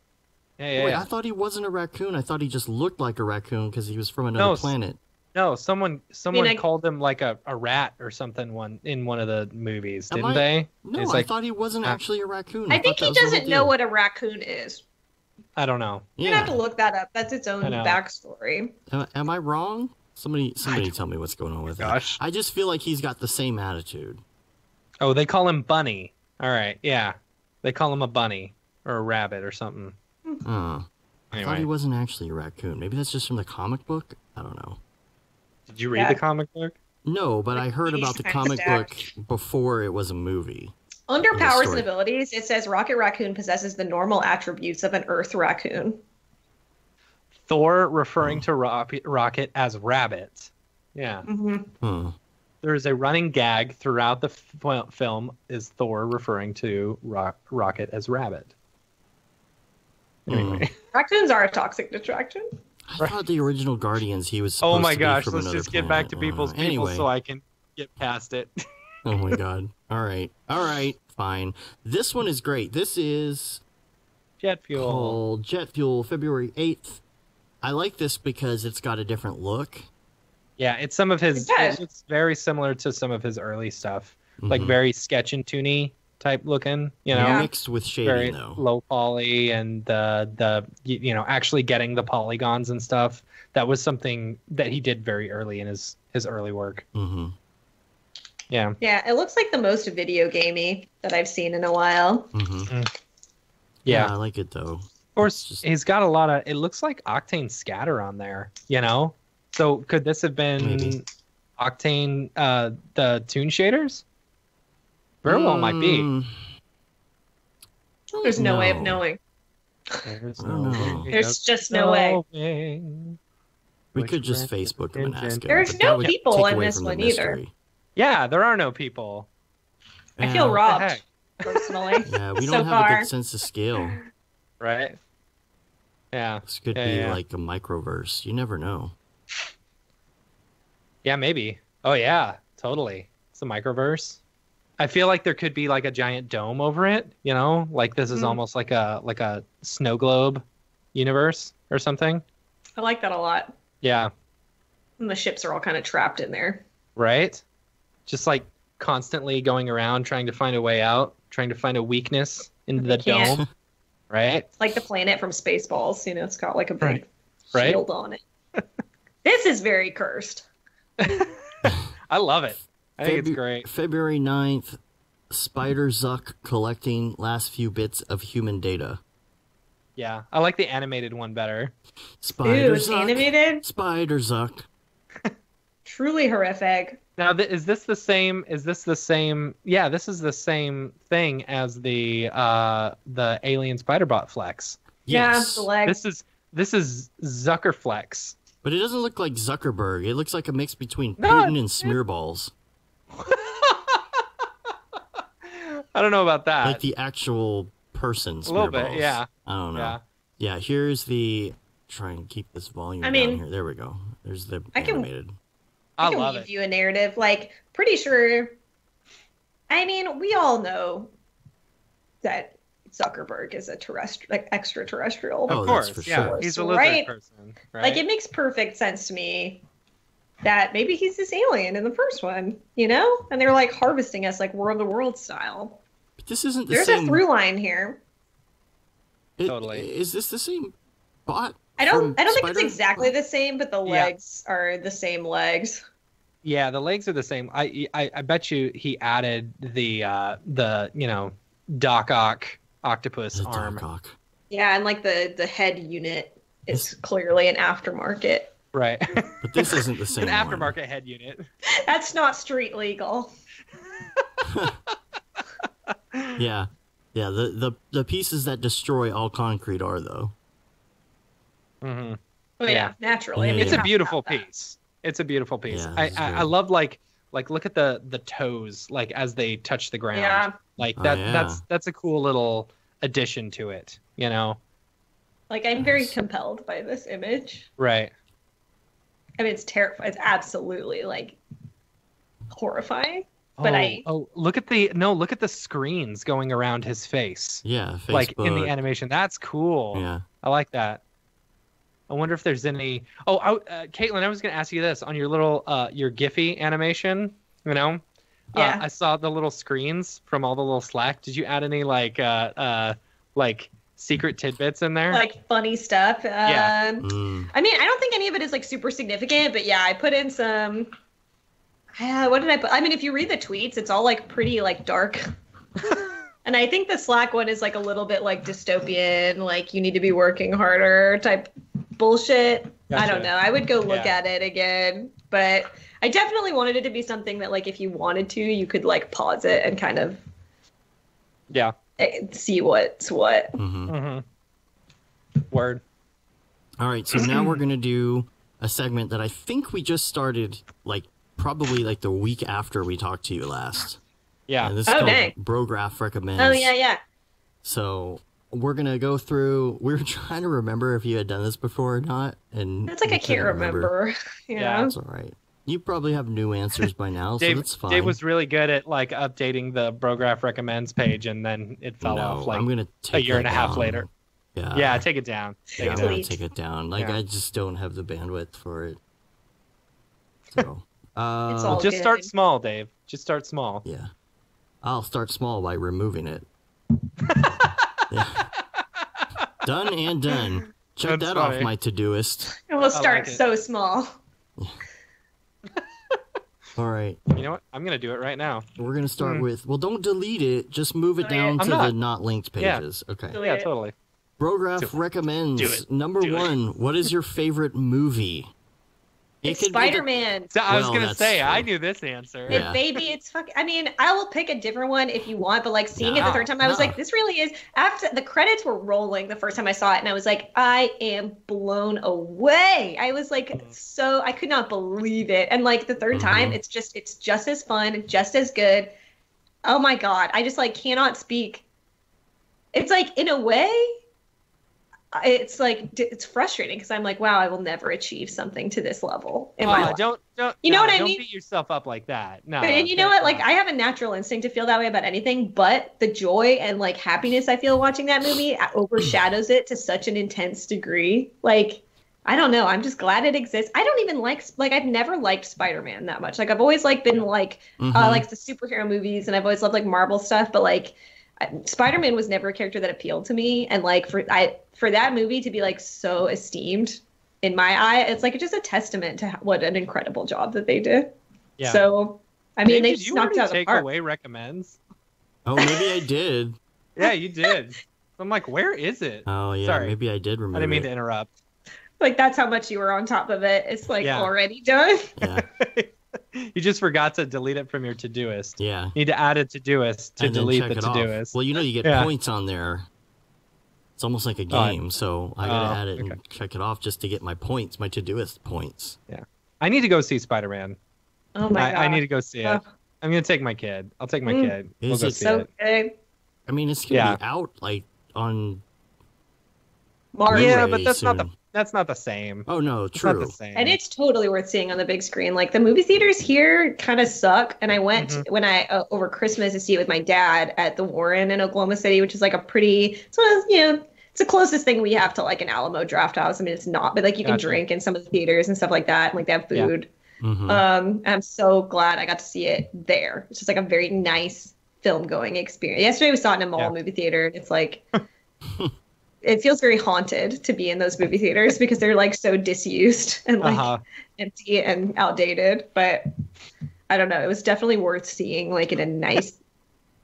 Yeah. Wait, I thought he wasn't a raccoon. I thought he just looked like a raccoon because he was from another planet. No, someone called him like a rat or something in one of the movies, didn't they? No, I thought he wasn't actually a raccoon. I think he doesn't know what a raccoon is. I don't know. You're gonna have to look that up. That's its own backstory. Am I wrong? Somebody tell me what's going on with that. I just feel like he's got the same attitude. Oh, they call him Bunny. All right, yeah. They call him a bunny or a rabbit or something. I thought he wasn't actually a raccoon. Maybe that's just from the comic book? I don't know. Did you read the comic book? No, but I heard about the comic book before it was a movie. Under powers and abilities, it says Rocket Raccoon possesses the normal attributes of an Earth raccoon. Thor referring to Rocket as Rabbit. Yeah. Mm-hmm. There is a running gag throughout the film is Thor referring to Rocket as Rabbit. Anyway. Raccoons are a toxic distraction. I thought the original Guardians, he was supposed to be from another planet. Let's just get back to People's People so I can get past it. Oh my god. All right, fine. This one is great. This is Jet Fuel. called Jet Fuel, February 8th. I like this because it's got a different look. Yeah, it's some of his. It It's very similar to some of his early stuff, like very sketch and toony type looking. You know, mixed with shading very though. low poly and the actually getting the polygons and stuff. That was something that he did very early in his early work. Mm-hmm. Yeah. Yeah, it looks like the most video gamey that I've seen in a while. Mm-hmm. Yeah, I like it though. Of course, he's got a lot of. It looks like Octane scatter on there. You know, so could this have been Octane the Toon shaders? Very well might be. There's no way of knowing. There's There's just no way. We could just Facebook him and ask him. There's but that no would people take in away this from the one either. mystery. Yeah, there are no people. I feel Yeah. robbed, personally. Yeah, we so don't have far. a good sense of scale. Right? Yeah. This could be like a microverse. You never know. Yeah, maybe. Oh yeah, totally. It's a microverse. I feel like there could be like a giant dome over it, you know? Like this is almost like a snow globe universe or something. I like that a lot. Yeah. And the ships are all kind of trapped in there. Right? Just like constantly going around trying to find a way out, trying to find a weakness in the can't. dome. Right? It's like the planet from Spaceballs, you know, it's got like a big Right. shield on it. This is very cursed. I love it. I think it's great. February 9th, Spider Zuck collecting last few bits of human data. Yeah. I like the animated one better. Spider Ooh, it's Zuck. animated? Spider Zuck. Truly horrific. Now, is this the same? Is this the same? Yeah, this is the same thing as the Alien Spider-Bot Flex. Yes. Yeah, the legs. This is Zuckerflex. But it doesn't look like Zuckerberg. It looks like a mix between No, Putin and Smearballs. I don't know about that. Like the actual person Smearballs. A little bit, yeah. I don't know. Yeah. Yeah, here's the... Try and keep this volume down here. There we go. There's the animated. I can love weave it. you a narrative. Like, pretty sure. I mean, we all know that Zuckerberg is a extraterrestrial. Oh, Of that's course, for yeah. sure. He's a lizard Right? person, right? Like, it makes perfect sense to me that maybe he's this alien in the first one, you know? And they're like harvesting us like War of the Worlds style. But this isn't the There's same... a through line here. Totally. Is this the same bot? I don't think Spider? it's exactly the same, but the legs are the same legs. Yeah, the legs are the same. I bet you he added the Doc Ock octopus The arm. Dark Ock. Yeah, and like the head unit is clearly an aftermarket. Right. But this isn't the same An one. aftermarket head unit. That's not street legal. Yeah. Yeah, the pieces that destroy all concrete are, though. Mm-hmm. Oh yeah, naturally. I mean, It's you a have to beautiful have that. piece. It's a beautiful piece. Yeah, I this is I great. love like look at the toes like as they touch the ground. Yeah. Like Oh, that yeah. that's a cool little addition to it, you know? Like, I'm very compelled by this image. Right. I mean, it's terrifying. It's absolutely like horrifying. But look at the screens going around his face. Yeah, Facebook. Like in the animation. That's cool. Yeah. I like that. I wonder if there's any. Caitlin, I was going to ask you this on your little your Giphy animation. You know, Yeah. I saw the little screens from all the little Slack. Did you add any like secret tidbits in there? Like funny stuff. Yeah. I mean, I don't think any of it is like super significant, but yeah, I put in some. What did I put? I mean, if you read the tweets, it's all like pretty like dark. And I think the Slack one is like a little bit like dystopian, like you need to be working harder type bullshit. Gotcha. I don't know. I would go look Yeah. at it again, but I definitely wanted it to be something that like if you wanted to, you could like pause it and kind of Yeah. see what's what. Mm-hmm. Word. All right, so now we're going to do a segment that I think we just started, like, probably like the week after we talked to you last. Yeah. And this is Oh, called dang. Brograph Recommends. Oh yeah. So we're going to go through, we were trying to remember if you had done this before or not. And It's like we I can't couldn't remember. You Yeah. know? That's all right. You probably have new answers by now, so Dave, that's fine. Dave was really good at like updating the Brograph recommends page, and then it fell no, off like I'm gonna take a year and a that half down. later. Yeah, take it down. Yeah, I'm gonna take it down. Like, I just don't have the bandwidth for it. So, It's all just good. start small, Dave. Just start small. Yeah, I'll start small by removing it. Yeah. Done and done. Check that off my to-doist. And we'll start so small. All right. You know what? I'm gonna do it right now. We're gonna start with. Well, don't delete it. Just move it down to the not linked pages. Yeah. Okay. Yeah, totally. Brograph recommends number one. What is your favorite movie? It's Spider-Man. I was gonna say I knew this answer. Yeah. Baby, it's fucking. I mean, I will pick a different one if you want, but like seeing it the third time, I was like, this really is. After the credits were rolling the first time I saw it, and I was like, I am blown away. I was like, I could not believe it. And like the third time, it's just as fun, just as good. Oh my god, I just like cannot speak. It's like in a way. It's like it's frustrating because I'm like, wow, I will never achieve something to this level in my life. Don't you know what I mean? Don't beat yourself up like that. No. And you know what? Like I have a natural instinct to feel that way about anything, but the joy and like happiness I feel watching that movie overshadows it to such an intense degree. Like I don't know. I'm just glad it exists. I don't even like I've never liked Spider-Man that much. Like I've always like been like like the superhero movies, and I've always loved like Marvel stuff, but like Spider-Man was never a character that appealed to me, and like for that movie to be like so esteemed in my eye, it's like just a testament to what an incredible job that they did. Yeah. So I mean, they just knocked out the park. Takeaway recommends. Oh, maybe I did. Yeah, you did. I'm like, where is it? Oh yeah, sorry. Maybe I did remember. I didn't mean to interrupt. Like that's how much you were on top of it. It's like already done. Yeah. You just forgot to delete it from your Todoist. Yeah. You need to add a Todoist to delete the Todoist. Well, you know, you get points on there. It's almost like a game, so I gotta add it and check it off just to get my points, my Todoist points. Yeah. I need to go see Spider-Man. Oh my god. I need to go see it. I'm gonna take my kid. I'll take my kid. We'll go see it. Good. I mean, it's gonna be out like on March. Yeah, but that's not the same. Oh no, true. It's not the same. And it's totally worth seeing on the big screen. Like the movie theaters here kind of suck. And I went when I over Christmas to see it with my dad at the Warren in Oklahoma City, which is like a pretty, it's the closest thing we have to like an Alamo Draft House. I mean, it's not, but like you can drink in some of the theaters and stuff like that. And like they have food. Yeah. I'm so glad I got to see it there. It's just like a very nice film going experience. Yesterday we saw it in a mall movie theater. And it's like. It feels very haunted to be in those movie theaters because they're like so disused and like empty and outdated. But I don't know. It was definitely worth seeing like in a nice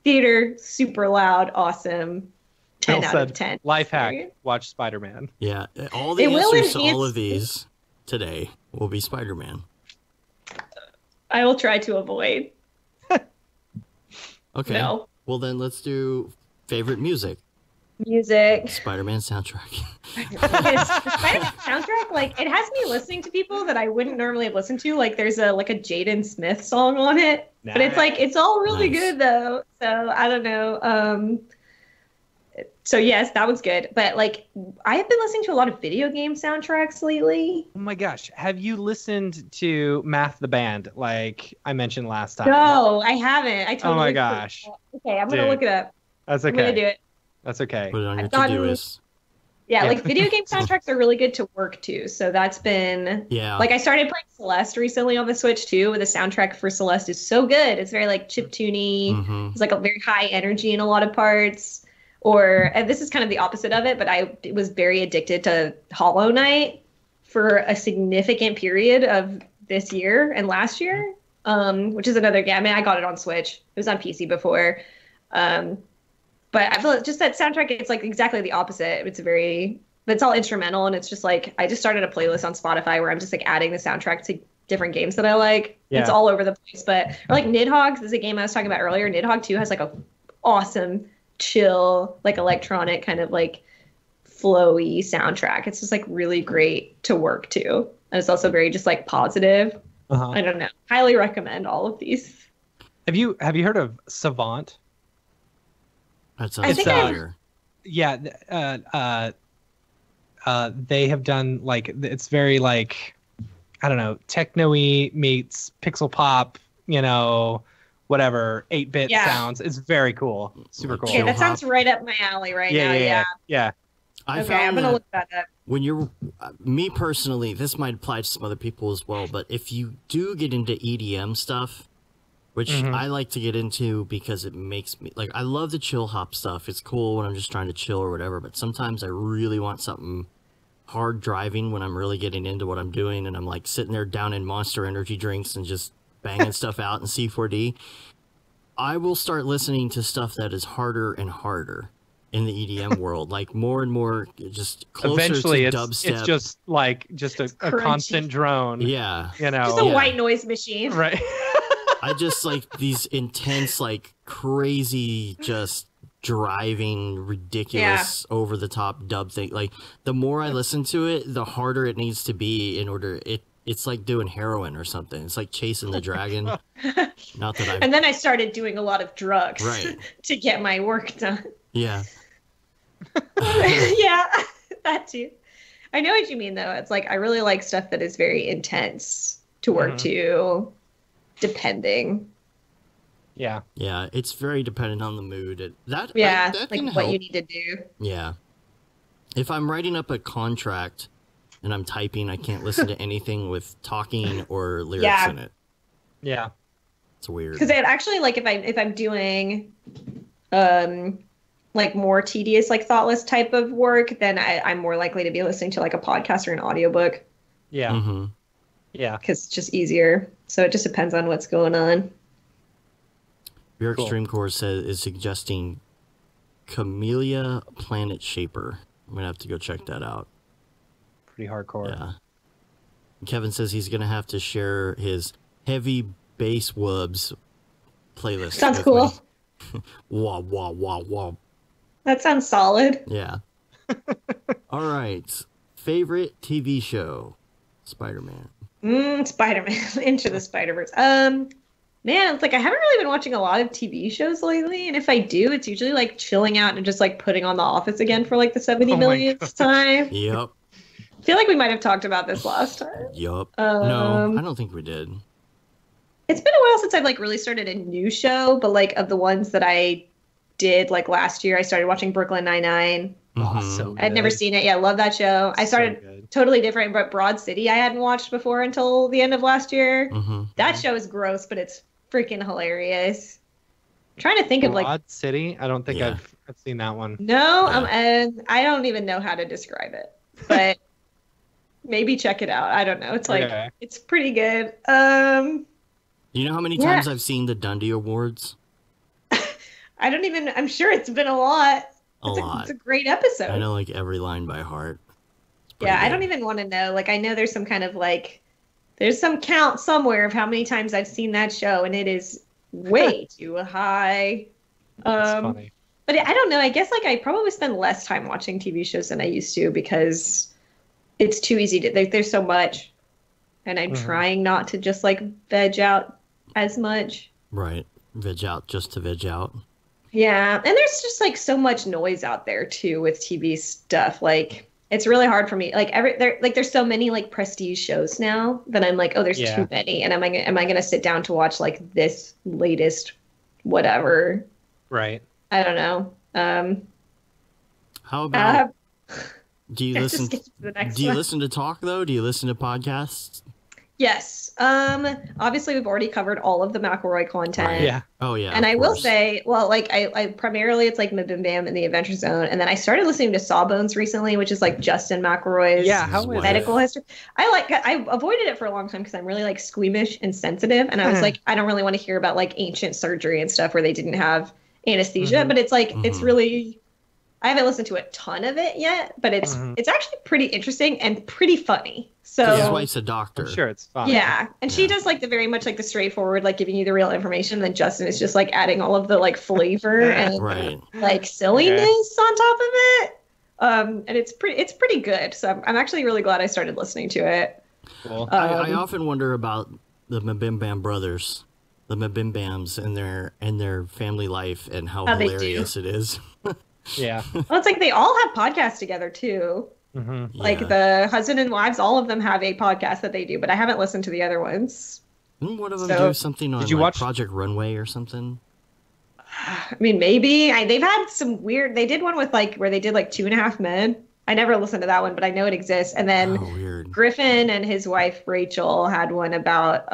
theater, super loud, awesome. 10 out of 10. Life hack: watch Spider-Man. Yeah, all the answers to all of these today will be Spider-Man. I will try to avoid. Okay. No. Well, then let's do favorite music. Spider-Man soundtrack. Spider-Man soundtrack, like it has me listening to people that I wouldn't normally have listened to. Like there's a Jaden Smith song on it, but it's like it's all really good though. So I don't know. So yes, that was good. But like I have been listening to a lot of video game soundtracks lately. Oh my gosh, have you listened to Math the Band like I mentioned last time? No, I haven't. I totally. Oh my gosh. Okay, I'm gonna look it up. That's okay. I'm gonna do it. That's okay. Put it on your to-do-list. Yeah, like video game soundtracks are really good to work to. So that's been like I started playing Celeste recently on the Switch too. The soundtrack for Celeste is so good. It's very like chiptune-y. It's like a very high energy in a lot of parts. And this is kind of the opposite of it, but I was very addicted to Hollow Knight for a significant period of this year and last year, which is another game. I mean, I got it on Switch. It was on PC before. But I feel just that soundtrack, it's like exactly the opposite. It's all instrumental, and it's just like, I just started a playlist on Spotify where I'm just like adding the soundtrack to different games that I like. Yeah. It's all over the place. Or like Nidhogg, this is a game I was talking about earlier. Nidhogg 2 has like a awesome, chill, like electronic kind of like flowy soundtrack. It's just like really great to work to. And it's also very just like positive. I don't know. Highly recommend all of these. Have you heard of Savant? That sounds familiar. Yeah, they have done like, it's very like, I don't know, techno-y meets pixel pop, whatever, 8-bit sounds. It's very cool. Super cool. Okay, that sounds right up my alley now. Yeah. I'm gonna look that up. When you're, me personally, this might apply to some other people as well, but if you do get into EDM stuff, which I like to get into because it makes me, like, I love the chill hop stuff. It's cool when I'm just trying to chill or whatever, but sometimes I really want something hard driving when I'm really getting into what I'm doing, and I'm like sitting there down in Monster energy drinks and just banging stuff out in C4D. I will start listening to stuff that is harder and harder in the EDM world, like more and more, just closer eventually to it's dubstep. just a constant drone. Yeah, you know, just a white noise machine. Right. I just like these intense, like crazy, just driving, ridiculous, over the top dub thing. Like the more I listen to it, the harder it needs to be in order. It's like doing heroin or something. It's like chasing the dragon. Not that I. And then I started doing a lot of drugs, right, to get my work done. Yeah. Yeah, that too. I know what you mean, though. It's like I really like stuff that is very intense to work to, depending. Yeah. Yeah, it's very dependent on the mood. That like can what help. you need to do. Yeah. If I'm writing up a contract and I'm typing, I can't listen to anything with talking or lyrics in it. Yeah. It's weird. Because it actually, like, if I'm doing like more tedious, like thoughtless type of work, then I'm more likely to be listening to like a podcast or an audiobook. Yeah. Mm-hmm. Yeah. Because it's just easier. So it just depends on what's going on. Your Extreme Core is suggesting Camellia Planet Shaper. I'm going to have to go check that out. Pretty hardcore. Yeah. Kevin says he's going to have to share his heavy bass wubs playlist. Sounds cool. Wah, wah, wah, wah. That sounds solid. Yeah. All right. Favorite TV show? Spider-Man. Spider-Man. Into the Spider-Verse. Man, it's like I haven't really been watching a lot of TV shows lately, and if I do, it's usually like chilling out and just like putting on The Office again for like the 70 millionth time. Yep. I feel like we might have talked about this last time. Yep. No, I don't think we did. It's been a while since I've like really started a new show, but like of the ones that I did like last year, I started watching Brooklyn Nine-Nine. Oh, so good. I'd never seen it. Yeah, I love that show. I started totally different, but Broad City I hadn't watched before until the end of last year. That show is gross, but it's freaking hilarious. I'm trying to think of like Broad City. I don't think I've seen that one. No, and I don't even know how to describe it, but maybe check it out. I don't know. It's like it's pretty good. You know how many times I've seen the Dundee Awards? I'm sure it's been a lot. It's a great episode. I know like every line by heart. Yeah, good. I don't even want to know. Like I know there's some kind of like there's some count somewhere of how many times I've seen that show, and it is way too high. That's funny. But I don't know. I guess like I probably spend less time watching TV shows than I used to because it's too easy to. There's so much, and I'm trying not to just like veg out as much. Right, veg out just to veg out. Yeah, and there's just like so much noise out there too with TV stuff. Like it's really hard for me. Like there's so many like prestige shows now that I'm like, oh, there's too many. And am I gonna sit down to watch like this latest whatever? Right. I don't know. How about do you listen? Do you listen to talk though? Do you listen to podcasts? Yes. Obviously we've already covered all of the McElroy content. Right. Yeah. Oh yeah. And I will say, well, like I primarily it's like Mabim Bam and the Adventure Zone, and then I started listening to Sawbones recently, which is like Justin McElroy's medical history. I avoided it for a long time because I'm really like squeamish and sensitive, and I was like, I don't really want to hear about like ancient surgery and stuff where they didn't have anesthesia, but it's like it's really. I haven't listened to a ton of it yet, but it's actually pretty interesting and pretty funny. So his wife's a doctor. I'm sure it's fun. Yeah, and she does like the very much like the straightforward, like giving you the real information. And then Justin is just like adding all of the like flavor and like silliness on top of it. And it's pretty good. So I'm actually really glad I started listening to it. Cool. I often wonder about the Mabim Bam brothers, the Mabim Bams, and their family life and how hilarious it is. Yeah. Well, it's like they all have podcasts together too. Like the husband and wives, all of them have a podcast that they do, but I haven't listened to the other ones. Didn't one of them do something on watch Project Runway or something? I mean, maybe they've had some weird. They did one with like where they did like 2.5 Men. I never listened to that one, but I know it exists. And then weird. Griffin and his wife Rachel had one about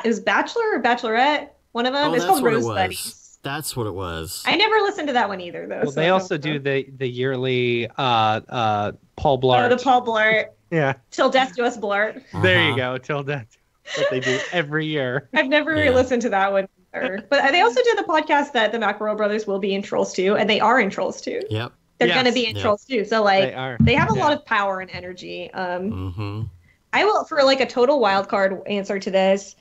is Bachelor or Bachelorette? One of them. It's called Rose Buddies. That's what it was. I never listened to that one either, though. Well, so they also do the yearly Paul Blart. Oh, the Paul Blart. Yeah. Till Death Do Us Blart. There you go. Till Death. What they do every year. I've never listened to that one either. But they also do the podcast that the McElroy brothers will be in Trolls 2, and they are in Trolls 2. Yep. They're going to be in Trolls 2. So, like, they have a lot of power and energy. I will, for like a total wild card answer to this,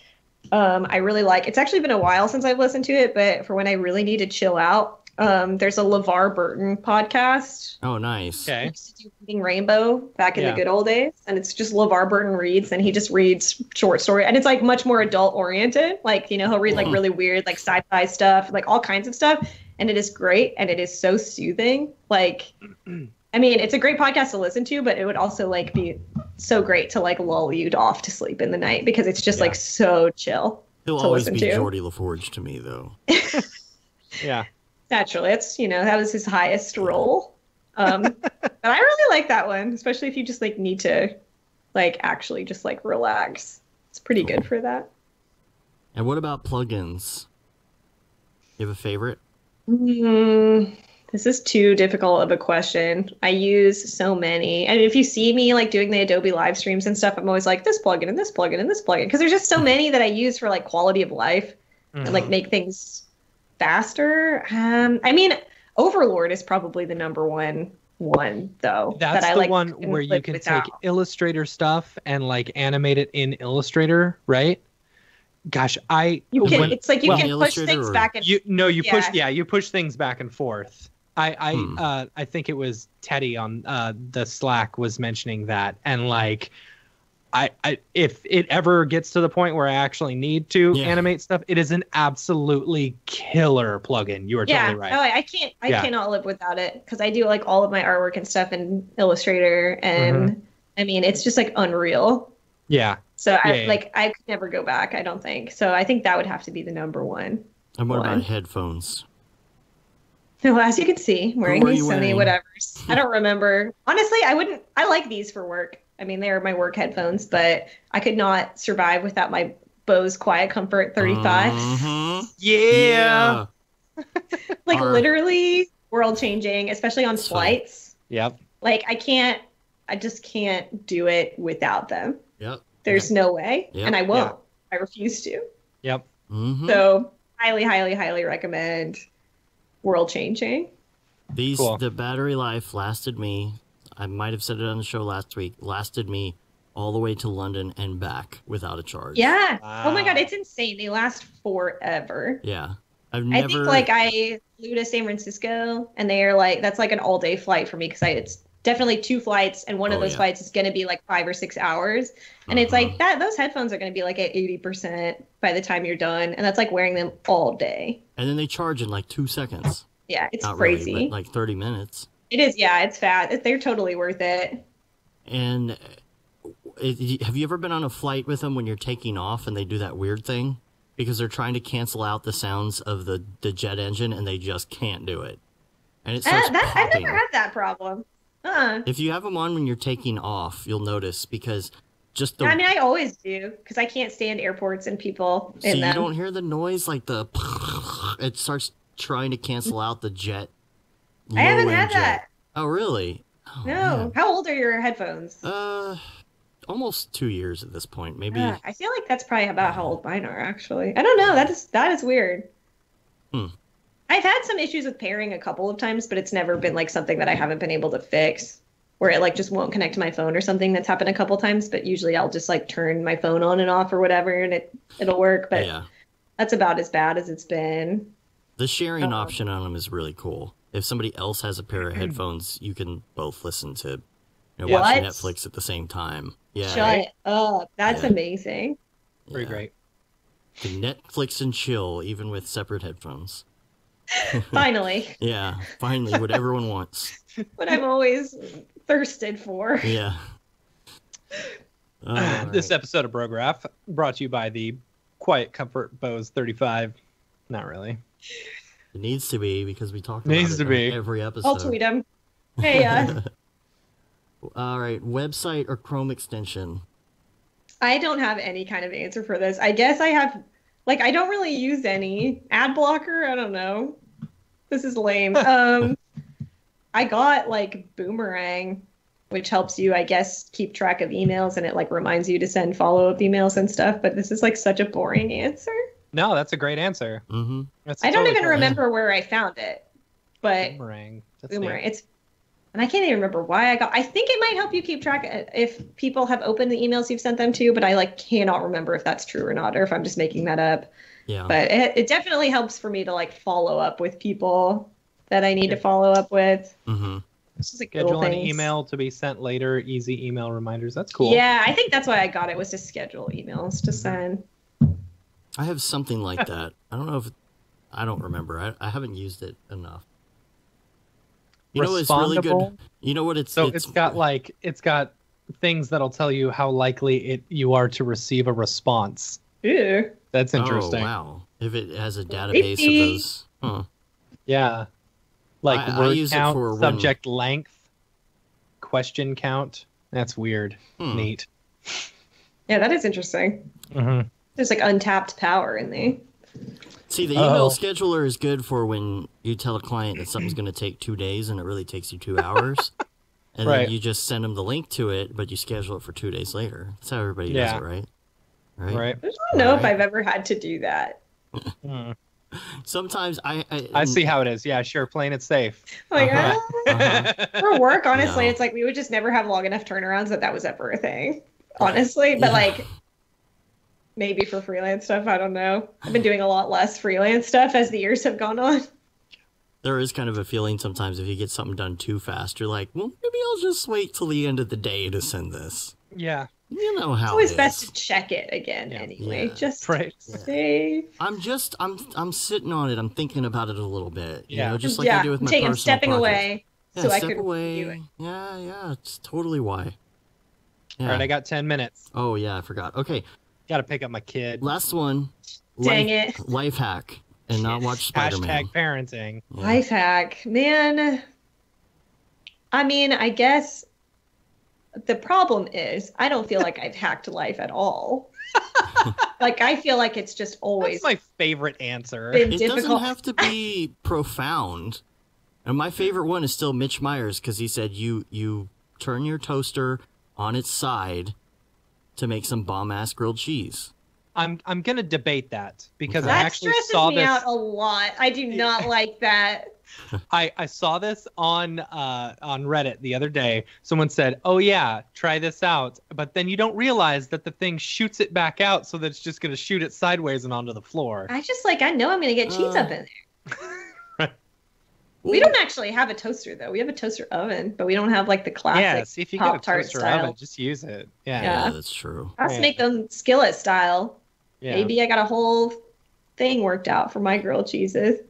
I really like, it's actually been a while since I've listened to it, but for when I really need to chill out, there's a LeVar Burton podcast. Oh, nice. Okay. He used to do Reading Rainbow back in the good old days, and it's just LeVar Burton reads, and he just reads short story, and it's like much more adult oriented. Like, you know, he'll read like really weird, like sci-fi stuff, like all kinds of stuff, and it is great, and it is so soothing. Like, I mean, it's a great podcast to listen to, but it would also like be so great to like lull you off to sleep in the night because it's just like so chill. He'll always be Geordie LaForge to me, though. Yeah. Naturally, it's, you know, that was his highest role. But I really like that one, especially if you just like need to like actually just like relax. It's pretty good for that. And what about plugins? You have a favorite? This is too difficult of a question. I use so many. And if you see me like doing the Adobe live streams and stuff, I'm always like this plugin and this plugin and this plugin. Because there's just so many that I use for like quality of life and like make things faster. I mean, Overlord is probably the number one though. That's that I the like one where you can take Illustrator stuff and like animate it in Illustrator, right? Gosh, it's like you can push things back and you push things back and forth. I think it was Teddy on the Slack was mentioning that, and like I if it ever gets to the point where I actually need to animate stuff, it is an absolutely killer plugin. You are totally right. Oh, I cannot live without it because I do like all of my artwork and stuff in Illustrator, and I mean it's just like unreal. Yeah. So I could never go back. I don't think so. I think that would have to be the number one. And what about headphones? Well, as you can see, wearing these Sony whatevers. I don't remember. Honestly, I like these for work. I mean, they're my work headphones, but I could not survive without my Bose Quiet Comfort 35. Yeah. Like literally world changing, especially on flights. Yep. Like I just can't do it without them. Yep. There's no way. Yep. And I won't. Yep. I refuse to. Yep. So highly, highly, highly recommend. World changing. The battery life lasted me, I might have said it on the show last week, lasted me all the way to London and back without a charge. Yeah. Wow. Oh my God, it's insane. They last forever. Yeah. I think like I flew to San Francisco and they're like, that's like an all day flight for me because it's definitely 2 flights and one of those flights is going to be like 5 or 6 hours. And it's like those headphones are going to be like at 80% by the time you're done. And that's like wearing them all day. And then they charge in like 2 seconds. Yeah, it's Not crazy. Really, but like 30 minutes. It is. Yeah, it's fast. They're totally worth it. And have you ever been on a flight with them when you're taking off and they do that weird thing? Because they're trying to cancel out the sounds of the jet engine and they just can't do it. And it starts popping. I've never had that problem. If you have them on when you're taking off, you'll notice because just the... I mean, I always do because I can't stand airports and people in them. You don't hear the noise like the... It starts trying to cancel out the jet. I haven't had that. Oh, really? Oh, no. Man. How old are your headphones? Almost 2 years at this point. Maybe. I feel like that's probably about how old mine are, actually. I don't know. That is weird. I've had some issues with pairing a couple of times, but it's never been like something that I haven't been able to fix, where it like just won't connect to my phone or something. That's happened a couple times, but usually I'll just like turn my phone on and off or whatever, and it'll work. But that's about as bad as it's been. The sharing option on them is really cool. If somebody else has a pair of headphones, you can both listen to watch Netflix at the same time. Yeah. Shut up. That's amazing. Pretty great. Can Netflix and chill, even with separate headphones. Finally. Yeah, finally, what everyone wants. What I've always thirsted for. Yeah. This episode of Brograph brought to you by the Quiet Comfort Bose 35. Not really. It needs to be because we talk about it every episode. I'll tweet him. Hey, All right, website or Chrome extension? I don't have any kind of answer for this. I guess I have, like, I don't really use any ad blocker. I don't know. This is lame. I got like Boomerang, which helps you, I guess, keep track of emails, and it like reminds you to send follow-up emails and stuff. But this is like such a boring answer. No, that's a great answer. Mm-hmm. I don't even remember where I found it, but Boomerang. Boomerang. And I can't even remember why I got. I think it might help you keep track if people have opened the emails you've sent them to, but I like cannot remember if that's true or not, or if I'm just making that up. Yeah. But it definitely helps for me to like follow up with people that I need to follow up with. Mm-hmm. This is like Schedule an email to be sent later. Easy email reminders. That's cool. Yeah, I think that's why I got it, was to schedule emails to send. I have something like that. I don't know if I don't remember. I haven't used it enough. You know it's really good. You know what it's got things that'll tell you how likely you are to receive a response. Ew. That's interesting. Oh, wow. If it has a database of those. Huh. Yeah. Like I word use count, it for subject length, question count. That's weird. Neat. Yeah, that is interesting. Mm-hmm. There's like untapped power in there. See, the email scheduler is good for when you tell a client that something's going to take 2 days and it really takes you 2 hours. And then you just send them the link to it, but you schedule it for 2 days later. That's how everybody does it, right? I don't know if I've ever had to do that. Sometimes I see how it is. Yeah, sure. Playing it safe. Like, for work, honestly, it's like we would just never have long enough turnarounds that was ever a thing. Honestly, but like maybe for freelance stuff, I don't know. I've been doing a lot less freelance stuff as the years have gone on. There is kind of a feeling sometimes if you get something done too fast, you're like, well, maybe I'll just wait till the end of the day to send this. Yeah. You know how it's always best to check it again anyway. Yeah. Just safe. I'm sitting on it. I'm thinking about it a little bit. You know, just like I do with my personal stepping projects. away so I could do it. Yeah, it's totally why. Yeah. All right, I got 10 minutes. Oh, yeah, I forgot. Okay. Got to pick up my kid. Last one. Dang it. Life hack and not watch Spider-Man. Hashtag parenting. Yeah. Life hack. Man. I mean, I guess the problem is I don't feel like I've hacked life at all. Like, I feel like it's just always That's my favorite answer. been It difficult. doesn't have to be profound. And my favorite one is still Mitch Myers because he said you turn your toaster on its side to make some bomb-ass grilled cheese. I'm gonna debate that because I that actually stresses saw me this out a lot. I do not like that. I saw this on Reddit the other day. Someone said, "Oh yeah, try this out," but then you don't realize that the thing shoots it back out, so that it's just gonna shoot it sideways and onto the floor. I know I'm gonna get cheese up in there. We don't actually have a toaster though. We have a toaster oven, but we don't have like the classic. Yeah, see if you get a Pop-Tart toaster style. oven, just use it. Yeah, that's true. I have to make them skillet style. Yeah. Maybe I got a whole thing worked out for my grilled cheeses.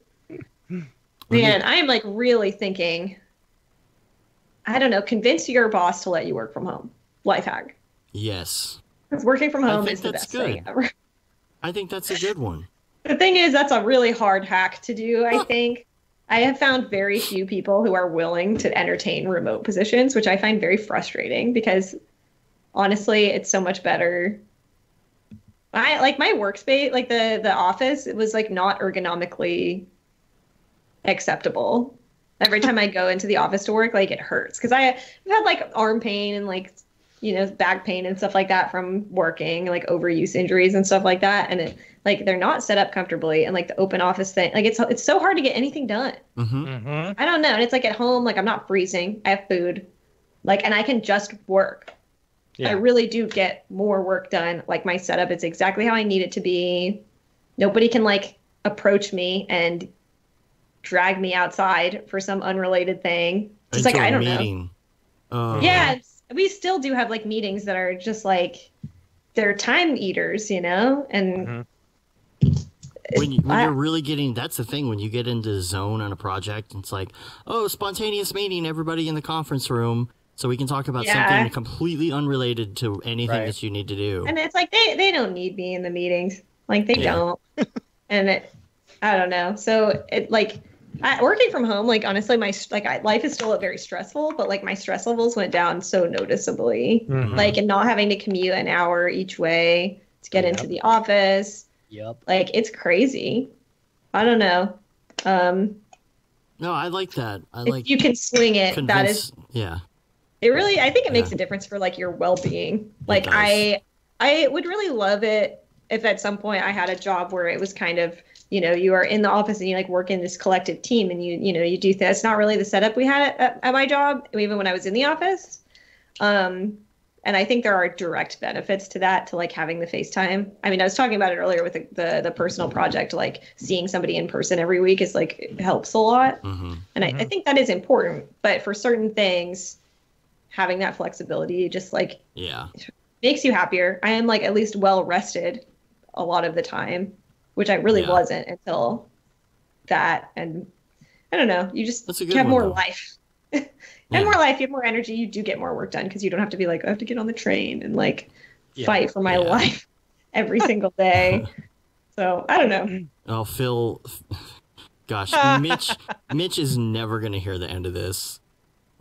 Man, I am like really thinking, I don't know, convince your boss to let you work from home. Life hack. Yes. Because working from home is the that's best thing good. ever. I think that's a good one. The thing is, that's a really hard hack to do, I think. I have found very few people who are willing to entertain remote positions, which I find very frustrating because honestly, it's so much better. I like my workspace, like the office, it was like not ergonomically acceptable. Every time I go into the office to work, like it hurts because I've had like arm pain and like, you know, back pain and stuff like that from working, like overuse injuries and stuff like that. And it, like they're not set up comfortably, and like the open office thing, like it's so hard to get anything done. I don't know. And it's like at home, like I'm not freezing. I have food, like, and I can just work. I really do get more work done. Like my setup, it's exactly how I need it to be. Nobody can like approach me and drag me outside for some unrelated thing. Just like, I don't know. Yeah, we still do have like meetings that are just like, they're time eaters, you know? And when you're really getting, that's the thing, when you get into the zone on a project, it's like, oh, spontaneous meeting, everybody in the conference room, so we can talk about something completely unrelated to anything that you need to do. And it's like, they don't need me in the meetings. Like, they don't. And I don't know. So, it like, Working from home, like honestly, life is still very stressful, but like my stress levels went down so noticeably. Like, and not having to commute an hour each way to get into the office. Yep. Like, it's crazy. I don't know. No, I like that. If you can swing it, that is. Yeah. It really, I think it makes a difference for like your well-being. Like, I would really love it if at some point I had a job where it was kind of, you know, you are in the office and you like work in this collective team and you know, you do that's not really the setup we had at my job, even when I was in the office. And I think there are direct benefits to that, to like having the FaceTime. I mean, I was talking about it earlier with the personal project, like seeing somebody in person every week is like, it helps a lot. And I think that is important, but for certain things, having that flexibility just like makes you happier. I am like at least well rested a lot of the time, which I really wasn't until that. And I don't know, you just have more life. And more life, you have more energy, you do get more work done because you don't have to be like, I have to get on the train and like fight for my life every single day. So I don't know. Oh, Phil, gosh, Mitch is never gonna hear the end of this.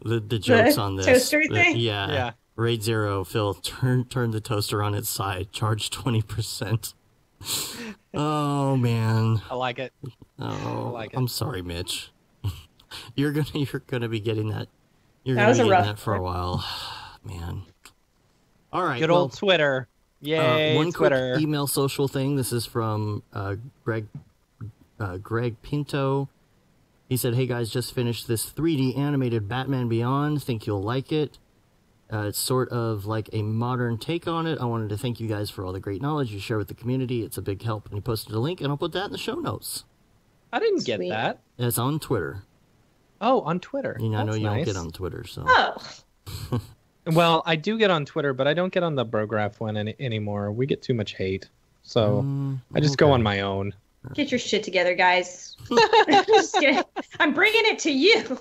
The jokes on this toaster thing. Yeah. Raid 0, Phil, turn the toaster on its side. Charge 20%. Oh man. I like it. Oh, I like it. I'm sorry, Mitch. You're gonna be getting that. You're that gonna was be a getting rough that for a while, man. All right. Good old Twitter. Yay, one Twitter. Quick email social thing. This is from Greg Pinto. He said, "Hey guys, just finished this 3D animated Batman Beyond. Think you'll like it. It's sort of like a modern take on it. I wanted to thank you guys for all the great knowledge you share with the community. It's a big help." And he posted a link, and I'll put that in the show notes. I didn't get that. It's on Twitter. Oh, on Twitter. I know you nice. don't get on Twitter, so. Oh. Well, I do get on Twitter, but I don't get on the Brograph one anymore. We get too much hate, so I just go on my own. Get your shit together, guys. Just kidding. I'm bringing it to you.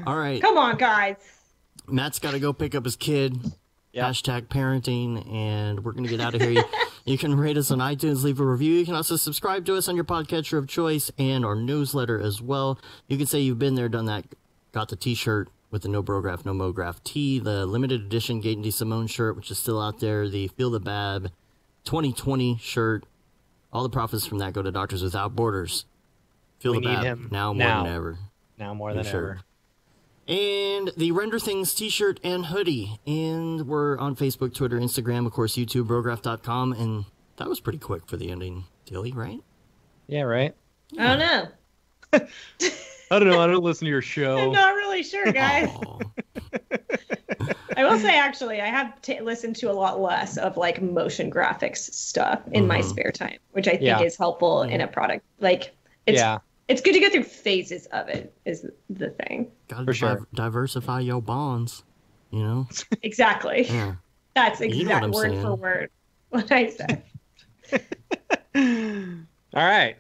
All right. Come on, guys. Matt's got to go pick up his kid. Yep. Hashtag parenting, and we're going to get out of here. You can rate us on iTunes, leave a review. You can also subscribe to us on your podcatcher of choice and our newsletter as well. You can say you've been there, done that, got the t-shirt with the No Brograph, No Mograph tee, the limited edition Gaten DeSimone shirt, which is still out there, the Feel the Bab 2020 shirt. All the profits from that go to Doctors Without Borders. Feel the Bab now more than ever. Now more than ever. And the Render Things t-shirt and hoodie. And we're on Facebook, Twitter, Instagram, of course, YouTube, Brograph.com. And that was pretty quick for the ending, Dilly, right? Yeah, right? I don't know. I don't know. I don't listen to your show. I'm not really sure, guys. I will say, actually, I have listened to a lot less of like motion graphics stuff in my spare time, which I think is helpful in a product. Like, it's good to go through phases of it, is the thing. Gotta diversify your bonds, you know? Exactly. Yeah. That's exact word for word what I said. All right.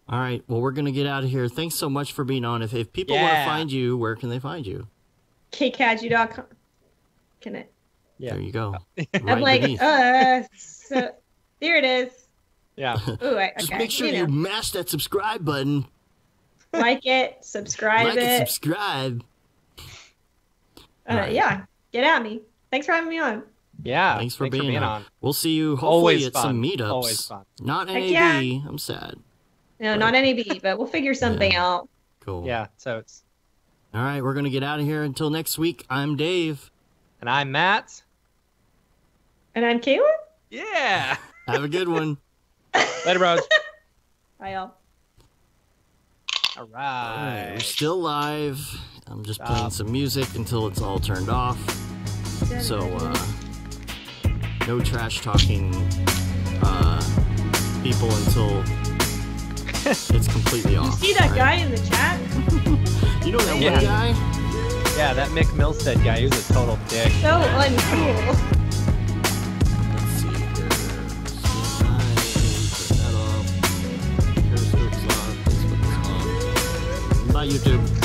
All right. Well, we're going to get out of here. Thanks so much for being on. If people want to find you, where can they find you? KCADU.com. Can it? Yeah. There you go. I'm like, so there it is. Yeah. Ooh, Just make sure you mash that subscribe button. Like it, subscribe subscribe. Yeah. Get at me. Thanks for having me on. Yeah. Thanks for being on. We'll see you hopefully at some meetups. Always fun. Not NAB. Yeah. I'm sad. No, not NAB, but we'll figure something out. Cool. Yeah. So it's. All right. We're going to get out of here. Until next week, I'm Dave. And I'm Matt. And I'm Caitlin. Yeah. Have a good one. Later, bros. Bye, y'all. All right. We're still live. I'm just playing some music until it's all turned off. So, no trash talking people until it's completely off. You see that guy in the chat? You know that one guy? Yeah, that Mick Milstead guy. He was a total dick. So uncool. Bye, YouTube.